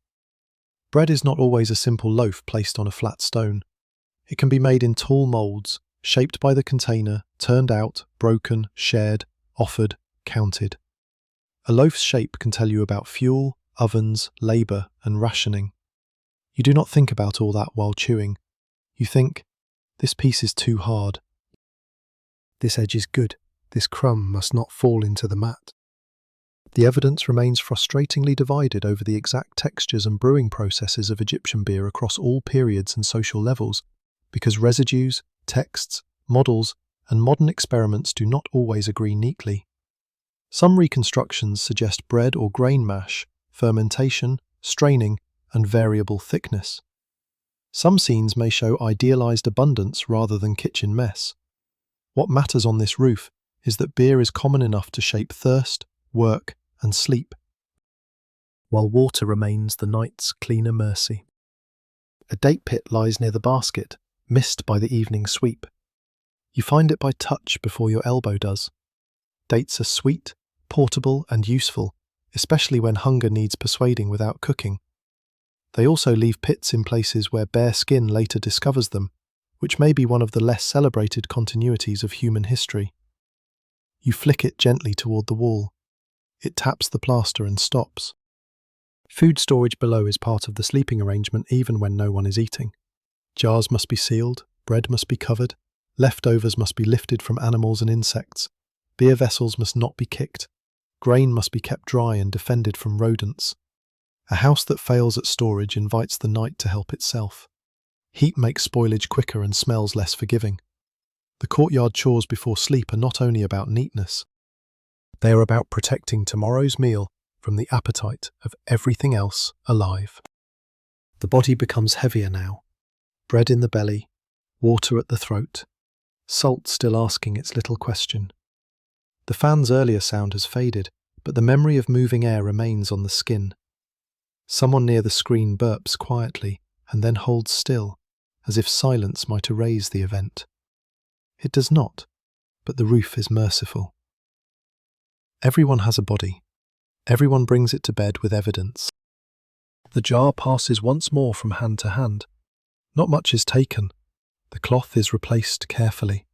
Bread is not always a simple loaf placed on a flat stone. It can be made in tall moulds, shaped by the container, turned out, broken, shared, offered, counted. A loaf's shape can tell you about fuel, ovens, labour, and rationing. You do not think about all that while chewing. You think, this piece is too hard. This edge is good. This crumb must not fall into the mat. The evidence remains frustratingly divided over the exact textures and brewing processes of Egyptian beer across all periods and social levels, because residues, texts, models, and modern experiments do not always agree neatly. Some reconstructions suggest bread or grain mash, fermentation, straining, and variable thickness. Some scenes may show idealized abundance rather than kitchen mess. What matters on this roof is that beer is common enough to shape thirst, work, and sleep, while water remains the night's cleaner mercy. A date pit lies near the basket, missed by the evening sweep. You find it by touch before your elbow does. Dates are sweet, portable, and useful, especially when hunger needs persuading without cooking. They also leave pits in places where bare skin later discovers them, which may be one of the less celebrated continuities of human history. You flick it gently toward the wall. It taps the plaster and stops. Food storage below is part of the sleeping arrangement even when no one is eating. Jars must be sealed, bread must be covered, leftovers must be lifted from animals and insects, beer vessels must not be kicked, grain must be kept dry and defended from rodents. A house that fails at storage invites the night to help itself. Heat makes spoilage quicker and smells less forgiving. The courtyard chores before sleep are not only about neatness. They are about protecting tomorrow's meal from the appetite of everything else alive. The body becomes heavier now. Bread in the belly, water at the throat, salt still asking its little question. The fan's earlier sound has faded, but the memory of moving air remains on the skin. Someone near the screen burps quietly and then holds still, as if silence might erase the event. It does not, but the roof is merciful. Everyone has a body. Everyone brings it to bed with evidence. The jar passes once more from hand to hand. Not much is taken. The cloth is replaced carefully.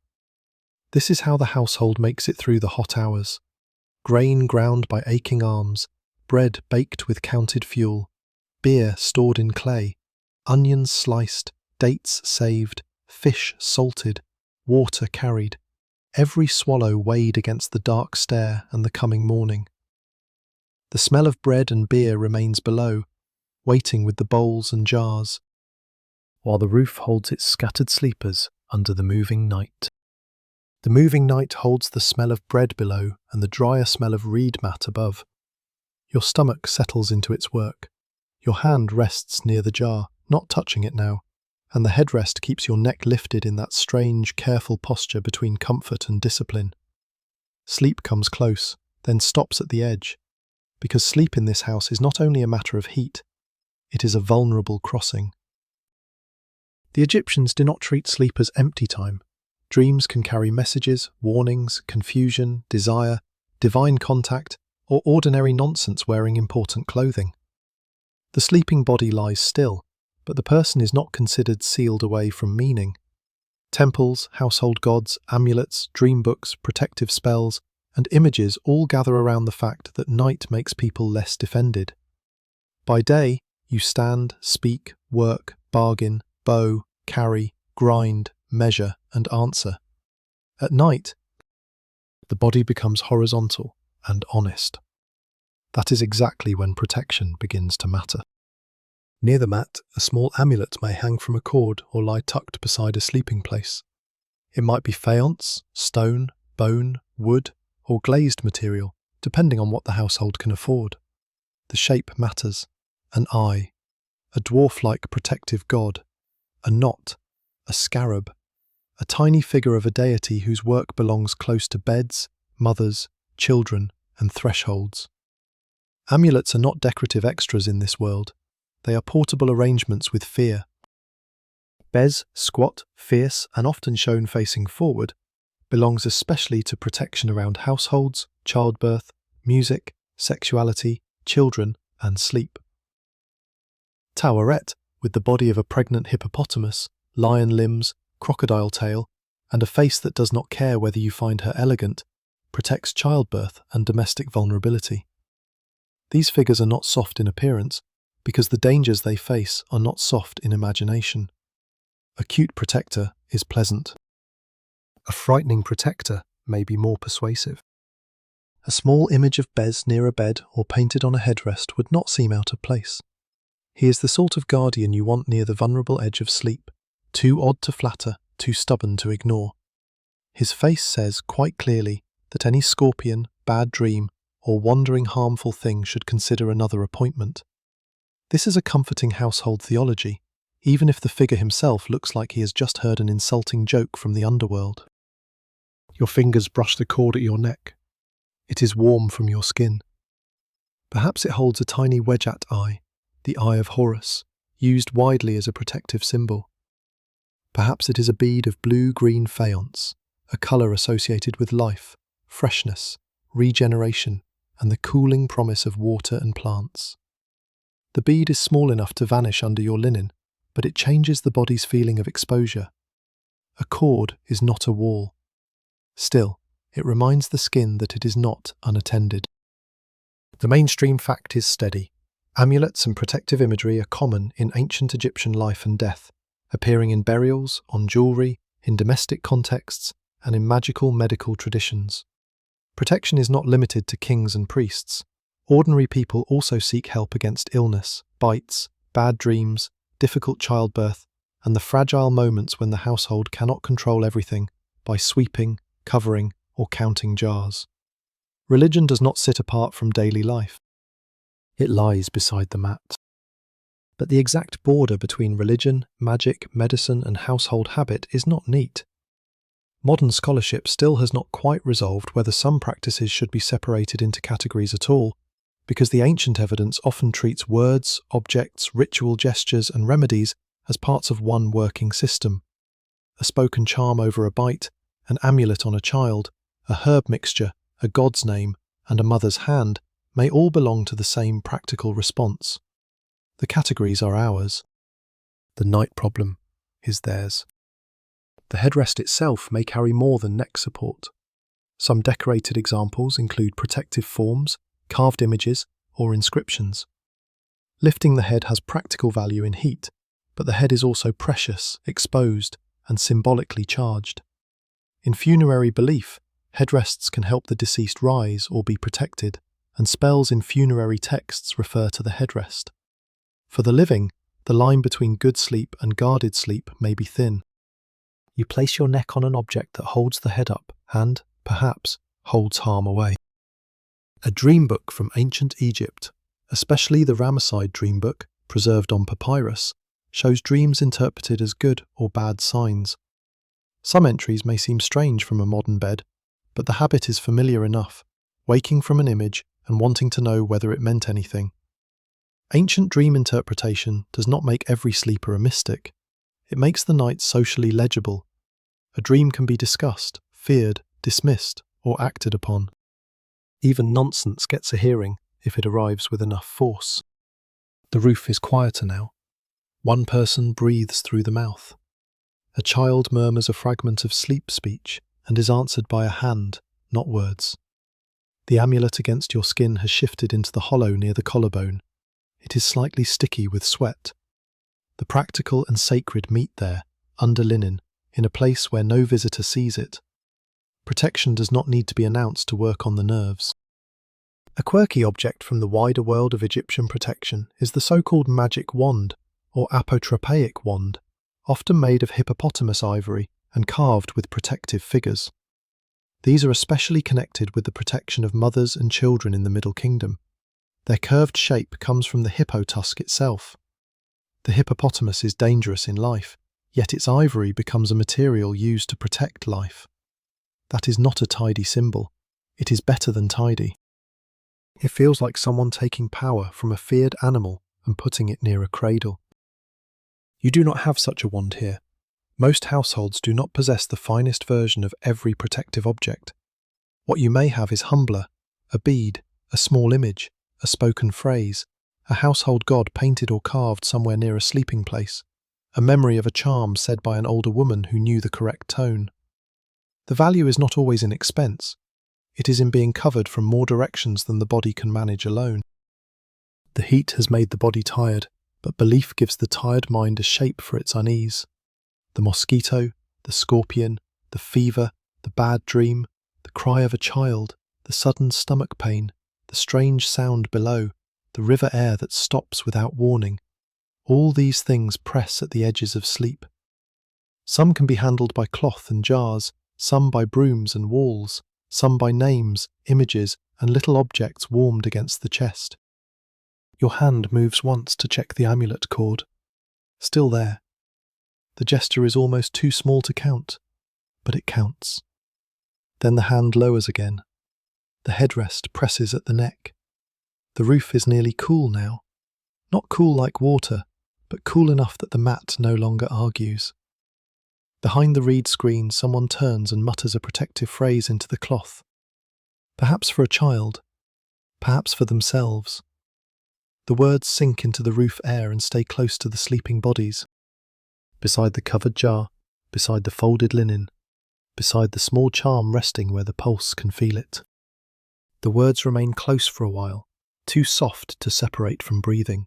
This is how the household makes it through the hot hours. Grain ground by aching arms, bread baked with counted fuel, beer stored in clay, onions sliced, dates saved, fish salted, water carried, every swallow weighed against the dark stare and the coming morning. The smell of bread and beer remains below, waiting with the bowls and jars, while the roof holds its scattered sleepers under the moving night. The moving night holds the smell of bread below and the drier smell of reed mat above. Your stomach settles into its work. Your hand rests near the jar, not touching it now, and the headrest keeps your neck lifted in that strange, careful posture between comfort and discipline. Sleep comes close, then stops at the edge, because sleep in this house is not only a matter of heat, it is a vulnerable crossing. The Egyptians do not treat sleep as empty time. Dreams can carry messages, warnings, confusion, desire, divine contact, or ordinary nonsense wearing important clothing. The sleeping body lies still, but the person is not considered sealed away from meaning. Temples, household gods, amulets, dream books, protective spells, and images all gather around the fact that night makes people less defended. By day, you stand, speak, work, bargain, bow, carry, grind, measure, and answer. At night, the body becomes horizontal and honest. That is exactly when protection begins to matter. Near the mat, a small amulet may hang from a cord or lie tucked beside a sleeping place. It might be faience, stone, bone, wood, or glazed material, depending on what the household can afford. The shape matters. An eye, a dwarf-like protective god, a knot, a scarab, a tiny figure of a deity whose work belongs close to beds, mothers, children, and thresholds. Amulets are not decorative extras in this world. They are portable arrangements with fear. Bez, squat, fierce, and often shown facing forward, belongs especially to protection around households, childbirth, music, sexuality, children, and sleep. Taweret, with the body of a pregnant hippopotamus, lion limbs, crocodile tail, and a face that does not care whether you find her elegant, protects childbirth and domestic vulnerability. These figures are not soft in appearance, because the dangers they face are not soft in imagination. A cute protector is pleasant. A frightening protector may be more persuasive. A small image of Bez near a bed or painted on a headrest would not seem out of place. He is the sort of guardian you want near the vulnerable edge of sleep, too odd to flatter, too stubborn to ignore. His face says quite clearly that any scorpion, bad dream, or wandering harmful thing should consider another appointment. This is a comforting household theology, even if the figure himself looks like he has just heard an insulting joke from the underworld. Your fingers brush the cord at your neck. It is warm from your skin. Perhaps it holds a tiny wedgeat eye, the eye of Horus, used widely as a protective symbol. Perhaps it is a bead of blue-green faience, a colour associated with life, freshness, regeneration, and the cooling promise of water and plants. The bead is small enough to vanish under your linen, but it changes the body's feeling of exposure. A cord is not a wall. Still, it reminds the skin that it is not unattended. The mainstream fact is steady. Amulets and protective imagery are common in ancient Egyptian life and death, appearing in burials, on jewellery, in domestic contexts, and in magical medical traditions. Protection is not limited to kings and priests. Ordinary people also seek help against illness, bites, bad dreams, difficult childbirth, and the fragile moments when the household cannot control everything by sweeping, covering, or counting jars. Religion does not sit apart from daily life. It lies beside the mat. But the exact border between religion, magic, medicine, and household habit is not neat. Modern scholarship still has not quite resolved whether some practices should be separated into categories at all, because the ancient evidence often treats words, objects, ritual gestures, and remedies as parts of one working system. A spoken charm over a bite, an amulet on a child, a herb mixture, a god's name, and a mother's hand may all belong to the same practical response. The categories are ours. The night problem is theirs. The headrest itself may carry more than neck support. Some decorated examples include protective forms, carved images, or inscriptions. Lifting the head has practical value in heat, but the head is also precious, exposed, and symbolically charged. In funerary belief, headrests can help the deceased rise or be protected, and spells in funerary texts refer to the headrest. For the living, the line between good sleep and guarded sleep may be thin. You place your neck on an object that holds the head up and, perhaps, holds harm away. A dream book from ancient Egypt, especially the Ramesside dream book, preserved on papyrus, shows dreams interpreted as good or bad signs. Some entries may seem strange from a modern bed, but the habit is familiar enough, waking from an image and wanting to know whether it meant anything. Ancient dream interpretation does not make every sleeper a mystic. It makes the night socially legible. A dream can be discussed, feared, dismissed, or acted upon. Even nonsense gets a hearing if it arrives with enough force. The roof is quieter now. One person breathes through the mouth. A child murmurs a fragment of sleep speech and is answered by a hand, not words. The amulet against your skin has shifted into the hollow near the collarbone. It is slightly sticky with sweat. The practical and sacred meet there, under linen, in a place where no visitor sees it. Protection does not need to be announced to work on the nerves. A quirky object from the wider world of Egyptian protection is the so-called magic wand, or apotropaic wand, often made of hippopotamus ivory and carved with protective figures. These are especially connected with the protection of mothers and children in the Middle Kingdom. Their curved shape comes from the hippo tusk itself. The hippopotamus is dangerous in life, yet its ivory becomes a material used to protect life. That is not a tidy symbol. It is better than tidy. It feels like someone taking power from a feared animal and putting it near a cradle. You do not have such a wand here. Most households do not possess the finest version of every protective object. What you may have is humbler, a bead, a small image, a spoken phrase, a household god painted or carved somewhere near a sleeping place, a memory of a charm said by an older woman who knew the correct tone. The value is not always in expense. It is in being covered from more directions than the body can manage alone. The heat has made the body tired, but belief gives the tired mind a shape for its unease. The mosquito, the scorpion, the fever, the bad dream, the cry of a child, the sudden stomach pain, the strange sound below, the river air that stops without warning. All these things press at the edges of sleep. Some can be handled by cloth and jars, some by brooms and walls, some by names, images, and little objects warmed against the chest. Your hand moves once to check the amulet cord. Still there. The gesture is almost too small to count, but it counts. Then the hand lowers again. The headrest presses at the neck. The roof is nearly cool now. Not cool like water, but cool enough that the mat no longer argues. Behind the reed screen, someone turns and mutters a protective phrase into the cloth. Perhaps for a child, perhaps for themselves. The words sink into the roof air and stay close to the sleeping bodies. Beside the covered jar, beside the folded linen, beside the small charm resting where the pulse can feel it. The words remain close for a while, too soft to separate from breathing.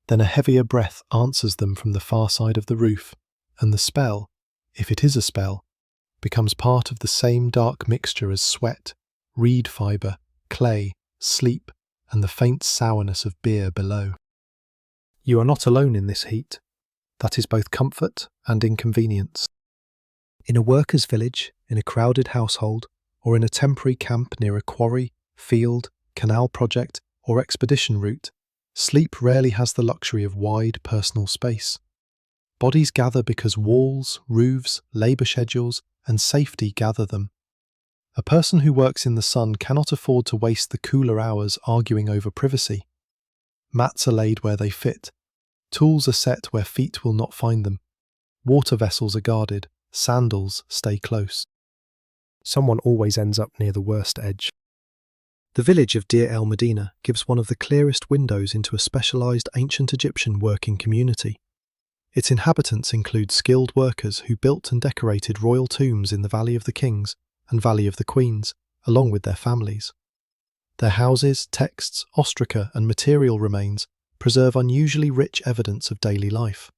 Then a heavier breath answers them from the far side of the roof, and the spell, if it is a spell, becomes part of the same dark mixture as sweat, reed fibre, clay, sleep, and the faint sourness of beer below. You are not alone in this heat. That is both comfort and inconvenience. In a workers' village, in a crowded household, or in a temporary camp near a quarry, field, canal project, or expedition route, sleep rarely has the luxury of wide personal space. Bodies gather because walls, roofs, labour schedules, and safety gather them. A person who works in the sun cannot afford to waste the cooler hours arguing over privacy. Mats are laid where they fit. Tools are set where feet will not find them. Water vessels are guarded. Sandals stay close. Someone always ends up near the worst edge. The village of Deir el-Medina gives one of the clearest windows into a specialised ancient Egyptian working community. Its inhabitants include skilled workers who built and decorated royal tombs in the Valley of the Kings and Valley of the Queens, along with their families. Their houses, texts, ostraca and material remains preserve unusually rich evidence of daily life.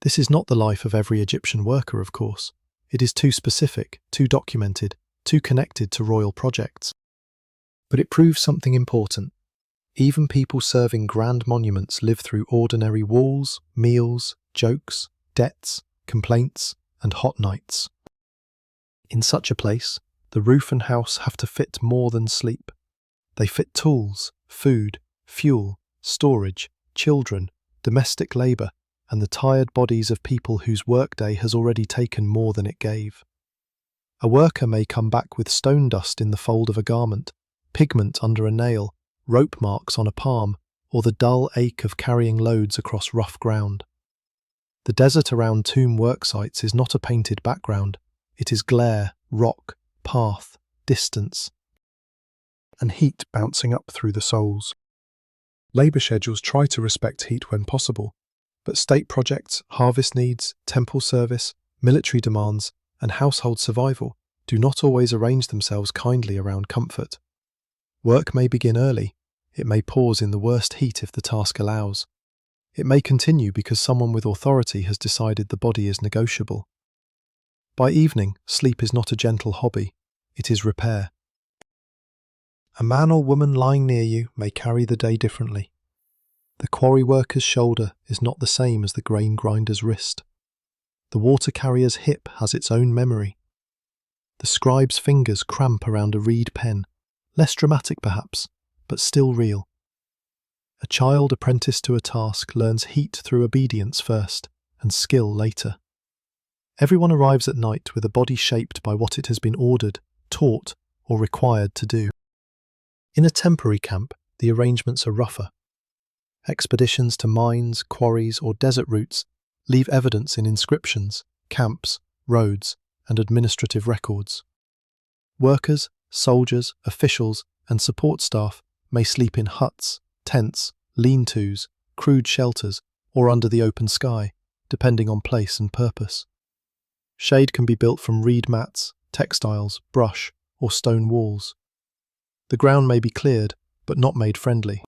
This is not the life of every Egyptian worker, of course. It is too specific, too documented, too connected to royal projects. But it proves something important. Even people serving grand monuments live through ordinary walls, meals, jokes, debts, complaints, and hot nights. In such a place, the roof and house have to fit more than sleep. They fit tools, food, fuel, storage, children, domestic labour, and the tired bodies of people whose workday has already taken more than it gave. A worker may come back with stone dust in the fold of a garment, pigment under a nail, rope marks on a palm, or the dull ache of carrying loads across rough ground. The desert around tomb work sites is not a painted background. It is glare, rock, path, distance, and heat bouncing up through the soles. Labour schedules try to respect heat when possible, but state projects, harvest needs, temple service, military demands, and household survival do not always arrange themselves kindly around comfort. Work may begin early. It may pause in the worst heat if the task allows. It may continue because someone with authority has decided the body is negotiable. By evening, sleep is not a gentle hobby. It is repair. A man or woman lying near you may carry the day differently. The quarry worker's shoulder is not the same as the grain grinder's wrist. The water carrier's hip has its own memory. The scribe's fingers cramp around a reed pen, less dramatic perhaps, but still real. A child apprenticed to a task learns heat through obedience first, and skill later. Everyone arrives at night with a body shaped by what it has been ordered, taught, or required to do. In a temporary camp, the arrangements are rougher. Expeditions to mines, quarries, or desert routes leave evidence in inscriptions, camps, roads, and administrative records. Workers, soldiers, officials, and support staff may sleep in huts, tents, lean-tos, crude shelters, or under the open sky, depending on place and purpose. Shade can be built from reed mats, textiles, brush, or stone walls. The ground may be cleared, but not made friendly.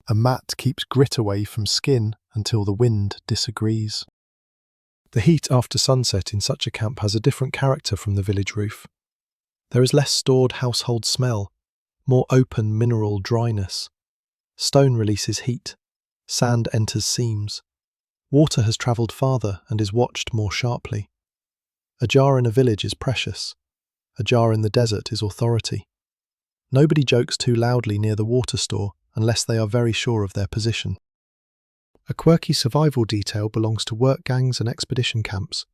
A mat keeps grit away from skin until the wind disagrees. The heat after sunset in such a camp has a different character from the village roof. There is less stored household smell, more open mineral dryness. Stone releases heat. Sand enters seams. Water has travelled farther and is watched more sharply. A jar in a village is precious. A jar in the desert is authority. Nobody jokes too loudly near the water store unless they are very sure of their position. A quirky survival detail belongs to work gangs and expedition camps.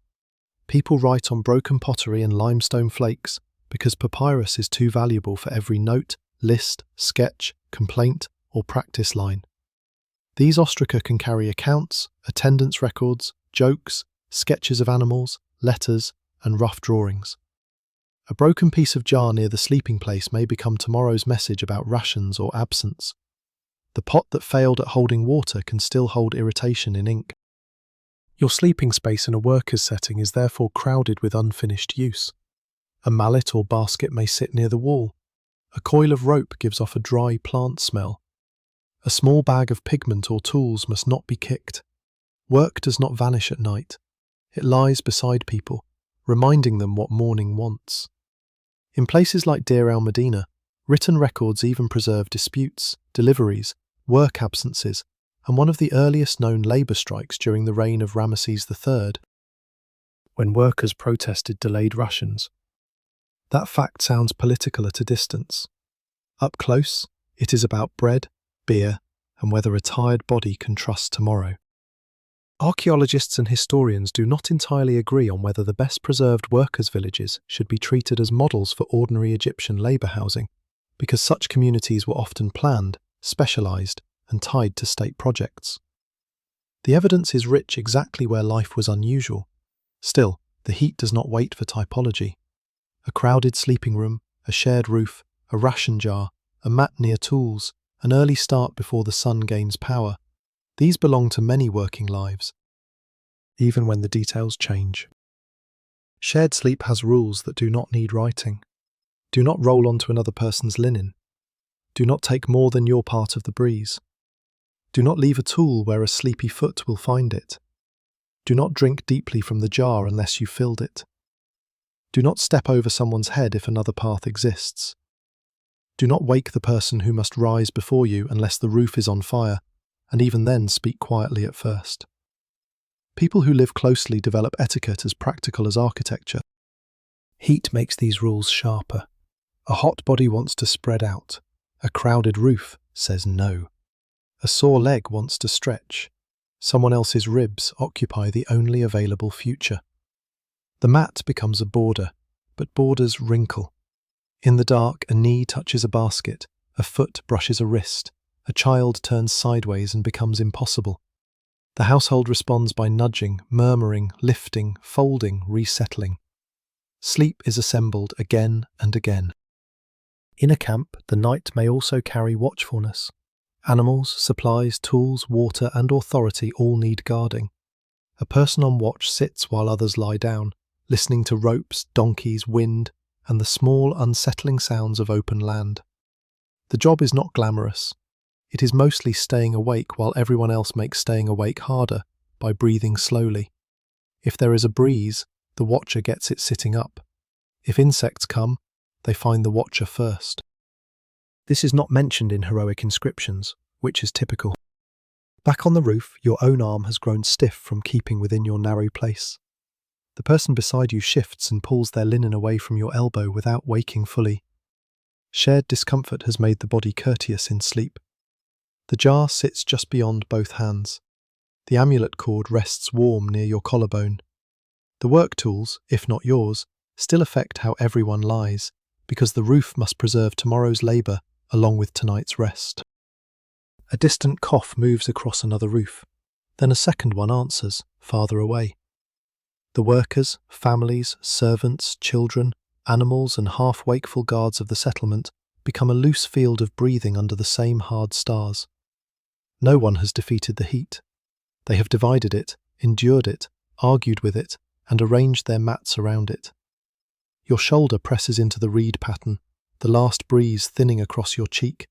People write on broken pottery and limestone flakes because papyrus is too valuable for every note, list, sketch, complaint, or practice line. These ostraca can carry accounts, attendance records, jokes, sketches of animals, letters, and rough drawings. A broken piece of jar near the sleeping place may become tomorrow's message about rations or absence. The pot that failed at holding water can still hold irritation in ink. Your sleeping space in a worker's setting is therefore crowded with unfinished use. A mallet or basket may sit near the wall. A coil of rope gives off a dry plant smell. A small bag of pigment or tools must not be kicked. Work does not vanish at night. It lies beside people, reminding them what morning wants. In places like Deir el-Medina, written records even preserve disputes, deliveries, work absences, and one of the earliest known labour strikes during the reign of Ramesses III, when workers protested delayed rations. That fact sounds political at a distance. Up close, it is about bread, beer, and whether a tired body can trust tomorrow. Archaeologists and historians do not entirely agree on whether the best preserved workers' villages should be treated as models for ordinary Egyptian labour housing, because such communities were often planned, specialised, and tied to state projects. The evidence is rich exactly where life was unusual. Still, the heat does not wait for typology. A crowded sleeping room, a shared roof, a ration jar, a mat near tools, an early start before the sun gains power. These belong to many working lives, even when the details change. Shared sleep has rules that do not need writing. Do not roll onto another person's linen. Do not take more than your part of the breeze. Do not leave a tool where a sleepy foot will find it. Do not drink deeply from the jar unless you filled it. Do not step over someone's head if another path exists. Do not wake the person who must rise before you unless the roof is on fire, and even then speak quietly at first. People who live closely develop etiquette as practical as architecture. Heat makes these rules sharper. A hot body wants to spread out. A crowded roof says no. A sore leg wants to stretch. Someone else's ribs occupy the only available future. The mat becomes a border, but borders wrinkle. In the dark, a knee touches a basket, a foot brushes a wrist, a child turns sideways and becomes impossible. The household responds by nudging, murmuring, lifting, folding, resettling. Sleep is assembled again and again. In a camp, the night may also carry watchfulness. Animals, supplies, tools, water, and authority all need guarding. A person on watch sits while others lie down, listening to ropes, donkeys, wind, and the small, unsettling sounds of open land. The job is not glamorous. It is mostly staying awake while everyone else makes staying awake harder by breathing slowly. If there is a breeze, the watcher gets it sitting up. If insects come, they find the watcher first. This is not mentioned in heroic inscriptions, which is typical. Back on the roof, your own arm has grown stiff from keeping within your narrow place. The person beside you shifts and pulls their linen away from your elbow without waking fully. Shared discomfort has made the body courteous in sleep. The jar sits just beyond both hands. The amulet cord rests warm near your collarbone. The work tools, if not yours, still affect how everyone lies, because the roof must preserve tomorrow's labour along with tonight's rest. A distant cough moves across another roof. Then a second one answers, farther away. The workers, families, servants, children, animals and half-wakeful guards of the settlement become a loose field of breathing under the same hard stars. No one has defeated the heat. They have divided it, endured it, argued with it, and arranged their mats around it. Your shoulder presses into the reed pattern, the last breeze thinning across your cheek,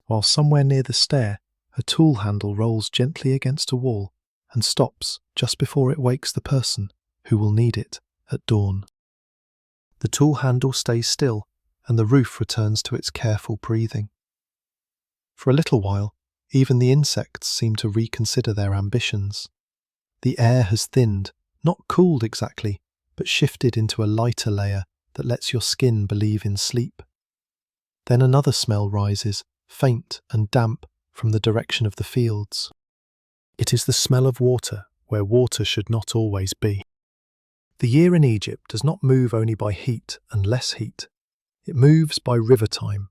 while somewhere near the stair, a tool handle rolls gently against a wall and stops just before it wakes the person who will need it at dawn. The tool handle stays still, and the roof returns to its careful breathing. For a little while, even the insects seem to reconsider their ambitions. The air has thinned, not cooled exactly, but shifted into a lighter layer that lets your skin believe in sleep. Then another smell rises, faint and damp, from the direction of the fields. It is the smell of water, where water should not always be. The year in Egypt does not move only by heat and less heat. It moves by river time.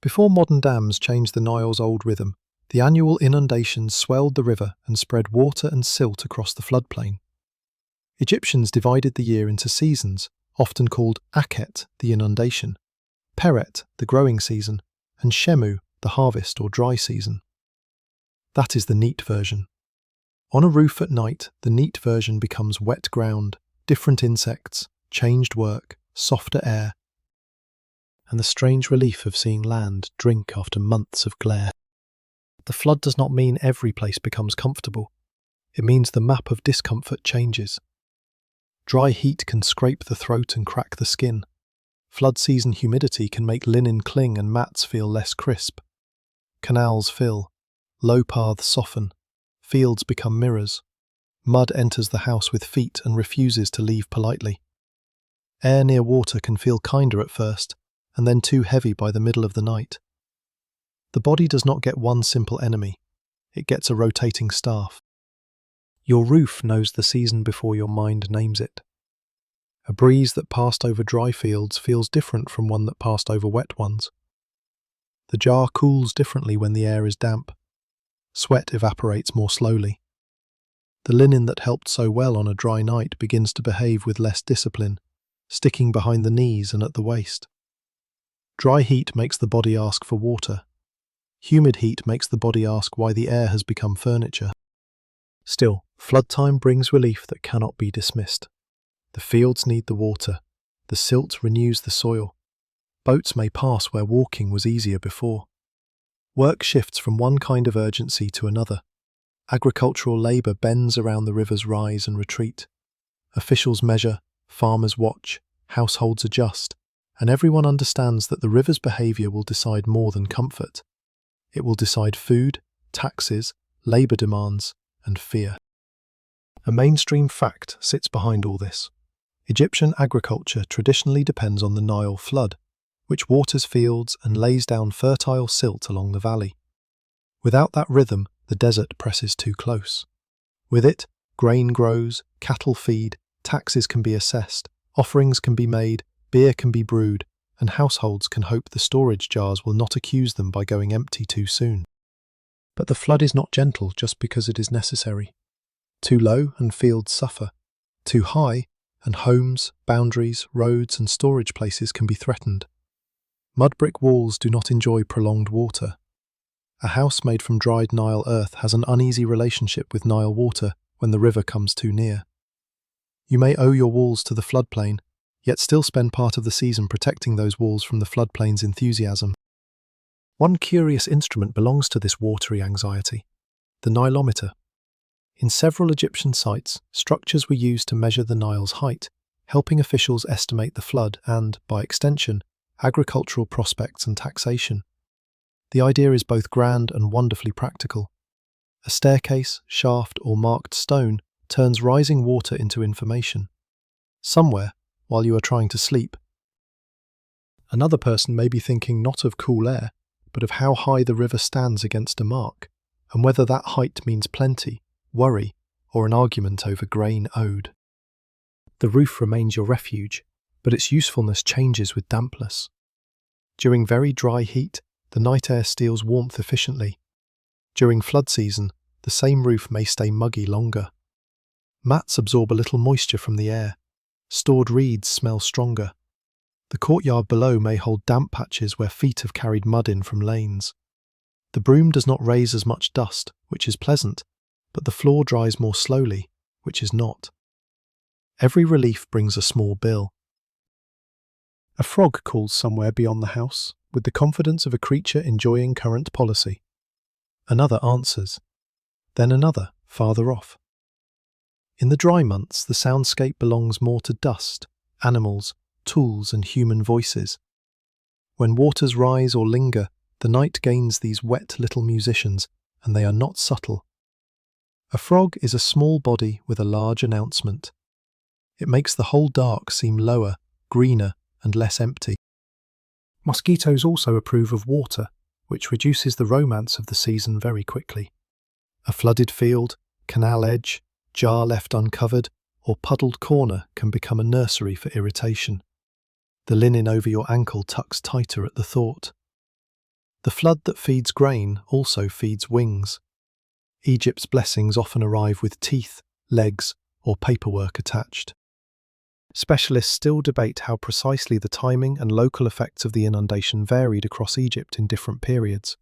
Before modern dams changed the Nile's old rhythm, the annual inundations swelled the river and spread water and silt across the floodplain. Egyptians divided the year into seasons, often called Akhet, the inundation, Peret, the growing season, and Shemu, the harvest or dry season. That is the neat version. On a roof at night, the neat version becomes wet ground, different insects, changed work, softer air, and the strange relief of seeing land drink after months of glare. The flood does not mean every place becomes comfortable. It means the map of discomfort changes. Dry heat can scrape the throat and crack the skin. Flood season humidity can make linen cling and mats feel less crisp. Canals fill. Low paths soften. Fields become mirrors. Mud enters the house with feet and refuses to leave politely. Air near water can feel kinder at first, and then too heavy by the middle of the night. The body does not get one simple enemy. It gets a rotating staff. Your roof knows the season before your mind names it. A breeze that passed over dry fields feels different from one that passed over wet ones. The jar cools differently when the air is damp. Sweat evaporates more slowly. The linen that helped so well on a dry night begins to behave with less discipline, sticking behind the knees and at the waist. Dry heat makes the body ask for water. Humid heat makes the body ask why the air has become furniture. Still, flood time brings relief that cannot be dismissed. The fields need the water. The silt renews the soil. Boats may pass where walking was easier before. Work shifts from one kind of urgency to another. Agricultural labour bends around the river's rise and retreat. Officials measure, farmers watch, households adjust, and everyone understands that the river's behaviour will decide more than comfort. It will decide food, taxes, labour demands, and fear. A mainstream fact sits behind all this. Egyptian agriculture traditionally depends on the Nile flood, which waters fields and lays down fertile silt along the valley. Without that rhythm, the desert presses too close. With it, grain grows, cattle feed, taxes can be assessed, offerings can be made, beer can be brewed, and households can hope the storage jars will not accuse them by going empty too soon. But the flood is not gentle just because it is necessary. Too low and fields suffer. Too high and homes, boundaries, roads and storage places can be threatened. Mudbrick walls do not enjoy prolonged water. A house made from dried Nile earth has an uneasy relationship with Nile water when the river comes too near. You may owe your walls to the floodplain, yet still spend part of the season protecting those walls from the floodplain's enthusiasm. One curious instrument belongs to this watery anxiety: the Nilometer. In several Egyptian sites, structures were used to measure the Nile's height, helping officials estimate the flood and, by extension, agricultural prospects and taxation. The idea is both grand and wonderfully practical. A staircase, shaft, or marked stone turns rising water into information. Somewhere, while you are trying to sleep, another person may be thinking not of cool air, but of how high the river stands against a mark, and whether that height means plenty, worry, or an argument over grain owed. The roof remains your refuge, but its usefulness changes with dampness. During very dry heat, the night air steals warmth efficiently. During flood season, the same roof may stay muggy longer. Mats absorb a little moisture from the air. Stored reeds smell stronger. The courtyard below may hold damp patches where feet have carried mud in from lanes. The broom does not raise as much dust, which is pleasant, but the floor dries more slowly, which is not. Every relief brings a small bill. A frog calls somewhere beyond the house, with the confidence of a creature enjoying current policy. Another answers. Then another, farther off. In the dry months, the soundscape belongs more to dust, animals, tools, and human voices. When waters rise or linger, the night gains these wet little musicians, and they are not subtle. A frog is a small body with a large announcement. It makes the whole dark seem lower, greener, and less empty. Mosquitoes also approve of water, which reduces the romance of the season very quickly. A flooded field, canal edge, jar left uncovered, or puddled corner can become a nursery for irritation. The linen over your ankle tucks tighter at the thought. The flood that feeds grain also feeds wings. Egypt's blessings often arrive with teeth, legs, or paperwork attached. Specialists still debate how precisely the timing and local effects of the inundation varied across Egypt in different periods,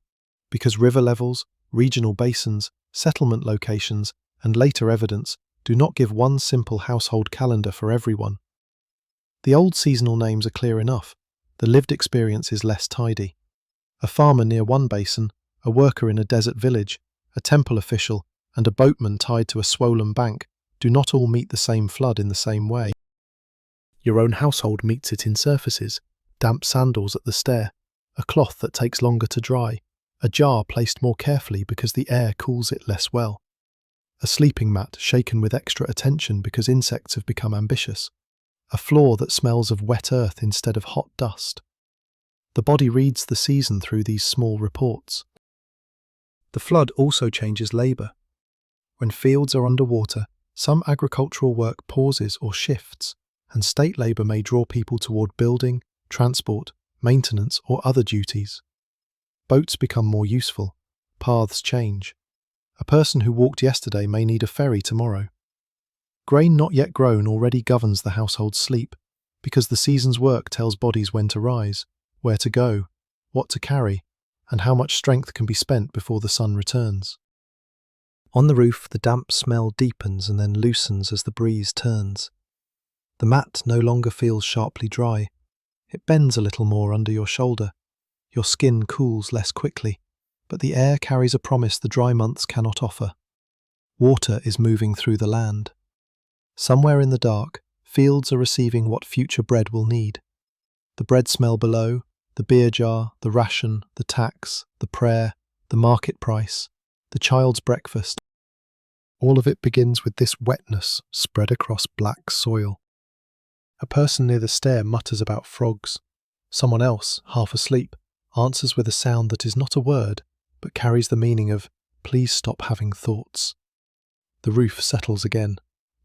because river levels, regional basins, settlement locations, and later evidence do not give one simple household calendar for everyone. The old seasonal names are clear enough. The lived experience is less tidy. A farmer near one basin, a worker in a desert village, a temple official, and a boatman tied to a swollen bank do not all meet the same flood in the same way. Your own household meets it in surfaces: damp sandals at the stair, a cloth that takes longer to dry, A jar placed more carefully because the air cools it less well. A sleeping mat shaken with extra attention because insects have become ambitious. A floor that smells of wet earth instead of hot dust. The body reads the season through these small reports. The flood also changes labour. When fields are underwater, some agricultural work pauses or shifts, and state labour may draw people toward building, transport, maintenance or other duties. Boats become more useful. Paths change. A person who walked yesterday may need a ferry tomorrow. Grain not yet grown already governs the household's sleep, because the season's work tells bodies when to rise, where to go, what to carry, and how much strength can be spent before the sun returns. On the roof, the damp smell deepens and then loosens as the breeze turns. The mat no longer feels sharply dry. It bends a little more under your shoulder. Your skin cools less quickly, but the air carries a promise the dry months cannot offer. Water is moving through the land. Somewhere in the dark, fields are receiving what future bread will need. The bread smell below, the beer jar, the ration, the tax, the prayer, the market price, the child's breakfast. All of it begins with this wetness spread across black soil. A person near the stair mutters about frogs. Someone else, half asleep, answers with a sound that is not a word, but carries the meaning of, "Please stop having thoughts." The roof settles again.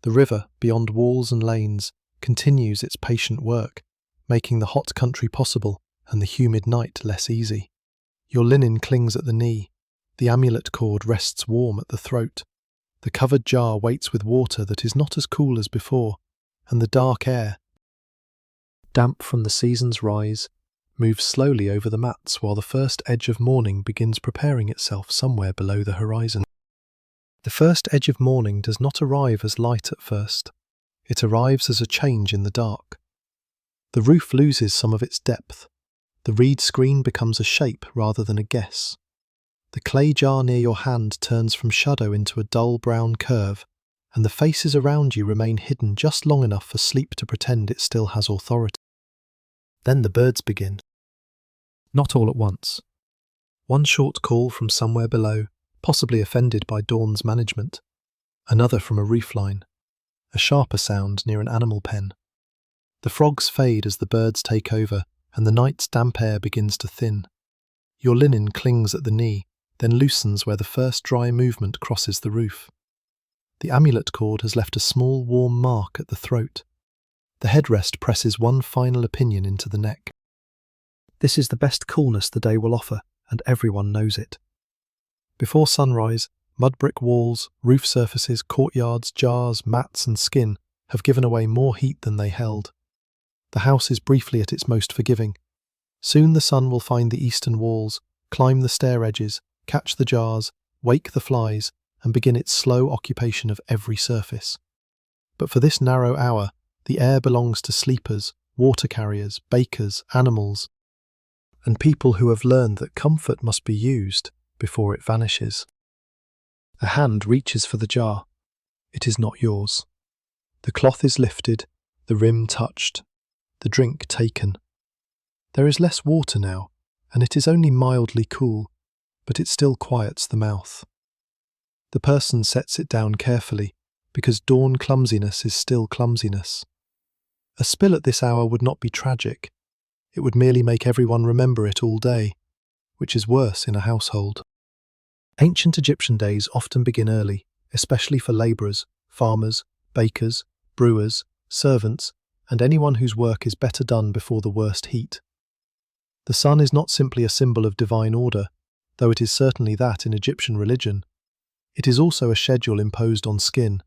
The river, beyond walls and lanes, continues its patient work, making the hot country possible and the humid night less easy. Your linen clings at the knee. The amulet cord rests warm at the throat. The covered jar waits with water that is not as cool as before, and the dark air, damp from the season's rise, moves slowly over the mats while the first edge of morning begins preparing itself somewhere below the horizon. The first edge of morning does not arrive as light at first. It arrives as a change in the dark. The roof loses some of its depth. The reed screen becomes a shape rather than a guess. The clay jar near your hand turns from shadow into a dull brown curve, and the faces around you remain hidden just long enough for sleep to pretend it still has authority. Then the birds begin. Not all at once. One short call from somewhere below, possibly offended by dawn's management. Another from a roofline. A sharper sound near an animal pen. The frogs fade as the birds take over, and the night's damp air begins to thin. Your linen clings at the knee, then loosens where the first dry movement crosses the roof. The amulet cord has left a small warm mark at the throat. The headrest presses one final opinion into the neck. This is the best coolness the day will offer, and everyone knows it. Before sunrise, mudbrick walls, roof surfaces, courtyards, jars, mats and skin have given away more heat than they held. The house is briefly at its most forgiving. Soon the sun will find the eastern walls, climb the stair edges, catch the jars, wake the flies, and begin its slow occupation of every surface. But for this narrow hour, the air belongs to sleepers, water carriers, bakers, animals, and people who have learned that comfort must be used before it vanishes. A hand reaches for the jar. It is not yours. The cloth is lifted, the rim touched, the drink taken. There is less water now, and it is only mildly cool, but it still quiets the mouth. The person sets it down carefully, because dawn clumsiness is still clumsiness. A spill at this hour would not be tragic. It would merely make everyone remember it all day, which is worse in a household. Ancient Egyptian days often begin early, especially for labourers, farmers, bakers, brewers, servants, and anyone whose work is better done before the worst heat. The sun is not simply a symbol of divine order, though it is certainly that in Egyptian religion. It is also a schedule imposed on skin.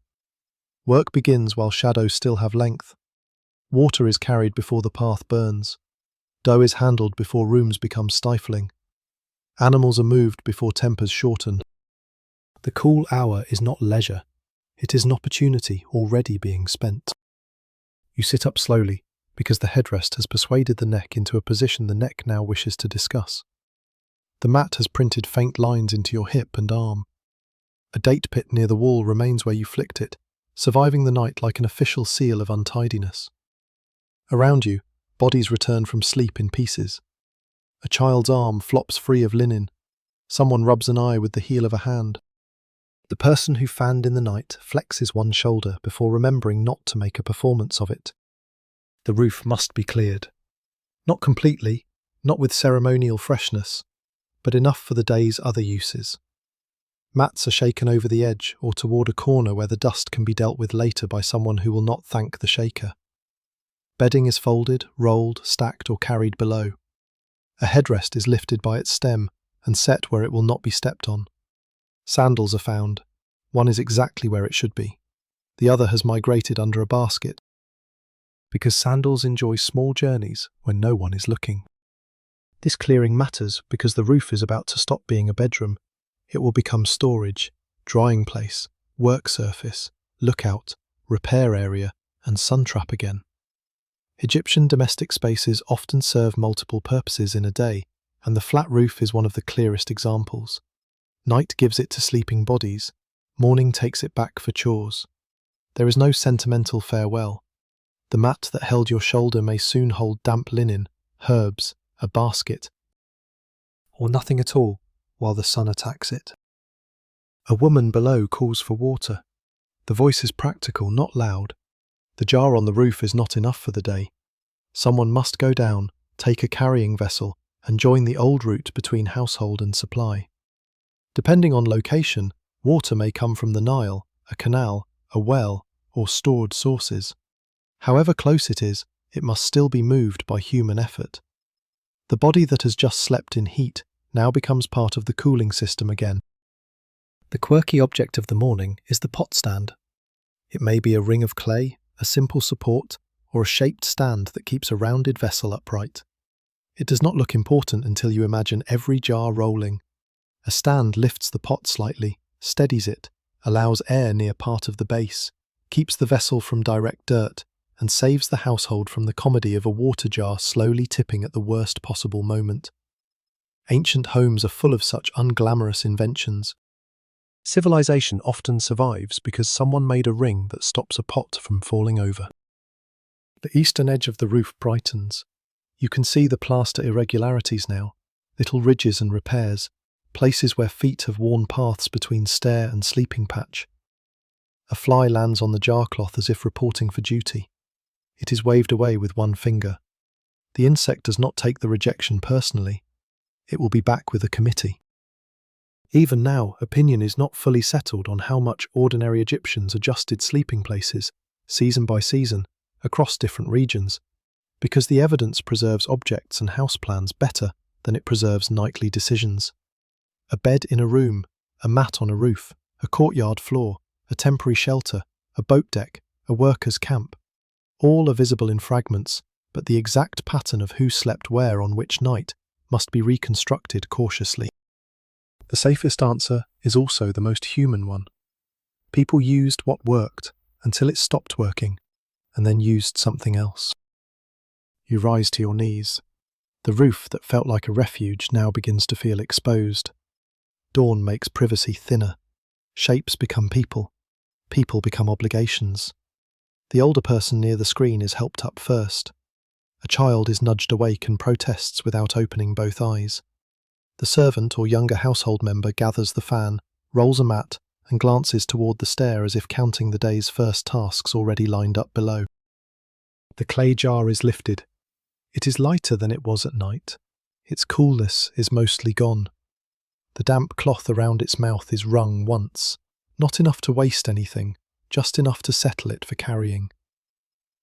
Work begins while shadows still have length. Water is carried before the path burns. Dough is handled before rooms become stifling. Animals are moved before tempers shorten. The cool hour is not leisure. It is an opportunity already being spent. You sit up slowly, because the headrest has persuaded the neck into a position the neck now wishes to discuss. The mat has printed faint lines into your hip and arm. A date pit near the wall remains where you flicked it, surviving the night like an official seal of untidiness. Around you, bodies return from sleep in pieces. A child's arm flops free of linen. Someone rubs an eye with the heel of a hand. The person who fanned in the night flexes one shoulder before remembering not to make a performance of it. The roof must be cleared. Not completely, not with ceremonial freshness, but enough for the day's other uses. Mats are shaken over the edge or toward a corner where the dust can be dealt with later by someone who will not thank the shaker. Bedding is folded, rolled, stacked or carried below. A headrest is lifted by its stem and set where it will not be stepped on. Sandals are found. One is exactly where it should be. The other has migrated under a basket. Because sandals enjoy small journeys when no one is looking. This clearing matters because the roof is about to stop being a bedroom. It will become storage, drying place, work surface, lookout, repair area, and sun trap again. Egyptian domestic spaces often serve multiple purposes in a day, and the flat roof is one of the clearest examples. Night gives it to sleeping bodies, morning takes it back for chores. There is no sentimental farewell. The mat that held your shoulder may soon hold damp linen, herbs, a basket, or nothing at all while the sun attacks it. A woman below calls for water. The voice is practical, not loud. The jar on the roof is not enough for the day. Someone must go down, take a carrying vessel, and join the old route between household and supply. Depending on location, water may come from the Nile, a canal, a well, or stored sources. However close it is, it must still be moved by human effort. The body that has just slept in heat now becomes part of the cooling system again. The quirky object of the morning is the pot stand. It may be a ring of clay, a simple support, or a shaped stand that keeps a rounded vessel upright. It does not look important until you imagine every jar rolling. A stand lifts the pot slightly, steadies it, allows air near part of the base, keeps the vessel from direct dirt, and saves the household from the comedy of a water jar slowly tipping at the worst possible moment. Ancient homes are full of such unglamorous inventions. Civilization often survives because someone made a ring that stops a pot from falling over. The eastern edge of the roof brightens. You can see the plaster irregularities now, little ridges and repairs, places where feet have worn paths between stair and sleeping patch. A fly lands on the jar cloth as if reporting for duty. It is waved away with one finger. The insect does not take the rejection personally. It will be back with a committee. Even now, opinion is not fully settled on how much ordinary Egyptians adjusted sleeping places, season by season, across different regions, because the evidence preserves objects and house plans better than it preserves nightly decisions. A bed in a room, a mat on a roof, a courtyard floor, a temporary shelter, a boat deck, a worker's camp. All are visible in fragments, but the exact pattern of who slept where on which night must be reconstructed cautiously. The safest answer is also the most human one. People used what worked until it stopped working, and then used something else. You rise to your knees. The roof that felt like a refuge now begins to feel exposed. Dawn makes privacy thinner. Shapes become people. People become obligations. The older person near the screen is helped up first. A child is nudged awake and protests without opening both eyes. The servant or younger household member gathers the fan, rolls a mat, and glances toward the stair as if counting the day's first tasks already lined up below. The clay jar is lifted. It is lighter than it was at night. Its coolness is mostly gone. The damp cloth around its mouth is wrung once, not enough to waste anything, just enough to settle it for carrying.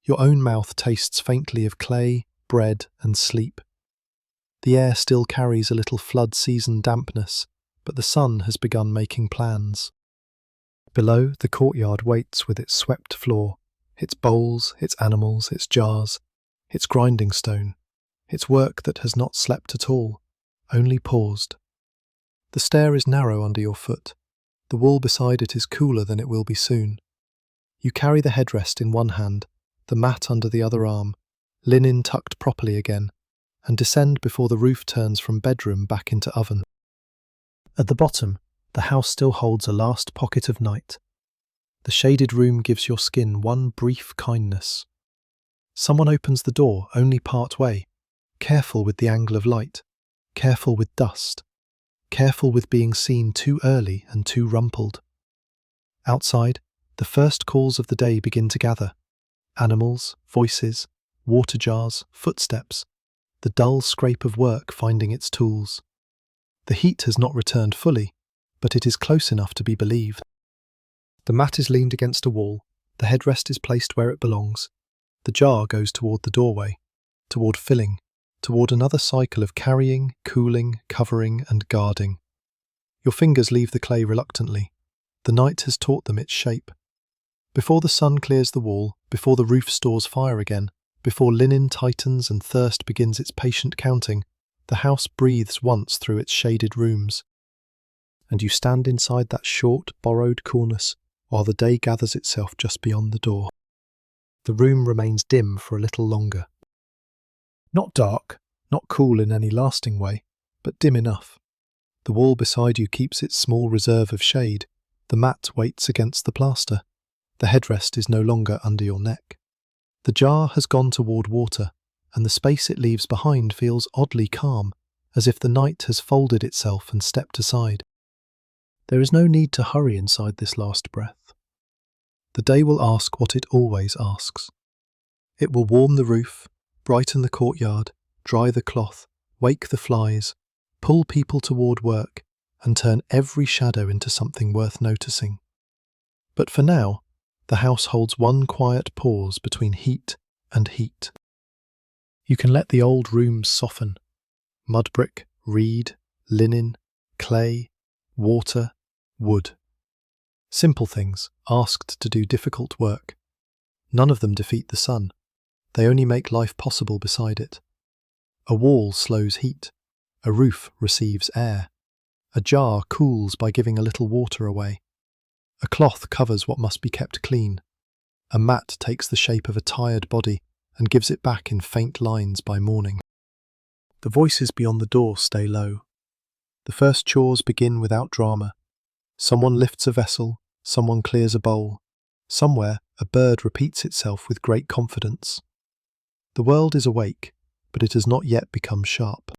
Your own mouth tastes faintly of clay, bread, and sleep. The air still carries a little flood season dampness, but the sun has begun making plans. Below, the courtyard waits with its swept floor, its bowls, its animals, its jars, its grinding stone, its work that has not slept at all, only paused. The stair is narrow under your foot. The wall beside it is cooler than it will be soon. You carry the headrest in one hand, the mat under the other arm, linen tucked properly again, and descend before the roof turns from bedroom back into oven. At the bottom, the house still holds a last pocket of night. The shaded room gives your skin one brief kindness. Someone opens the door only part way, careful with the angle of light, careful with dust. careful with being seen too early and too rumpled. Outside, the first calls of the day begin to gather. Animals, voices, water jars, footsteps, the dull scrape of work finding its tools. The heat has not returned fully, but it is close enough to be believed. The mat is leaned against a wall, the headrest is placed where it belongs. The jar goes toward the doorway, toward filling, toward another cycle of carrying, cooling, covering, and guarding. Your fingers leave the clay reluctantly. The night has taught them its shape. Before the sun clears the wall, before the roof stores fire again, before linen tightens and thirst begins its patient counting, the house breathes once through its shaded rooms. And you stand inside that short, borrowed coolness while the day gathers itself just beyond the door. The room remains dim for a little longer. Not dark, not cool in any lasting way, but dim enough. The wall beside you keeps its small reserve of shade. The mat waits against the plaster. The headrest is no longer under your neck. The jar has gone toward water, and the space it leaves behind feels oddly calm, as if the night has folded itself and stepped aside. There is no need to hurry inside this last breath. The day will ask what it always asks. It will warm the roof, brighten the courtyard, dry the cloth, wake the flies, pull people toward work, and turn every shadow into something worth noticing. But for now, the house holds one quiet pause between heat and heat. You can let the old rooms soften. Mudbrick, reed, linen, clay, water, wood. Simple things, asked to do difficult work. None of them defeat the sun. They only make life possible beside it. A wall slows heat. A roof receives air. A jar cools by giving a little water away. A cloth covers what must be kept clean. A mat takes the shape of a tired body and gives it back in faint lines by morning. The voices beyond the door stay low. The first chores begin without drama. Someone lifts a vessel, someone clears a bowl. Somewhere, a bird repeats itself with great confidence. The world is awake, but it has not yet become sharp.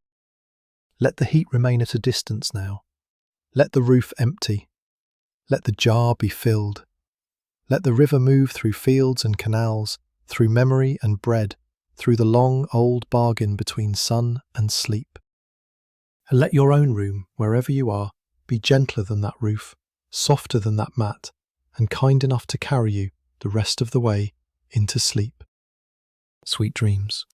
Let the heat remain at a distance now. Let the roof empty. Let the jar be filled. Let the river move through fields and canals, through memory and bread, through the long old bargain between sun and sleep. And let your own room, wherever you are, be gentler than that roof, softer than that mat, and kind enough to carry you the rest of the way into sleep. Sweet dreams.